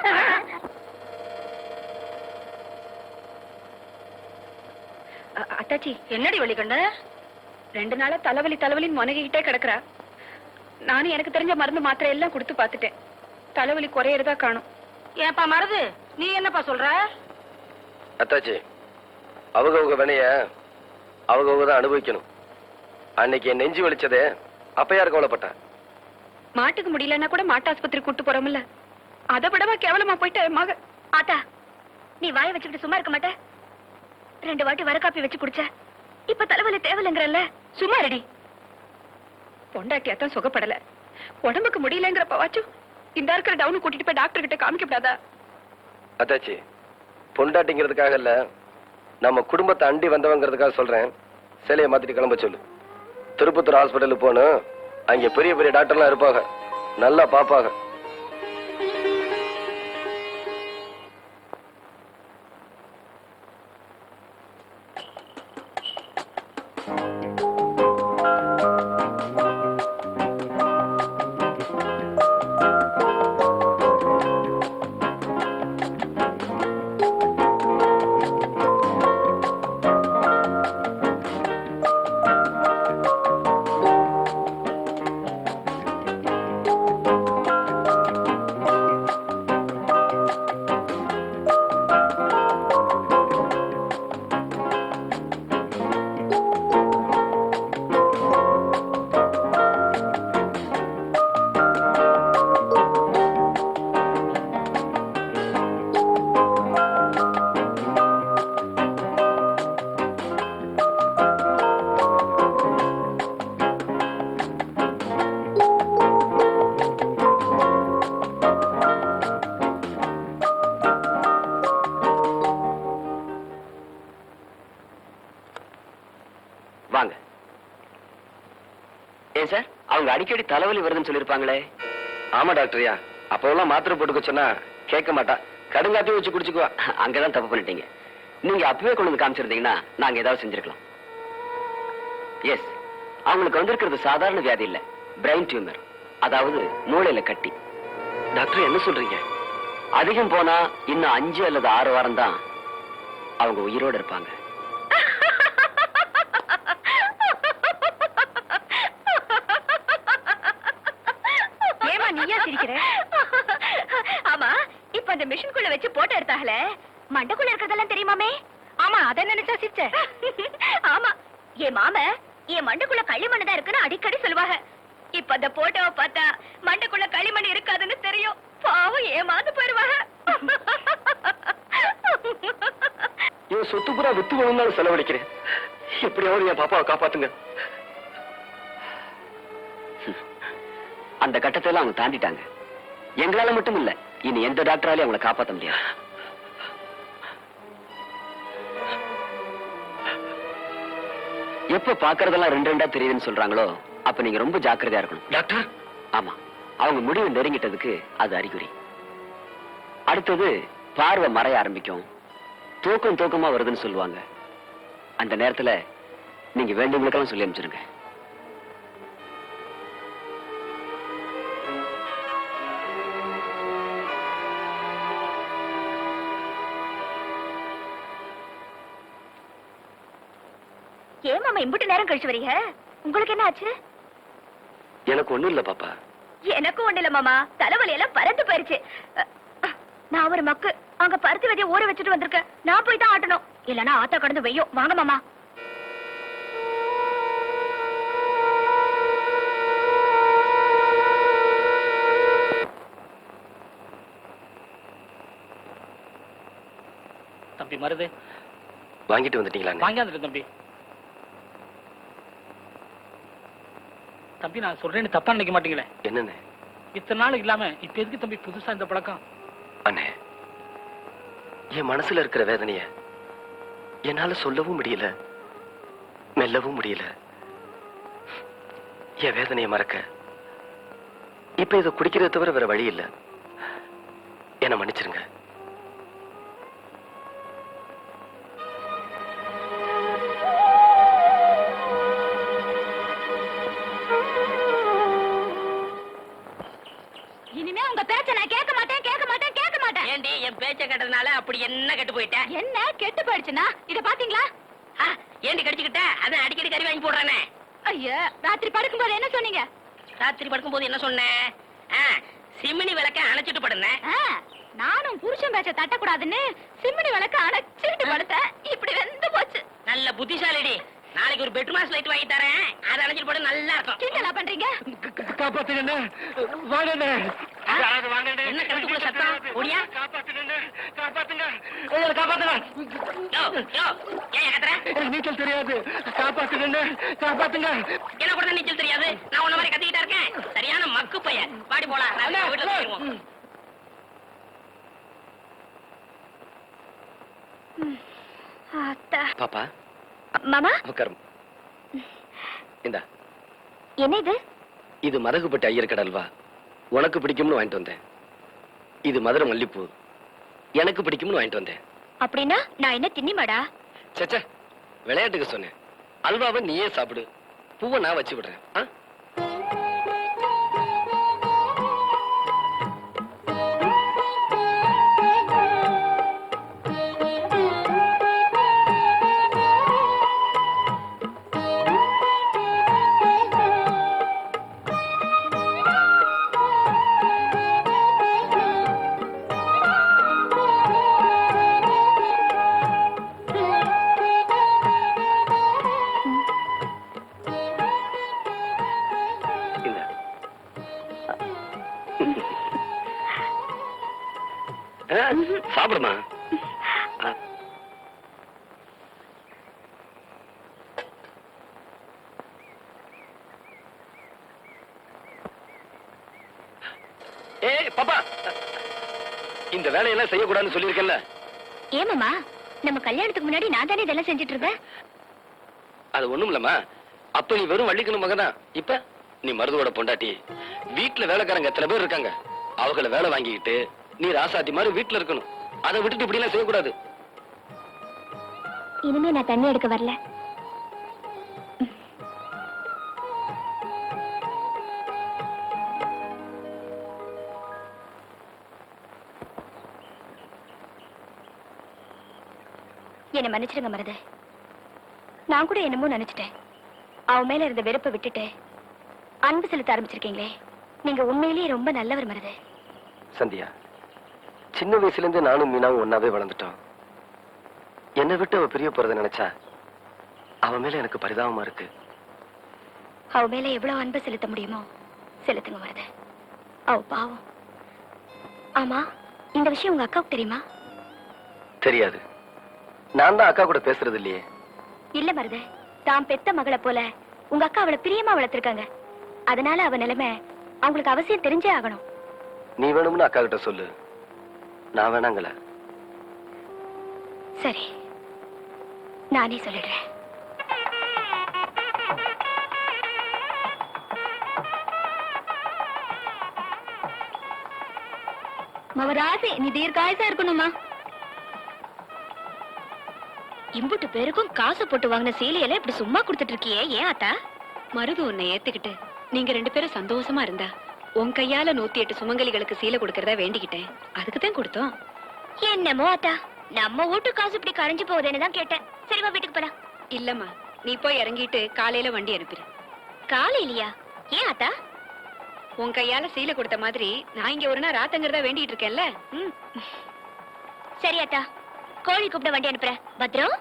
அத்தாச்சி, என்னடி வலி கண்ட? 2 நாளா தலைவலின்னு முனகிக்கிட்டே கிடக்குறா. நானும் எனக்கு தெரிஞ்ச மருந்து மாத்திரை எல்லாம் கொடுத்து பார்த்துட்டேன். தலைவலி குறையறதா காணும். ஏப்பா மருது, நீ என்னப்பா சொல்ற? அத்தாச்சி, அவங்க வினைய அவங்க தான் அனுபவிக்கணும். அன்னைக்கு என் நெஞ்சு வலிச்சதே அப்ப யாரு கவலைப்பட்டேன்? மாட்டுக்கு முடியலன்னா கூட மாட்டாஸ்பத்திரி கூட்டு போறோம்ல, அதை விடவா கேவலமா போயிட்ட மக. ஆத்தா, நீ வாய வச்சுக்கிட்டு சும்மா இருக்க மாட்ட? 2 வாட்டி வர காப்பி வச்சு குடிச்ச, இப்ப தலைவலி தேவலைங்கிறல்ல, சும்மா ரெடி. பொண்டாட்டியாத்தான் சுகப்படல, உடம்புக்கு முடியலங்கிறப்பவாச்சும் இந்த இருக்கிற டவுன் கூட்டிட்டு போய் டாக்டர் கிட்ட காமிக்கப்படாதா? அத்தாச்சி, பொண்டாட்டிங்கிறதுக்காக இல்ல, நம்ம குடும்பத்தை அண்டி வந்தவங்கிறதுக்காக சொல்றேன். சிலையை மாத்திட்டு கிளம்ப சொல்லு. திருப்பத்தூர் ஹாஸ்பிட்டலுக்கு போகணும். அங்க பெரிய பெரிய டாக்டர்லாம் இருப்பாங்க, நல்லா பாப்பாங்க. வாங்க. ஏன் சார், அவங்க அடிக்கடி தலைவலி வருதுன்னு சொல்லிருப்பாங்களே? ஆமா டாக்டர்யா, அப்போலாம் மாத்திரை போட்டுக்க சொன்னா கேட்க மாட்டா, கடுங்காத்தையும் வச்சு குடிச்சுக்குவா. அங்கதான் தப்பு பண்ணிட்டீங்க. நீங்க அப்பவே கொண்டு வந்து காமிச்சிருந்தீங்கன்னா நாங்க ஏதாவது செஞ்சிருக்கலாம். எஸ், அவங்களுக்கு வந்திருக்கிறது சாதாரண வியாதி இல்ல, பிரெயின் டியூமர், அதாவது மூளையில கட்டி. டாக்டர் என்ன சொல்றீங்க? அதிகம் போனா இன்னும் 5 அல்லது 6 வாரம் தான் அவங்க உயிரோட இருப்பாங்க. நீயா சிரிக்கிற? ஆமா, இப்ப அந்த மிஷின்குள்ள வச்சு போட்டோ எடுத்தாங்களே, மண்டக்குள்ள இருக்கிறதெல்லாம் தெரியுமாமே? ஆமா, அத நினைச்சா சிரிச்ச. ஆமா, என் மாம என் மண்டக்குள்ள களிமண் தான் இருக்குன்னு அடிக்கடி சொல்லுவாங்க. இப்ப அந்த போட்டோவை பார்த்தா மண்டக்குள்ள களிமண் இருக்காதுன்னு தெரியும். பாவம் ஏமாந்து போயிருவாங்க. என் சொத்து பூரா வித்து போனாலும் செலவழிக்கிறேன். எப்படியாவது என் பாப்பாவை காப்பாத்துங்க. அந்த கட்டத்தை எல்லாம் அவங்க தாண்டிட்டாங்க. எங்களால மட்டும் இல்ல, இனி எந்த டாக்டராலையும் அவங்களை காப்பாற்ற முடியாது. எப்ப பாக்குறதெல்லாம் 2 தெரியுதுன்னு சொல்றாங்களோ அப்ப நீங்க ரொம்ப ஜாக்கிரதையா இருக்கணும் டாக்டர். ஆமா, அவங்க முடிவு நெருங்கிட்டதுக்கு அது அறிகுறி. அடுத்தது பார்வை மறைய ஆரம்பிக்கும், தூக்கமா வருதுன்னு சொல்லுவாங்க. அந்த நேரத்துல நீங்க வேண்டியவங்களுக்கெல்லாம் சொல்லி அனுப்பிச்சிருங்க. ஏன் மாமா இம்புட்டு நேரம் கழிச்சு வரீங்க? உங்களுக்கு என்ன ஆச்சு? எனக்கு ஒண்ணும் இல்ல பாப்பா. எனக்கும் ஒண்ணு இல்ல மாமா, தலைவலி எல்லாம் பறந்து போயிருச்சு. நான் ஒரு மக்கு அங்க பருத்தி விதைய ஊற வச்சுட்டு வந்திருக்கேன். நான் போய் தான் ஆட்டணும், இல்லன்னா ஆத்தா கடந்து வெய்யும். வாங்க மாமா. தம்பி மருது வாங்கிட்டு வந்துட்டீங்களா? வாங்கி வந்துட்டு தம்பி. தம்பி, நான் சொல்றேன்னு தப்பா நினைக்க மாட்டீங்களே? என்னன்னு? இத்தனை நாள் இல்லாம இப்ப எதுக்கு தம்பி புதுசா இந்த பழக்கம்? அண்ணே, என் மனசுல இருக்கிற வேதனைய என்னால சொல்லவும் முடியல, மெல்லவும் முடியல. என் வேதனையை மறக்க இப்ப இதை குடிக்கிறத தவிர வேற வழி இல்ல. என்ன மன்னிச்சிருங்க. இனிமே உங்க பேச்ச நான் கேட்க மாட்டேன், கேட்க மாட்டேன், கேட்க மாட்டேன். ஏண்டி என் பேச்ச கேட்டதுனால அப்படி என்ன கெட்டு போயிட்டேன்? என்ன கெட்டு போயிடுச்சுன்னா இத பாத்தீங்களா? ஏண்டி கடிச்சுக்கிட்ட? அதான் அடிக்கடி கறி வாங்கி போடுறானே. ஐயா, ராத்திரி படுக்கும்போது என்ன சொன்னீங்க? ராத்திரி படுக்கும்போது என்ன சொன்னேன்? சிமினி விளக்க அணைச்சிட்டு படுனேன். நானும் புருஷன் பேச்ச தட்டக்கூடாதுன்னு சிம்மினி விளக்க அணைச்சிட்டு படுத்தேன். இப்படி வெந்து போச்சு. நல்ல புத்திசாலிடி. நாளைக்கு ஒரு பெட்ரூம் லைட் வாங்கி தரேன், அதை அணைச்சிட்டு போட நல்லா இருக்கும். கிண்டலா பண்றீங்க? காப்பாத்துங்க, வாங்க. என்ன கணக்குள்ள சத்தம்? ஓடியா? காப்பாத்துங்க. யோ, யோ, ஏன் கத்துற? எனக்கு நீச்சல் தெரியாது, காப்பாத்துங்க. எனக்கு கூட நீச்சல் தெரியாது. நான் உன்ன மாதிரி கத்திக்கிட்டா இருக்கேன். சரியான மக்கு பையன். பாடி போலாம். வீட்டுல போயிருவோம். அத்தா. பாப்பா மாமா உட்காரும். இந்தா, என்ன இது? இது மதகுப்பட்டு ஐயர் கடல்வா. உனக்கு பிடிக்கும்னு வாங்கிட்டு வந்தேன். இது மதுரை மல்லிப்பூ, எனக்கு பிடிக்கும்னு வாங்கிட்டு வந்தேன். அப்படின்னா நான் என்ன தின்னிமாடா? சச்சா, விளையாட்டுக்கு சொன்னேன். அல்வாவை நீயே சாப்பிடு, பூவை நான் வச்சு விடுறேன். சாப்பிடுமா. பாப்பா, இந்த வேலையெல்லாம் செய்யக்கூடாதுன்னு சொல்லியிருக்கேன்ல. ஏமாமா, நம்ம கல்யாணத்துக்கு முன்னாடி நான் தானே இதெல்லாம் செஞ்சுட்டு இருந்தேன். அது ஒண்ணும் இல்லம்மா. அப்ப நீ வெறும் வள்ளிக்கணும் மகதான். இப்ப நீ மருதுவோட பொண்டாட்டி. வீட்டுல வேலைக்காரங்க எத்தனை பேர் இருக்காங்க, அவங்கள வேலை வாங்கிக்கிட்டு நீ ராசாத்தி மாதிரி வீட்டுல இருக்கணும். அதை விட்டுட்டு இப்படி எல்லாம் செய்யக்கூடாது. இனிமே நான் தண்ணி எடுக்க வரல. என்ன மன்னிச்சிருங்க மருது. நான் கூட என்னமோ நினைச்சிட்டேன். அவன் மேல இருந்த வெறுப்பை விட்டுட்டு அன்பு செலுத்த ஆரம்பிச்சிருக்கீங்களே. நீங்க உண்மையிலேயே ரொம்ப நல்லவர் மருது. சந்தியா, சின்ன வயசுல இருந்து நானும் மீனாவும் ஒன்னாவே வளர்ந்துட்டோம். என்னை விட்டு அவ பிரிய போறதை நினைச்சா அவன் மேல எனக்கு பரிதாபமா இருக்கு. அவ மேல எவ்வளவு அன்பு செலுத்த முடியுமோ செலுத்துங்க மருது. அவ பாவம். ஆமா, இந்த விஷயம் உங்க அக்காவுக்கு தெரியுமா? தெரியாது. நான் தான் அக்கா கூட பேசுறது இல்லையே. இல்ல மருது, தான் பெத்த மகளை போல உங்க அக்கா அவளை பிரியமா வளர்த்திருக்காங்க. அதனால அவ நிலைமை அவங்களுக்கு அவசியம் தெரிஞ்சே ஆகணும். நீ வேணும்னு அக்கா கிட்ட சொல்லு, நான் வேணாங்கள. சரி, நானே சொல்லிடுறேன். மவராசி, நீ தீர்க்காயசா இருக்கணுமா? இம்புட்டு பேருக்கும் காசு போட்டு வாங்கின சீலையில இப்படி சும்மா கொடுத்துட்டு இருக்கியே, ஏன் ஆத்தா? மருது உன்னை ஏத்துக்கிட்டு நீங்க 2 பேரும் சந்தோஷமா இருந்தா உன் கையால 108 சுமங்கலிகளுக்கு சீலை கொடுக்கறதா வேண்டிக்கிட்டேன். அதுக்குதான் கொடுத்தோம். என்னமோ ஆத்தா, நம்ம வீட்டு காசு இப்படி கரைஞ்சு போகுதுன்னு தான் கேட்டேன். சரிவா, வீட்டுக்கு போலாம். இல்லம்மா, நீ போய் இறங்கிட்டு காலையில வண்டி அனுப்பிடு. காலையிலயா? ஏன் ஆத்தா? உன் கையால சீலை கொடுத்த மாதிரி நான் இங்க ஒரு நாள் ராத்தங்கிறதா வேண்டிட்டு இருக்கேன்ல. சரி ஆத்தா, கோழி கூப்பிட வண்டி அனுப்புறேன். பத்ரம்.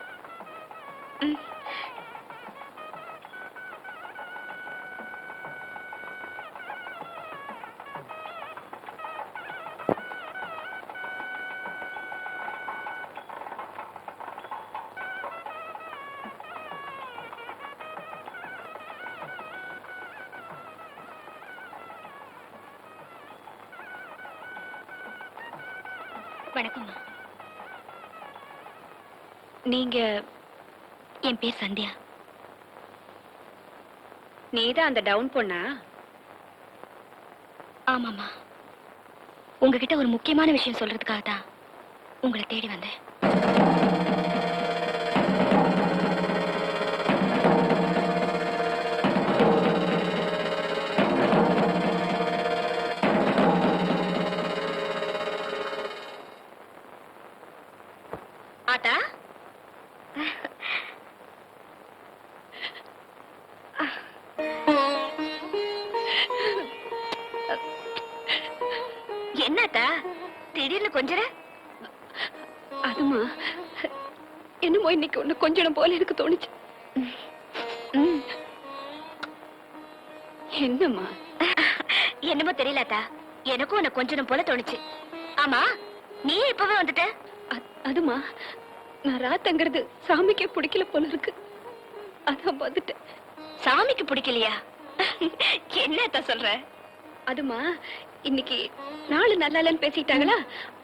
வணக்கம்மா. நீங்க என் பேர் சந்தியா. நீதான் அந்த டவுன் பொண்ணா? ஆமாமா, உங்ககிட்ட ஒரு முக்கியமான விஷயம் சொல்றதுக்காக தான் உங்களை தேடி வந்தேன். ஆத்தா, என்னத்தா திடீர்னு கொஞ்சம்? அதுமா என்னமோ இன்னைக்கு ஒண்ணு கொஞ்சம் போல எனக்கு தோணுச்சு. என்னம்மா? என்னமோ தெரியலத்தா, எனக்கும் உன்னை கொஞ்சம் போல தோணுச்சு. ஆமா, நீ இப்பவே வந்துட்ட? அதுமா நான் ராத்தங்கிறது சாமிக்கே பிடிக்கல போல இருக்கு, அதான் வந்துட்டேன். சாமிக்கு பிடிக்கலையா? என்னத்தா சொல்ற? அதுமா இன்னைக்கு நாலு நல்லா இல்லைன்னு பேசிட்டாங்களா,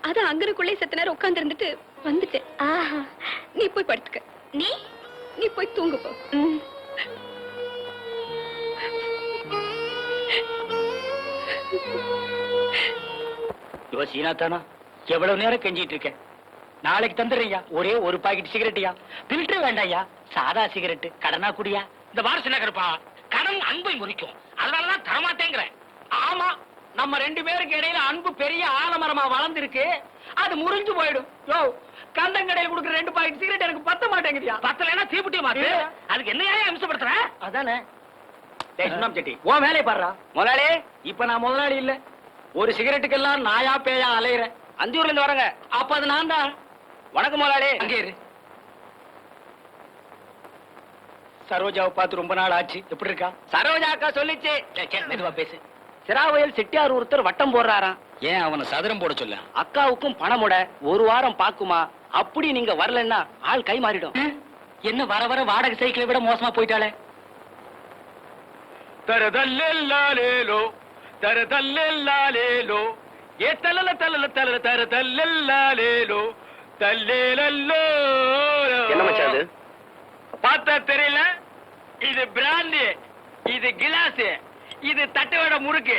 அதான் அங்கனுக்குள்ளே செத்த நேரம் உட்கார்ந்து இருந்துட்டு வந்துட்டேன். ஆஹா. நீ போய் படுத்துக்க. நீ நீ போய் தூங்கு போ. இவ சீனா தானா? எவ்வளவு நேரம் கெஞ்சிட்டு இருக்கேன். நாளைக்கு தந்துடுறியா? ஒரே ஒரு பாக்கெட் சிகரெட்டியா? பில்டர் வேண்டாயா, சாதா சிகரெட். கடனா குடியா? இந்த வாரசு நகர்ப்பா, கடன் அன்பை முறிக்கும், அதனாலதான் தரமாட்டேங்கிறேன். ஆமா, நம்ம ரெண்டு பேருக்கு இடையில அன்பு பெரிய ஆலமரமா வளர்ந்துருக்கு, அது முறிஞ்சு போயிடும். யோ, கந்தங்கடையில் கொடுக்குற 2 பாக்கெட் சிகரெட் எனக்கு பத்த மாட்டேங்குதியா? பத்தலைன்னா தீப்புட்டிய மாத்து. அதுக்கு என்னையா அம்சப்படுத்துற? அதானே. செட்டி உன் வேலையை பாடுறா. முதலாளி, இப்ப நான் முதலாளி இல்ல, ஒரு சிகரெட்டுக்கெல்லாம் நாயா பேயா அலையிறேன். அந்தியூர்ல இருந்து வரங்க. அப்ப அது நான் தான். வணக்கம் முதலாளி. அங்கே இரு. சரோஜாவை பார்த்து ரொம்ப நாள் ஆச்சு, எப்படி இருக்கா? சரோஜா அக்கா சொல்லிச்சு. மெதுவா பேசு. சிராவயல் செட்டியார் ஒருத்தர் வட்டம் போடுறாராம். ஏன் அவனை சதுரம் போட சொல்ல? அக்காவுக்கும் பணமுட ஒரு வாரம் பாக்குமா, அப்படி நீங்க வரலன்னா ஆள் கை மாறிடும். என்ன வர வர வாடகை சைக்கிளை விட மோசமா போயிட்டாளே. தரதல்லேலோ தரதல்லேலோ ஏ தலல தலல தலல தரதல்லேலோ தல்லேலோ. என்ன மச்சான் அது? பார்த்தா தெரியல? இது பிராந்தி, இது கிளாஸ், இது தட்டுவட முறுக்கு,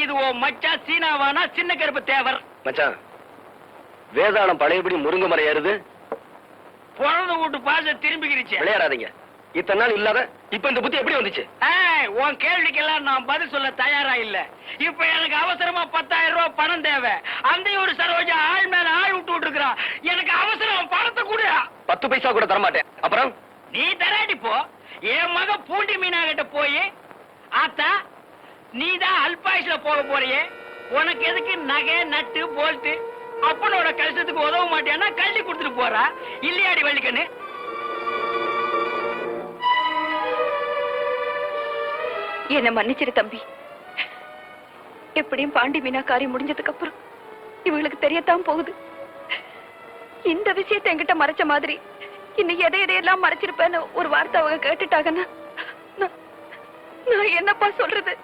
இது ஓ மச்சா சீனாவானா சின்ன கருப்பு தேவர். மச்சான், வேதாளம் பழையபடி முருங்க மரம் ஏறுது. பிறந்த வீட்டு பாச திரும்பிக்கிருச்சு. விளையாடாதீங்க. இத்தனை நாள் இல்லாத இப்ப இந்த புத்தி எப்படி வந்துச்சு? உன் கேள்விக்கெல்லாம் நான் பதில் சொல்ல தயாரா இல்ல. இப்ப எனக்கு அவசரமா 10,000 ரூபாய் பணம் தேவை. அந்த ஒரு சரோஜா ஆள் மேல ஆள் விட்டு இருக்கிறான். எனக்கு அவசரம், பணத்தை கூட 10 பைசா கூட தரமாட்டேன். அப்புறம் நீ தராடி போ. என் மக பூண்டி மீனா கிட்ட போய், ஆத்தா நீதான் அல்பாயுஸ்ல போக போறியே, உனக்கு எதுக்கு நகை நட்டு போல்ட்டு, அப்பனோட கஷ்டத்துக்கு உதவ மாட்டேன்னா கல்வி கொடுத்துட்டு போறா இல்லையாடி வள்ளிக்கண்ணு? என்ன மன்னிச்சிரு தம்பி. எப்படியும் பாண்டி மீனா காரியம் முடிஞ்சதுக்கு அப்புறம் இவங்களுக்கு தெரியத்தான் போகுது. இந்த விஷயத்தை என்கிட்ட மறைச்ச மாதிரி இன்னும் எதையெல்லாம் மறைச்சிருப்பேன்னு ஒரு வார்த்தை அவங்க கேட்டுட்டாங்கன்னா நான் என்னப்பா சொல்றது?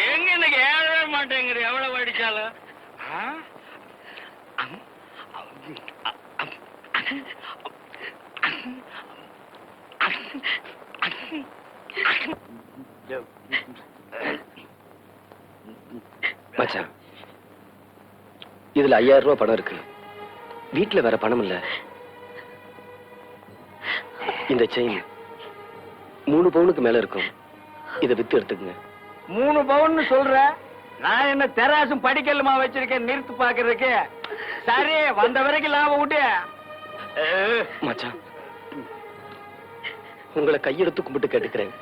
எங்க எனக்கு ஏழவே மாட்டேங்கிற எவ்வளவு அடிச்சாலும். மச்சான், இதுல 5000 ரூபாய் பணம் இருக்கு. வீட்டுல வேற பணம் இல்ல. இந்த செயின் 3 பவுனுக்கு மேல இருக்கும். இதை வித்து எடுத்துக்கங்க. 3 பவுன் சொல்ற? நான் என்ன தெராசும் படிக்கலுமா வச்சிருக்கேன் நிறுத்து பாக்குறதுக்கு? சரி, வந்த வரைக்கும் லாபம் விட்டு. மச்சான், உங்களை கையெடுத்து கும்பிட்டு கேட்டுக்கிறேன்.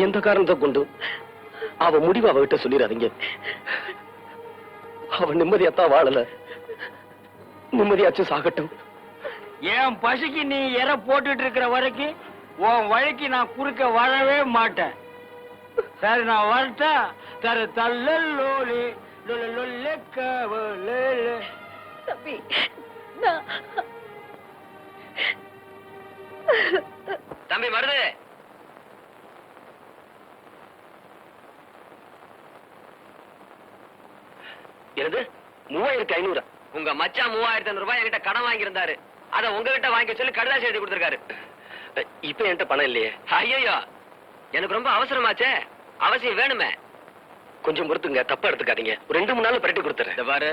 எந்த காரணத்தை கொண்டு அவ முடிவு அவகிட்ட சொல்லிடாதீங்க. அவ நிம்மதியாத்தான் வாழல, நிம்மதியாச்சும் சாகட்டும். என் பசிக்கு நீ எற போட்டுட்டு இருக்கிற வரைக்கும் உன் வழிக்கு நான் குறுக்க வரவே மாட்டேன். சரி, நான் வரட்டா? தர தல்லோலி தம்பி, தம்பி மருது, 3500. உங்க மச்சான் 3500 ரூபாய் என்கிட்ட கடன் வாங்கியிருந்தாரு. அத உங்ககிட்ட வாங்கி சொல்லி கடுதாசி எழுதி கொடுத்திருக்காரு. இப்ப என்கிட்ட பணம் இல்லையே. ஐயோ, எனக்கு ரொம்ப அவசரமாச்சே, அவசியம் வேணுமே. கொஞ்சம் பொறுத்துங்க, தப்பா எடுத்துக்காதீங்க. ஒரு 2-3 நாள்ல பரட்டி கொடுத்துறேன். இந்த பாரு,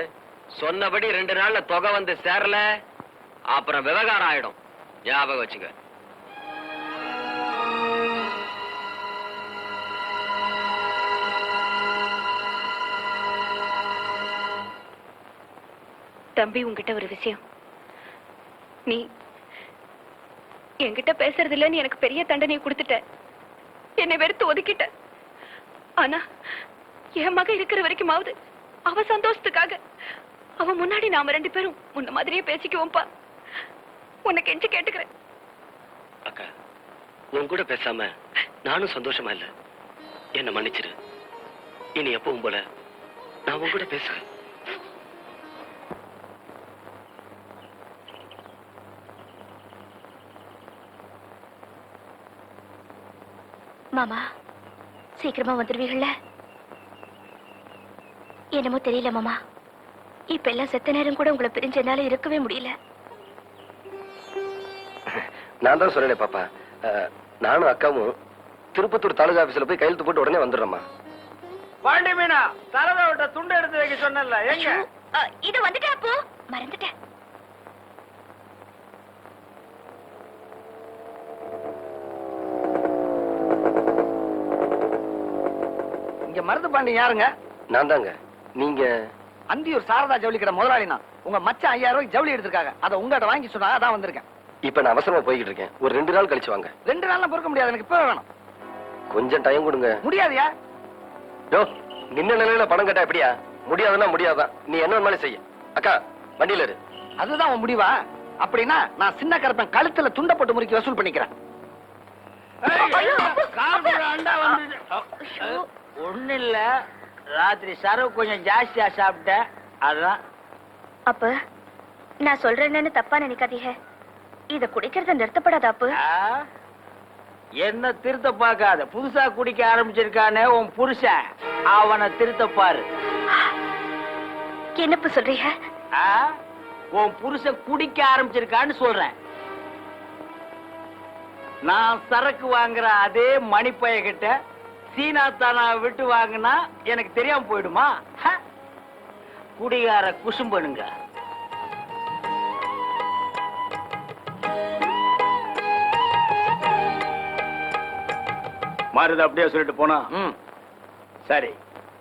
சொன்னபடி 2 நாள்ல தொகை வந்து சேரல, அப்புறம் விவகாரம் ஆயிடும். ஞாபகம் வச்சுக்க. தம்பி, உங்ககிட்ட ஒரு விஷயம். நீ என்கிட்ட பேசுறது இல்லைன்னு எனக்கு பெரிய தண்டனை கொடுத்துட்ட. என்னை வெறுத்து ஒதுக்கிட்ட. ஆனா என் மக இருக்கிற வரைக்குமாவது அவ சந்தோஷத்துக்காக அவ முன்னாடி நாம 2 பேரும் முன்ன மாதிரியே பேசிக்குவோம்ப்பா. உன்னை கெஞ்சி கேட்டுக்கிறேன். அக்கா, உன் கூட பேசாம நானும் சந்தோஷமா இல்ல. என்ன மன்னிச்சிரு. இனி எப்பவும் போல நான் உன் கூட பேசுறேன். மாமா, சீக்கிரமா வந்துருவீங்கல்ல? என்னமோ தெரியல மாமா, இப்ப எல்லாம் செத்த நேரம் கூட உங்களை பிரிஞ்ச என்னால இருக்கவே முடியல. நான் தான் சொல்லல பாப்பா. நானும் அக்காவும் திருப்பத்தூர் தாலுகா ஆபீஸ்ல போய் கையெழுத்து போட்டு உடனே வந்துடுறோம்மா. பாண்டி மீனா, தலதாவிட்ட துண்டு எடுத்து வைக்க சொன்னல, எங்க? இது வந்துட்டேன் அப்போ, மறந்துட்டேன். இங்க மருது பாண்டி யாருங்க? நான் தாங்க. நீங்க? அந்தியூர் சாரதா ஜவுளி கடை முதலாளினா. உங்க மச்சான் 5000 ரூபாய்க்கு ஜவுளி எடுத்திருக்காங்க. அதை உங்ககிட்ட வாங்கி சொன்னா அதான் வந்திருக்கேன். இப்ப நான் அவசரமா போய்கிட்டு இருக்கேன். ஒரு 2 நாள் கழிச்சு வாங்க. 2 நாள்ல பொறுக்க முடியாது, எனக்கு இப்ப வேணும். கொஞ்சம் டைம் கொடுங்க. முடியாதுயா? யோ, நின்ன நிலையில பணம் கேட்டா எப்படியா? முடியாதுன்னா முடியாதான். நீ என்ன வேணாலும் செய்ய. அக்கா, வண்டியில இரு. அதுதான் உன் முடிவா? அப்படின்னா நான் சின்ன கருப்பன் கழுத்துல துண்ட போட்டு முறுக்கி வசூல் பண்ணிக்கிறேன். ஒண்ணு இல்ல, ராத்திரி சரவு கொஞ்சம் ஜாஸ்தியா சாப்பிட்டேன், அதான். அப்ப நான் சொல்றேன்னு தப்பா நினைக்காதீங்க. இத குடிக்கிறத நிறுத்தப்படாத அப்பு. என்ன திருத்த பார்க்காத. புதுசா குடிக்க ஆரம்பிச்சிருக்கானே உன் புருஷன், அவனை திருத்த பாரு. என்னப்பு சொல்றீங்க? உன் புருஷன் குடிக்க ஆரம்பிச்சிருக்கான்னு சொல்றேன். நான் சரக்கு வாங்குற அதே மணிப்பைய கிட்ட சீனா தானா விட்டு வாங்கினா எனக்கு தெரியாம போயிடுமா? குடிகார குசும்பனுங்க. மாறுது அப்படியே சொல்லிட்டு போனா? சரி,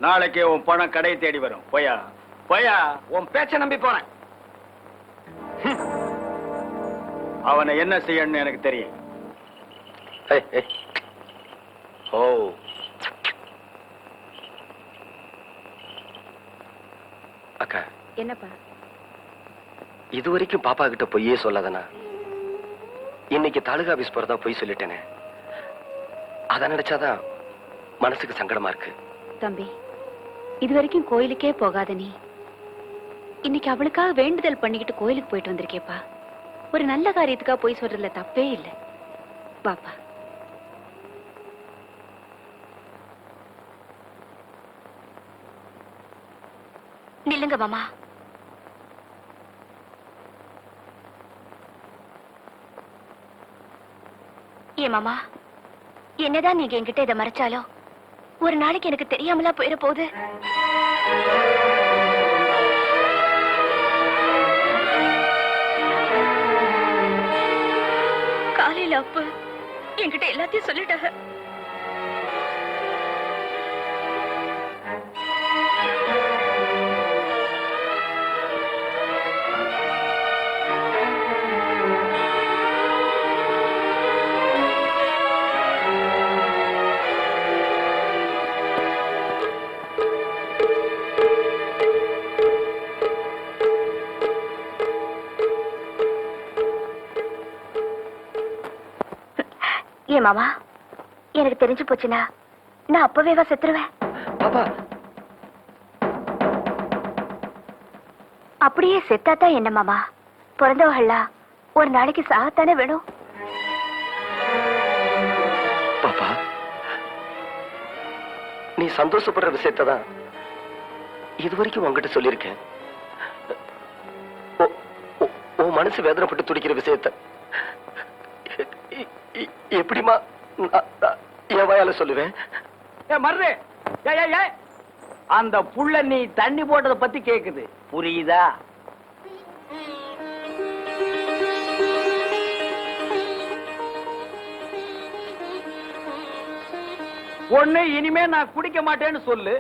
நாளைக்கே உன் பணம் கடை தேடி வரும். போயா போயா. உன் பேச்ச நம்பி போறேன். அவனை என்ன செய்யணும்னு எனக்கு தெரியும். ஓ, அக்கா. என்னப்பா? இதுவரைக்கும் பாப்பா கிட்ட பொய்யே சொல்லாதனா? இன்னைக்கு தாலுகா ஆபீஸ் போறதா பொய் சொல்லிட்டேனே. அத நினைச்சாதான் மனசுக்கு சங்கடமா இருக்கு. தம்பி, இது வரைக்கும் கோயிலுக்கே போகாத நீ இன்னைக்கு அவளுக்காக வேண்டுதல் பண்ணிக்கிட்டு கோயிலுக்கு போயிட்டு வந்திருக்கேப்பா. ஒரு நல்ல காரியத்துக்காக போய் சொல்றதுல தப்பே இல்லை. பாப்பா. நில்லுங்க மாமா. ஏ மாமா, என்னதான் நீங்க என்கிட்ட இதை மறைச்சாலும் ஒரு நாளைக்கு எனக்கு தெரியாமலா போயிட போகுது. காலையில அப்பு என்கிட்ட எல்லாத்தையும் சொல்லிட்டாங்க. ஏன் மாமா, எனக்கு தெரிஞ்சு போச்சுன்னா நான் அப்பவே செத்துருவேன். பாப்பா, அப்படியே செத்தாத்தான் என்ன மாமா? பிறந்தவர்களா ஒரு நாளைக்கு சாகத்தானே வேணும். பாப்பா, நீ சந்தோஷப்படுற விஷயத்தான் இதுவரைக்கும் உங்ககிட்ட சொல்லியிருக்கேன். உன் மனசு வேதனைப்பட்டு துடிக்கிற விஷயத்த எப்படிமா என் வாயால சொல்லுவேன்? மருது அந்த புள்ள நீ தண்ணி போட்டதை பத்தி கேக்குது, புரியுதா? ஒண்ணு இனிமே நான் குடிக்க மாட்டேன்னு சொல்லு,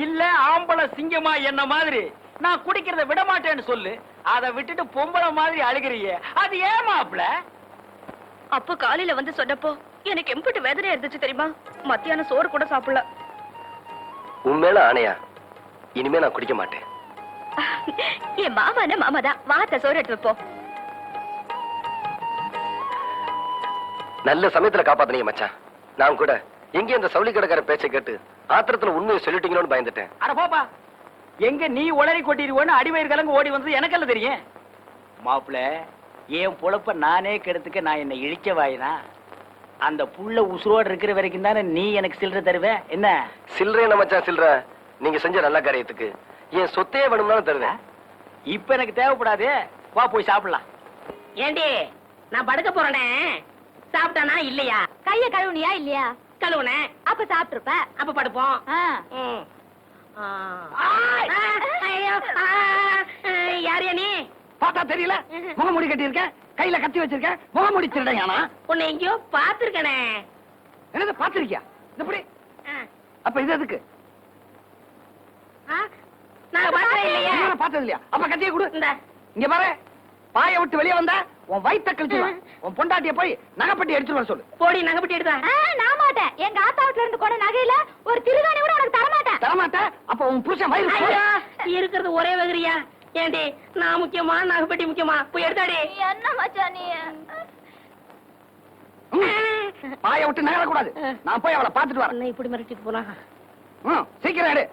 இல்ல ஆம்பளை சிங்கமா என்ன மாதிரி நான் குடிக்கிறத விட மாட்டேன்னு சொல்லு. அதை விட்டுட்டு பொம்பளை மாதிரி அழுகிறியே, அது ஏமாப்ல? அப்போ காலையில வந்து சொன்னப்போ எனக்கு எம்பிட்டு வேதனையா இருந்துச்சு தெரியுமா? மத்தியானம் சோறு கூட சாப்பிடல. உண்மையில ஆணையா? இனிமே நான் குடிக்க மாட்டேன். என் மாமானா மாமாதான், வாத்த சோறு எடுத்து வைப்போம். நல்ல சமயத்துல காப்பாத்தினீங்க மச்சான். நான் கூட எங்க இந்த சவுளி கடைக்கார பேச்சை கேட்டு ஆத்திரத்துல உண்மையை சொல்லிட்டீங்களோன்னு பயந்துட்டேன். அட போப்பா, எங்க நீ உளறி கொட்டிடுவோன்னு அடிவயிறு கலங்கு ஓடி வந்தது எனக்கல்ல தெரியும். மாப்பிள்ள, என் பொழப்ப நானே கெடுத்துக்க நான் என்ன இழிச்ச வாயினா? அந்த புள்ள உசுரோடு இருக்கிற வரைக்கும் தானே நீ எனக்கு சில்லறை தருவ. என்ன சில்லறை என்ன மச்சான் சில்லற? நீங்க செஞ்ச நல்ல காரியத்துக்கு என் சொத்தையே வேணும்னாலும் தருவேன். இப்ப எனக்கு தேவைப்படாது, வா போய் சாப்பிடலாம். ஏண்டி நான் படுக்க போறேனே, சாப்பிட்டானா இல்லையா? கைய கழுவுனியா இல்லையா? கழுவுனேன். அப்ப சாப்பிட்டுருப்ப. அப்ப படுப்போம். ம். ஐயோ, யாரையா நீ? பார்த்தா தெரியல? முகமூடி கட்டி இருக்க, கையில கத்தி வச்சிருக்க, முகமூடி திருடையானா? உன்னை எங்கேயோ பாத்துருக்கனே. என்னது பாத்திருக்கியா? இப்படி அப்ப இது எதுக்கு? நான் பார்த்தேன் இல்லையா? பார்த்தது இல்லையா? அப்ப கத்தியை கொடு. இந்த இங்க பாரு, பாய விட்டு வெளியே வந்தா உன் வயித்த கழிச்சுடுவேன். உன் பொண்டாட்டிய போய் நகைப்பட்டி எடுத்துட்டு வர சொல்லு. போடி நகைப்பட்டி எடுத்தா. நான் மாட்டேன். எங்க ஆத்தா வீட்டுல இருந்து கொண்ட நகையில ஒரு திருகாணி கூட உனக்கு தர மாட்டேன். தரமாட்டேன். அப்ப உன் புருஷன் வயிறு ஐயோ, இருக்கிறது ஒரே வகிரியா? ஏண்டி நான் முக்கியமா நகைப்பட்டி முக்கியமா? போய் எடுத்தாடி. என்ன மச்சான் நீ? பாய விட்டு நகர கூடாது. நான் போய் அவளை பாத்துட்டு வரேன். என்ன இப்படி மிரட்டிட்டு போனா? சீக்கிரம் எடு.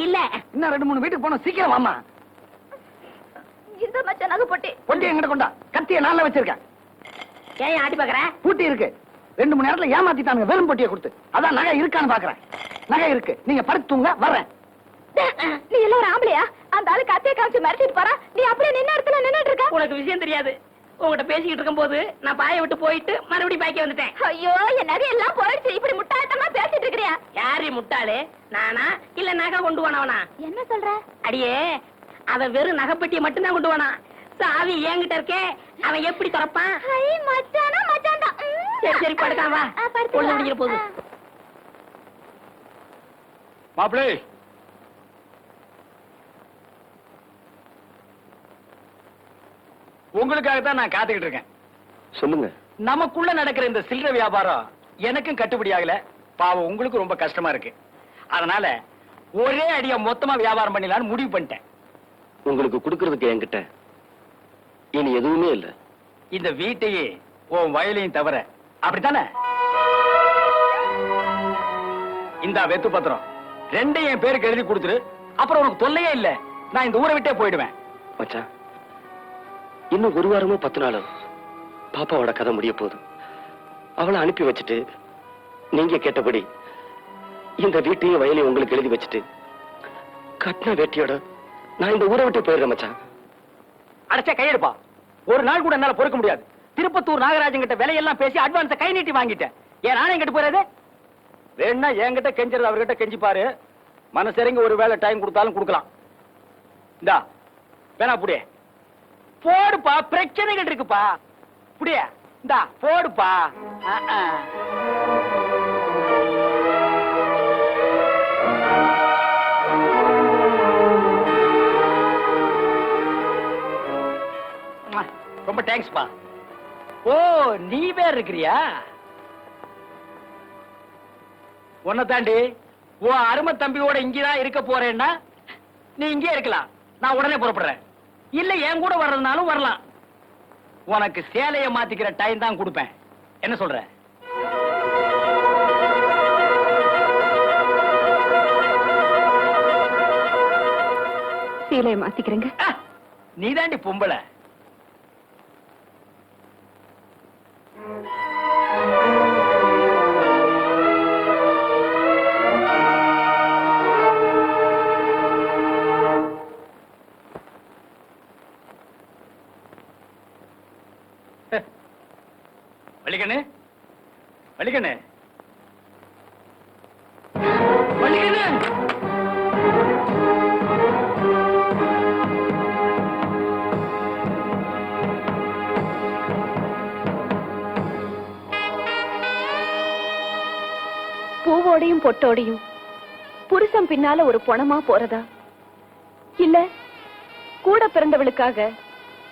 இல்ல இன்னும் 2-3 வீட்டுக்கு போனோம். சீக்கிரம் வாமா. இந்த மச்சான் நகை பொட்டி. பொட்டி எங்கிட்ட கொண்டா. கத்திய நான்ல வச்சிருக்கேன். ஏன் ஆட்டி பாக்குற? பூட்டி இருக்கு. 2 மணி நேரத்துல ஏமாத்திட்டானுங்க வெறும் பொட்டியை கொடுத்து. அதான் நகை இருக்கான்னு பாக்குறேன். நகை இருக்கு. நீங்க படுத்து தூங்க வர்றேன். நீ எல்லாம் ஒரு ஆம்பளையா? அந்த ஆளு கத்திய காமிச்சு மிரட்டிட்டு போறா, நீ அப்படியே நின்ன இடத்துல நின்னுட்டு இருக்க. உனக்கு விஷயம் தெரியாது. உங்ககிட்ட பேசிக்கிட்டு இருக்கும் போது நான் பாய விட்டு போயிட்டு மறுபடியும் பாய்க்க வந்துட்டேன். ஐயோ, என் நகை எல்லாம் போயிடுச்சு. இப்படி முட்டாள்தனமா பேசிட்டு இருக்கிறியா? யாரு முட்டாளு? நானா இல்ல நகை கொண்டு போனவனா? என்ன சொல்ற? அடியே, அவன் வெறும் நகைப்பட்டியை மட்டும்தான் கொண்டு போனான். சாவி என்கிட்ட இருக்கே, அவன் எப்படி திறப்பான்? ஐ மச்சானா மச்சான்டா. சரி சரி படுக்காம வா. பொழுது முடிக்கிற போது. மாப்பிளே, உங்களுக்காகத்தான் நான் காத்துக்கிட்டு இருக்கேன். சொல்லுங்க. நமக்குள்ள நடக்கிற இந்த சில்லறை வியாபாரம் எனக்கும் கட்டுப்படி ஆகல. பாவம் உங்களுக்கு ரொம்ப கஷ்டமா இருக்கு. அதனால ஒரே அடியா மொத்தமா வியாபாரம் பண்ணிடலாம்னு முடிவு பண்ணிட்டேன். உங்களுக்கு கொடுக்கறதுக்கு என்கிட்ட இனி எதுவுமே இல்ல. இந்த வீட்டையே உன் வயலையும் தவிர. அப்படித்தானே? இந்த வெத்து பத்திரம் 2 என் பேருக்கு எழுதி கொடுத்துரு. அப்புறம் உனக்கு தொல்லையே இல்ல. நான் இந்த ஊரை விட்டே போயிடுவேன். மச்சான், இன்னும் 1 வாரமோ 10 நாளோ பாப்பாவோட கதை முடிய போகுது. அவளை அனுப்பி வச்சுட்டு நீங்க கேட்டபடி இந்த வீட்டையும் வயலையும் உங்களுக்கு எழுதி வச்சுட்டு கட்டின வேட்டியோட நான் இந்த ஊரை விட்டு போயிடுறேன் மச்சான். அடைச்சா கையெடுப்பா. ஒரு நாள் கூட என்னால பொறுக்க முடியாது. திருப்பத்தூர் நாகராஜன் கிட்ட விலையெல்லாம் பேசி அட்வான்ஸ கை நீட்டி வாங்கிட்டேன். ஏன் நானே எங்கிட்ட போறது? வேணா என்கிட்ட கெஞ்சறது அவர்கிட்ட கெஞ்சி பாரு. மனசரிங்க ஒரு வேளை டைம் கொடுத்தாலும் கொடுக்கலாம். இந்தா வேணா புடியே போடுப்பா. பிரச்சனைகள் இருக்குப்பா. புடியே இந்தா போடுப்பா. ரொம்ப தேங்க்ஸ்பா. ஓ, நீ பேர் இருக்கிறியா? உன்னை தாண்டி உன் அருமை தம்பியோட இங்கதான் இருக்க போறேன்னா நீ இங்கே இருக்கலாம். நான் உடனே புறப்படுறேன். இல்ல என் கூட வர்றதுனாலும் வரலாம். உனக்கு சேலையை மாத்திக்கிற டைம் தான் கொடுப்பேன். என்ன சொல்ற? சேலையை மாத்திக்கிறேங்க. நீ தாண்டி பொம்பளை. வள்ளிக்கண்ணு வள்ளிக்கண்ணு வள்ளிக்கண்ணு பூவோடையும் பொட்டோடையும் புருஷன் பின்னால ஒரு பொணமா போறதா இல்ல கூட பிறந்தவளுக்காக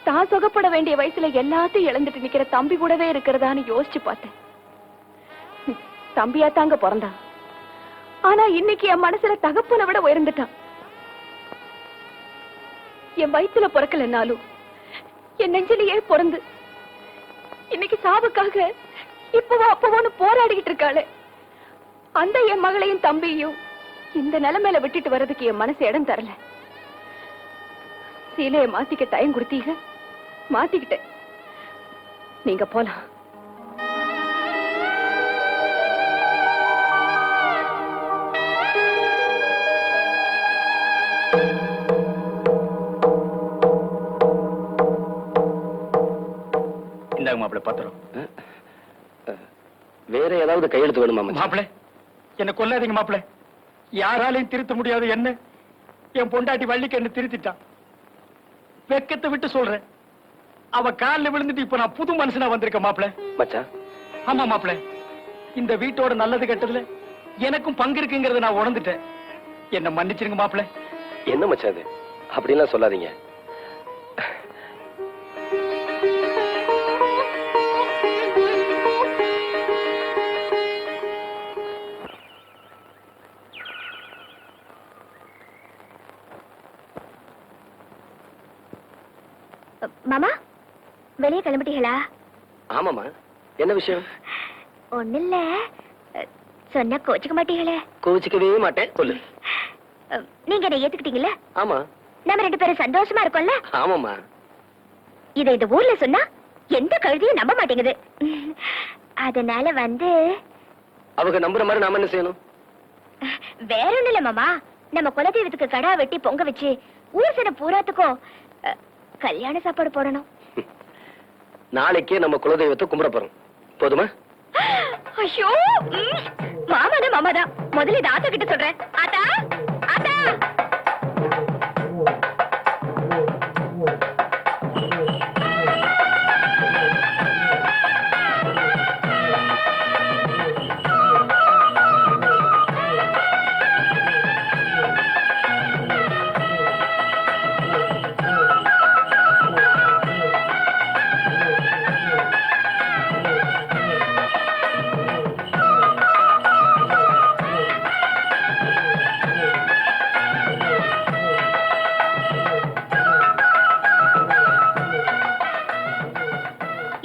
தான் சுகப்பட வேண்டிய வயசுல எல்லாத்தையும் இழந்துட்டு நிக்கிற தம்பி கூடவே இருக்கிறதான்னு யோசிச்சு பார்த்தேன். தம்பியா தாங்க பிறந்தான். ஆனா இன்னைக்கு என் மனசுல தகப்பனை விட உயர்ந்துட்டான். என் வயித்துல பிறக்கலனாலும் என் நெஞ்சிலேயே பிறந்து இன்னைக்கு சாவுக்காக இப்பவோ அப்பவோன்னு போராடிக்கிட்டு இருக்காளே, அந்த என் மகளையும் தம்பியையும் இந்த நிலைமையில விட்டுட்டு வர்றதுக்கு என் மனசு இடம் தரல. சீலைய மாத்திக்க டைம் கொடுத்தீங்க, மாத்திக்கிட்டேன். நீங்க போலாம். இந்தாங்க மாப்பிள்ள பத்திரம். வேற ஏதாவது கையெழுத்து வேணுமா மச்சான்? மாப்பிள்ள என்ன கொல்லாதீங்க மாப்பிள்ள. யாராலையும் திருத்த முடியாது என்ன என் பொண்டாட்டி வள்ளிக்கண்ணு திருத்திட்டான். வெக்கத்தை விட்டு சொல்றேன், அவ காலில் விழுந்துட்டு இப்ப நான் புது மனுஷனா வந்திருக்கேன் மாப்பிள்ள. மச்சான் ஆமா மாப்பிள்ள, இந்த வீட்டோட நல்லது கெட்டதுல எனக்கும் பங்கு இருக்குங்கிறத நான் உணர்ந்துட்டேன். என்ன மன்னிச்சிருங்க மாப்பிள்ள. என்ன மச்சான் அது? அப்படிலாம் சொல்லாதீங்க. மாமா, வெளியே கிளம்பிட்டீங்களா? ஆமாமா, என்ன விஷயம்? ஒண்ணு இல்ல, சொன்னா கோச்சுக்க மாட்டீங்களே? கோவிச்சுக்கவே மாட்டேன், சொல்லு. நீங்க என்ன ஏத்துக்கிட்டீங்கல்ல? ஆமா. நம்ம 2 பேரும் சந்தோஷமா இருக்கோம்ல? ஆமாமா. இத இந்த ஊர்ல சொன்னா எந்த கழுதியும் நம்ப மாட்டேங்குது. அதனால அவங்க நம்புற மாதிரி நாம என்ன செய்யணும்? வேற ஒண்ணு இல்ல மாமா, நம்ம குலதெய்வத்துக்கு கடா வெட்டி பொங்க வச்சு ஊர் சன பூராத்துக்கும் கல்யாண சாப்பாடு போடணும். நாளைக்கே நம்ம குலதெய்வத்தை கும்பிட போறோம், போதுமா? ஐயோ, மாமாதான் மாமாதான். முதல்ல இதை ஆத்தா கிட்ட சொல்றேன். ஆத்தா, ஆத்தா.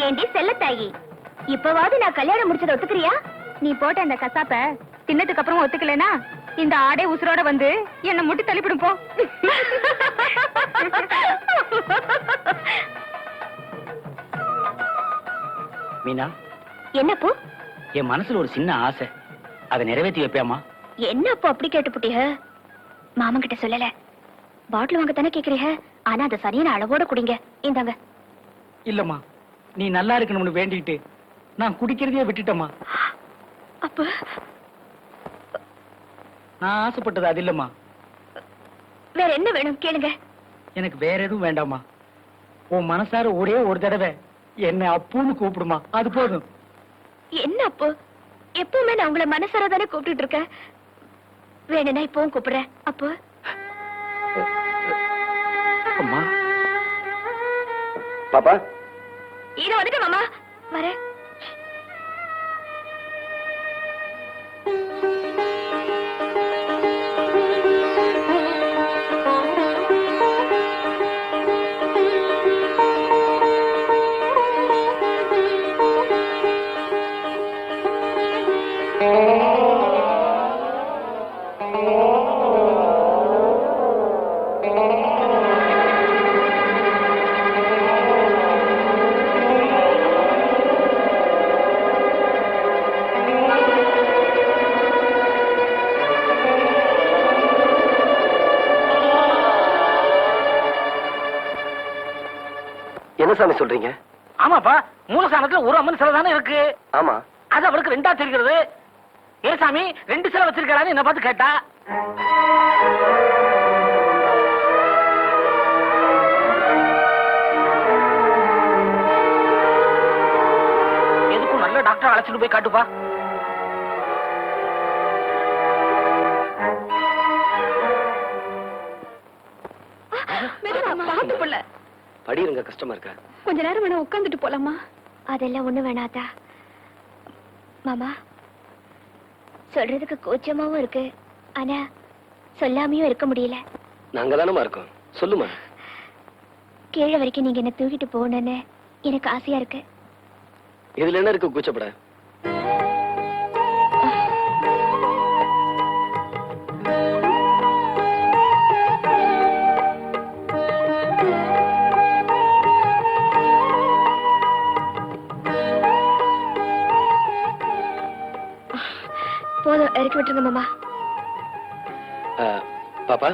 ஏண்டி செல்லத்தாயி, இப்பவாவது நான் கல்யாணம் முடிச்சதை ஒத்துக்கிறியா? நீ போட்ட அந்த கசாப்ப தின்னதுக்கு அப்புறம் ஒத்துக்கலனா இந்த ஆடே உசுரோட வந்து என்ன முட்டி தள்ளிவிடும் போ. மீனா, என்னப்போ? என் மனசுல ஒரு சின்ன ஆசை, அதை நிறைவேற்றி வைப்பியாமா? என்னப்போ அப்படி கேட்டுப்புட்டீங்க? மாமன் கிட்ட சொல்லல. பாட்டில் வாங்க தானே கேக்குறீங்க, ஆனா அதை சரியான அளவோட குடிங்க. இந்தாங்க. இல்லம்மா, நீ நல்லா இருக்கணும்னு வேண்டிட்டு நான் குடிக்கிறதையே விட்டுட்டேம்மா. அப்ப நான் ஆசைப்பட்டது அது இல்லம்மா. வேற என்ன வேணும் கேளுங்க. எனக்கு வேற எதுவும் வேண்டாமா. உன் மனசார ஒரே ஒரு தடவை என்ன அப்புன்னு கூப்பிடுமா, அது போதும். என்ன அப்போ? எப்பவுமே நான் உங்களை மனசார தானே கூப்பிட்டு இருக்கேன். வேணும்னா இப்பவும் கூப்பிடுறேன். அப்போ அம்மா. பாப்பா, இத வந்துட்டு மாமா வரேன். என்ன சாமி சொல்றீங்க? ஆமாப்பா, மூலஸ்தானத்துல ஒரு அம்மன் சிலை தானே இருக்கு. ஆமா. அது அவளுக்கு ரெண்டா தெரிகிறது. ஏசாமி 2 சிலை வச்சிருக்காரு என்ன பார்த்து கேட்டா. எதுக்கும் நல்ல டாக்டர் அழைச்சிட்டு போய் காட்டுப்பா. படிருங்க, கஷ்டமா இருக்கா? கொஞ்ச நேரம் வேணா உட்காந்துட்டு போலாமா? அதெல்லாம் ஒண்ணு வேணாதா மாமா. சொல்றதுக்கு கூச்சமாவும் இருக்கு, ஆனா சொல்லாமையும் இருக்க முடியல. நாங்க தானமா இருக்கோம், சொல்லுமா. கீழே வரைக்கும் நீங்க என்ன தூக்கிட்டு போகணும்னு எனக்கு ஆசையா இருக்கு. இதுல என்ன இருக்கு கூச்சப்பட? போதும், இறக்கி விட்டுருங்க மாமா. பாப்பா,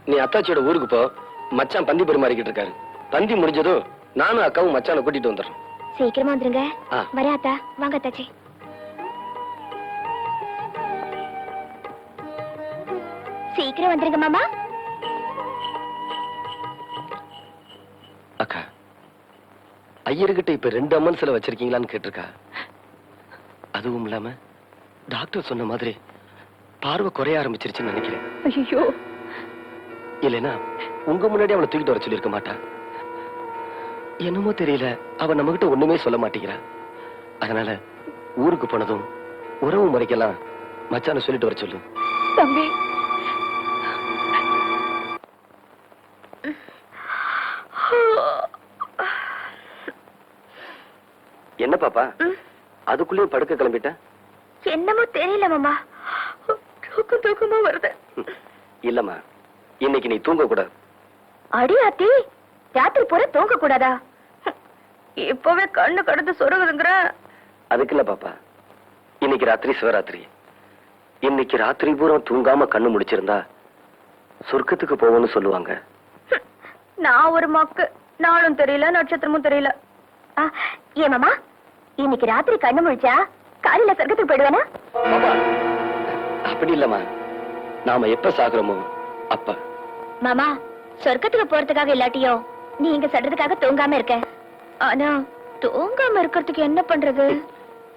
நீ அத்தாச்சியோட ஊருக்கு போ. மச்சான் பந்தி பரிமாறிக்கிட்டு இருக்காரு. பந்தி முடிஞ்சதும் நானும் அக்காவும் மச்சானை கூட்டிட்டு வந்துடுறோம். சீக்கிரமா வந்துருங்க. ஆ. வரேன் அத்தா. வாங்க அத்தாச்சி. சீக்கிரம் வந்துருங்க மாமா. அக்கா, ஐயர்கிட்ட இப்ப 2 அம்மன் சிலை வச்சிருக்கீங்களான்னு கேட்டிருக்கா. அதுவும் இல்லாம டாக்டர் சொன்ன மாதிரி பார்வை குறைய ஆரம்பிச்சிருச்சுன்னு நினைக்கிறேன். ஐயோ, இல்லைன்னா உங்க முன்னாடி அவளை தூக்கிட்டு வர சொல்லியிருக்க மாட்டா. என்னமோ தெரியல, அவ நம்ம கிட்ட ஒண்ணுமே சொல்ல மாட்டேங்கிறா. அதனால ஊருக்கு போனதும் உறவு முறைக்கெல்லாம் மச்சான சொல்லிட்டு வர சொல்லு. தம்பி, என்ன பாப்பா, அதுக்குள்ளேயும் படுக்க கிளம்பிட்ட? என்னமோ தெரியல மாமா, தூக்கமா வருது. இல்லம்மா, இன்னைக்கு நீ தூங்க கூடாது. அடியாத்தி, ராத்திரி பூரா தூங்க கூடாதா? இப்பவே கண்ணு கடந்து சொருகுதுங்கிற. அதுக்கு இல்ல பாப்பா, இன்னைக்கு ராத்திரி சிவராத்திரி. இன்னைக்கு ராத்திரி பூரா தூங்காம கண்ணு முடிச்சிருந்தா சொர்க்கத்துக்கு போவோம்னு சொல்லுவாங்க. நான் ஒரு மக்கு, நாளும் தெரியல நட்சத்திரமும் தெரியல. ஏன் மாமா, இன்னைக்கு ராத்திரி கண்ணு முழிச்சா காலையில சொர்க்கத்துக்கு போயிடுவேனா? பாப்பா, அப்படி இல்லம்மா, நாம எப்ப சாகுறோமோ அப்ப. மாமா, சொர்க்கத்துக்கு போறதுக்காக இல்லாட்டியும் நீங்க சொல்றதுக்காக தூங்காம இருக்க. ஆனா தூங்காம இருக்கிறதுக்கு என்ன பண்றது?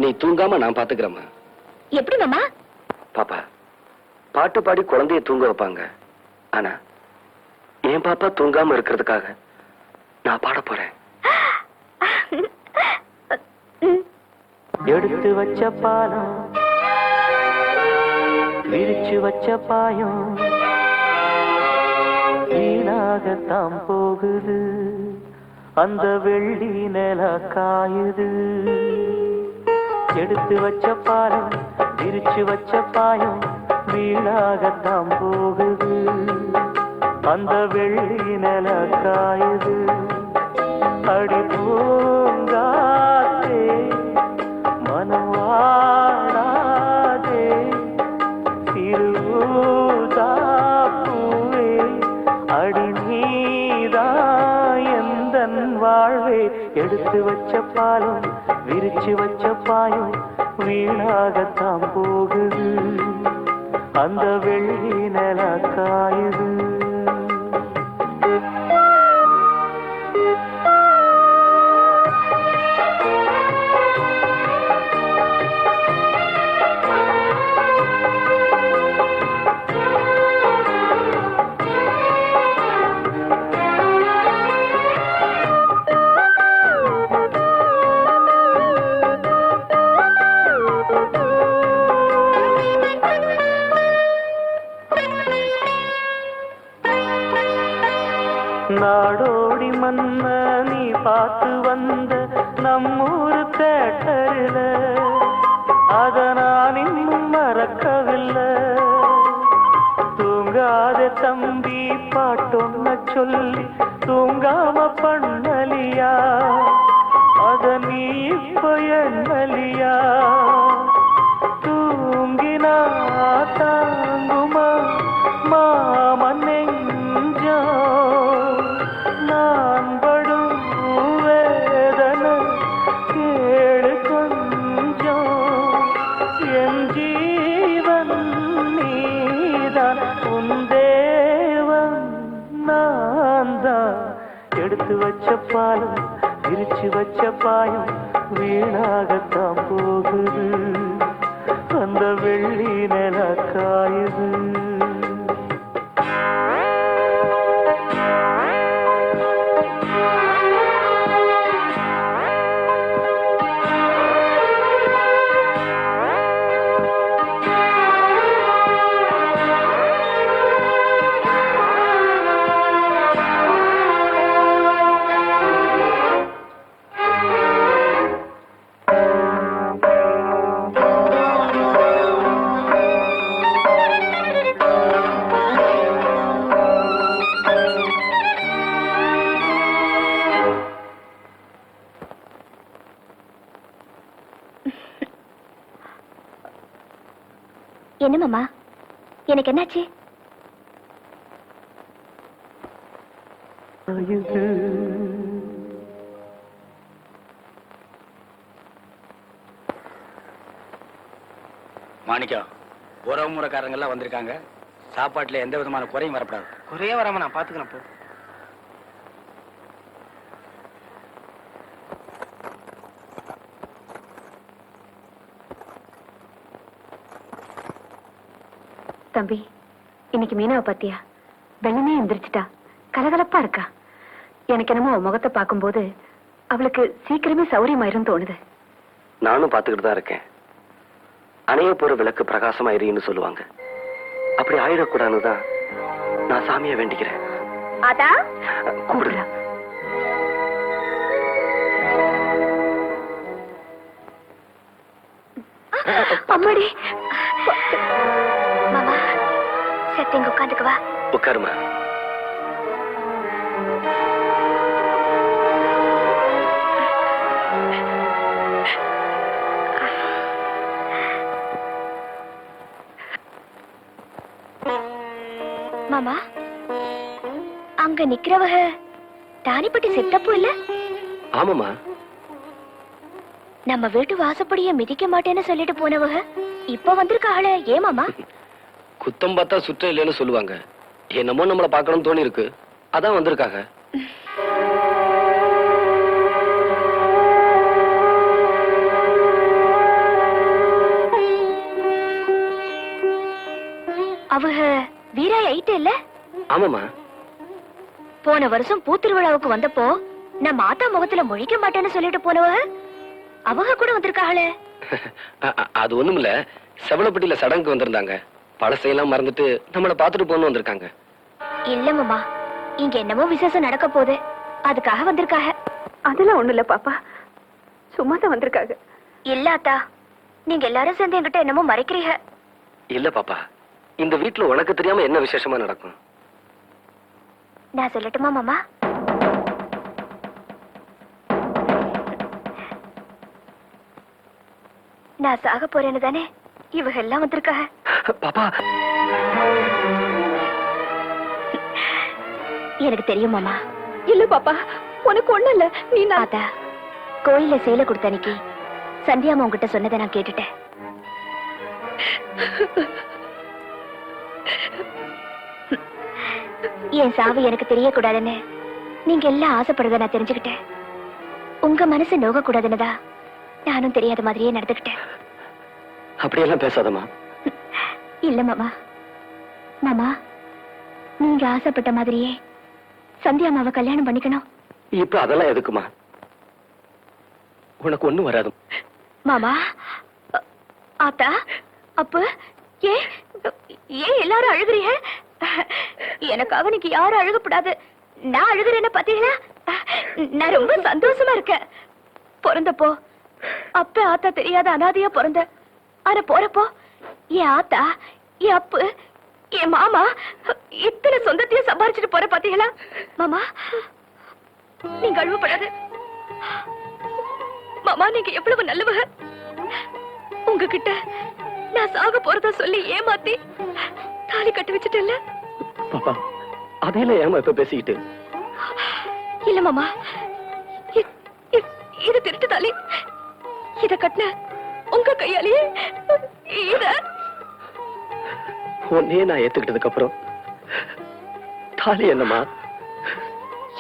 நீ தூங்காம நான் பாத்துக்கிறேம்மா. எப்படி மாமா? பாப்பா, பாட்டு பாடி குழந்தைய தூங்க வைப்பாங்க. ஆனா என் பாப்பா தூங்காம இருக்கிறதுக்காக நான் பாட போறேன். எடுத்து வச்ச பாலம், விரிச்சு வச்ச பாயம், வீணாகத்தான் போகுது. அந்த வெள்ளி நில காயுது. எடுத்து வச்ச பாலம், விரிச்சு வச்ச பாயம், வீணாகத்தான் போகுது. அந்த வெள்ளி நில காயுது. அடி பூங்காத்தே, மனம் வாடாதே, திருவுதாப்பூவே, அடி நீதான் எந்தன் வாழ்வே. எடுத்து வச்ச பாலம், விரிச்சு வச்ச பாயம், வீணாகத்தான் போகுது. அந்த வெள்ளி நில காயுது. நாடோடி மன்ன நீ பார்த்து வந்த நம்மூரு தேட்டரில், அத நான் இன்னும் மறக்கவில்லை. தூங்காத தம்பி பாட்டொன்ன சொல்லி தூங்காம பண்ணலியா, அத நீ இப்ப எண்ணலியா? தூங்கினா தாங்குமா மாமன் நெஞ்சம், நான் படும் வேதனை போனாலும் விரிச்சு வச்ச பாயம் வீணாகத்தான் போகுது, அந்த வெள்ளி நில காயுது. என்ன மாமா, எனக்கு என்னாச்சு? மாணிக்கம், உறவு முறைக்காரங்க எல்லாம் வந்திருக்காங்க. சாப்பாட்டுல எந்த விதமான குறையும் வரப்படாது. குறையே வராம நான் பாத்துக்கிறேன் போ. தம்பி, இன்னைக்கு மீனாவை பாத்தியா? வெள்ளமே எந்திரிச்சிட்டா, கலகலப்பா இருக்கா. எனக்கு என்னமோ முகத்தை பார்க்கும்போது அவளுக்கு சீக்கிரமே சௌரியமாயிரும் தோணுது. நானும் பாத்துக்கிட்டு தான் இருக்கேன். அணைய போற விளக்கு பிரகாசமா எரியுன்னு சொல்லுவாங்க. அப்படி ஆயிடக்கூடாதுன்னு தான் நான் சாமியை வேண்டிக்கிறேன். அதா கூடுதா அம்மாடி. மாமா, சரி இங்க உட்காந்துக்குவா. உட்காருமா. மாமா, அங்க நிக்கிறவக தானிப்பட்டி சித்தப்பு இல்ல? ஆமாமா. நம்ம வீட்டு வாசப்படிய மிதிக்க மாட்டேன்னு சொல்லிட்டு போனவக இப்ப வந்திருக்காளே, ஏன் மாமா? குத்தம் பார்த்தா சுற்றம் இல்லைன்னு சொல்லுவாங்க. என்னமோ நம்மள பார்க்கணும்னு தோணி இருக்கு, அதான் வந்திருக்காங்க. அவங்க வீராய் ஐட்டு இல்ல? ஆமாமா. போன வருஷம் பூத்திருவிழாவுக்கு வந்தப்போ நம்ம ஆத்தா முகத்துல முழிக்க மாட்டேன்னு சொல்லிட்டு போனவக அவங்க கூட வந்திருக்காளே. அது ஒண்ணுமில்ல, செவலப்பட்டியில சடங்குக்கு வந்திருந்தாங்க. பழசையெல்லாம் மறந்துட்டு நம்மள பாத்துட்டு போன்னு வந்திருக்காங்க. இல்ல மாமா, இங்க என்னமோ விசேஷம் நடக்க போகுது, அதுக்காக வந்திருக்காங்க. அதெல்லாம் ஒண்ணு இல்ல பாப்பா, சும்மா தான் வந்திருக்காங்க. இல்ல அத்தா, நீங்க எல்லாரும் சேர்ந்து என்கிட்ட என்னமோ மறைக்கிறீங்க. இல்ல பாப்பா, இந்த வீட்டுல உனக்கு தெரியாம என்ன விசேஷமா நடக்கும்? நான் சொல்லட்டுமா மாமா? நான் சாக போறேன்னு தானே இவங்க எல்லாம் வந்திருக்காங்க. பாப்பா, எனக்கு தெரியும் மாமா. இல்ல பாப்பா, உனக்கு ஒண்ணு இல்ல. நீ ஆத்தா, கோயில சேலை கொடுத்த அன்னைக்கு சந்தியாமா உங்ககிட்ட சொன்னதை நான் கேட்டுட்டேன். என் சாவு எனக்கு தெரியக்கூடாதுன்னு நீங்க எல்லாம் ஆசைப்படுறத நான் தெரிஞ்சுக்கிட்டேன். உங்க மனசு நோக கூடாதுன்னுதா நானும் தெரியாத மாதிரியே நடந்துக்கிட்டேன். அப்படியெல்லாம் பேசாதம்மா. இல்ல மாமா. மாமா, நீங்க ஆசைப்பட்ட மாதிரியே சந்தியாமாவை கல்யாணம் பண்ணிக்கணும். இப்ப அதெல்லாம் எதுக்குமா? உனக்கு ஒண்ணும் வராது. மாமா, ஆத்தா, அப்ப ஏன் ஏன் எல்லாரும் அழுகுறீங்க? எனக்காக நீங்க யாரும் அழுகப்படாது. நான் அழுகுறேன்னு பாத்தீங்களா? நான் ரொம்ப சந்தோஷமா இருக்கேன். பிறந்தப்போ அப்ப ஆத்தா தெரியாத அனாதையா பிறந்த. ஆனா போறப்போ என் ஆத்தா, என் அப்பு, என் மாமா இத்தனை சொந்தத்தையும் சம்பாரிச்சுட்டு போற பாத்தீங்களா? மாமா, நீங்க அழுவப்படாது. மாமா, நீங்க எவ்வளவு நல்லவங்க. உங்ககிட்ட நான் சாக போறதா சொல்லி ஏமாத்தி தாலி கட்டி வச்சுட்டேன்ல. பாப்பா, அதையில ஏமா இப்ப பேசிக்கிட்டு? இல்ல மாமா, இது திருட்டு தாலி. இத கட்டின உங்க கையாலேயே இத உன்னையே நான் ஏத்துக்கிட்டதுக்கு அப்புறம் தாலி என்னமா?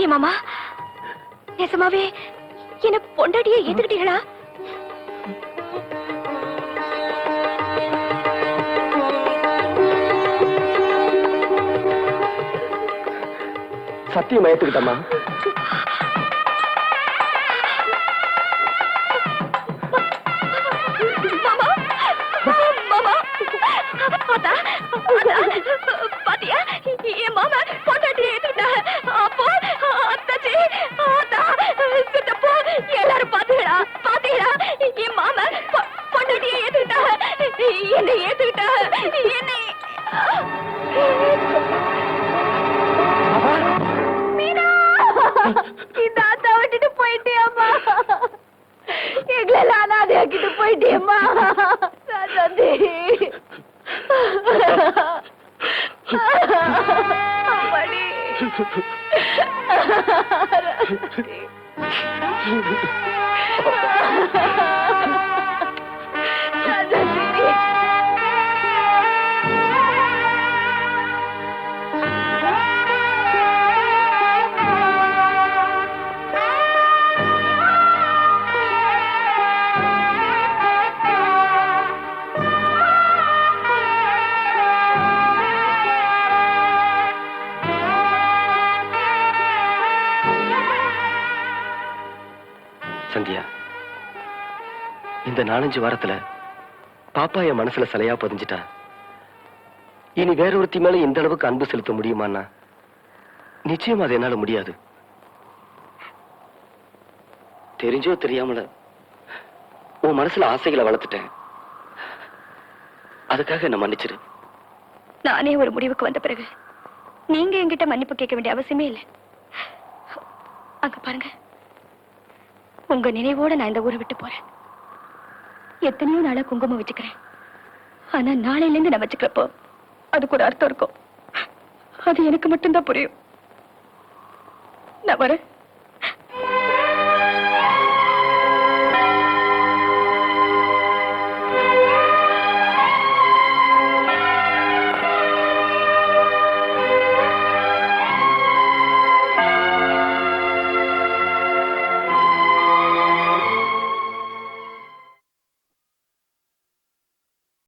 ஏ மாமா, நிஜமாவே என்ன பொண்டாட்டியே ஏத்துக்கிட்டீங்களா? சத்தியமா ஏத்துக்கிட்டம்மா. மாமா, அத்தா, பாத்தியா என் மாமா பொண்டாட்டியை ஏத்துக்கிட்டா. அப்போ அத்தாச்சி, அத்தா, சித்தப்பா, எல்லாரும் பாத்தீங்களா? பாத்தீங்களா? என் மாமா பொண்டாட்டியை ஏத்துக்கிட்டா. என்னை ஏத்துக்கிட்டா. என்னை மீனா, இந்த அத்தா விட்டுட்டு போயிட்டியாமா? எங்களெல்லாம் அனாதையாக்கிட்டு போயிட்டியம்மா. ராஜாந்தி, அம்மாடி. ராஜாந்தி. சந்தியா, இந்த 4-5 வாரத்துல பாப்பா என் மனசுல சிலையா பதிஞ்சிட்டா. இனி வேறொருத்தி மேல இந்த அளவுக்கு அன்பு செலுத்த முடியுமான்னா நிச்சயமா அது என்னால முடியாது. தெரிஞ்சோ தெரியாமல உன் மனசுல ஆசைகளை வளர்த்துட்டேன். அதுக்காக என்ன மன்னிச்சிரு. நானே ஒரு முடிவுக்கு வந்த பிறகு நீங்க என்கிட்ட மன்னிப்பு கேட்க வேண்டிய அவசியமே இல்லை. அங்க பாருங்க, உங்க நினைவோட நான் இந்த ஊரை விட்டு போறேன். எத்தனையோ நாளா குங்குமம் வச்சுக்கிறேன். ஆனா நாளையில இருந்து நான் வச்சுக்கிறப்போ அதுக்கு ஒரு அர்த்தம் இருக்கும். அது எனக்கு மட்டும்தான் புரியும். நான் வரேன்.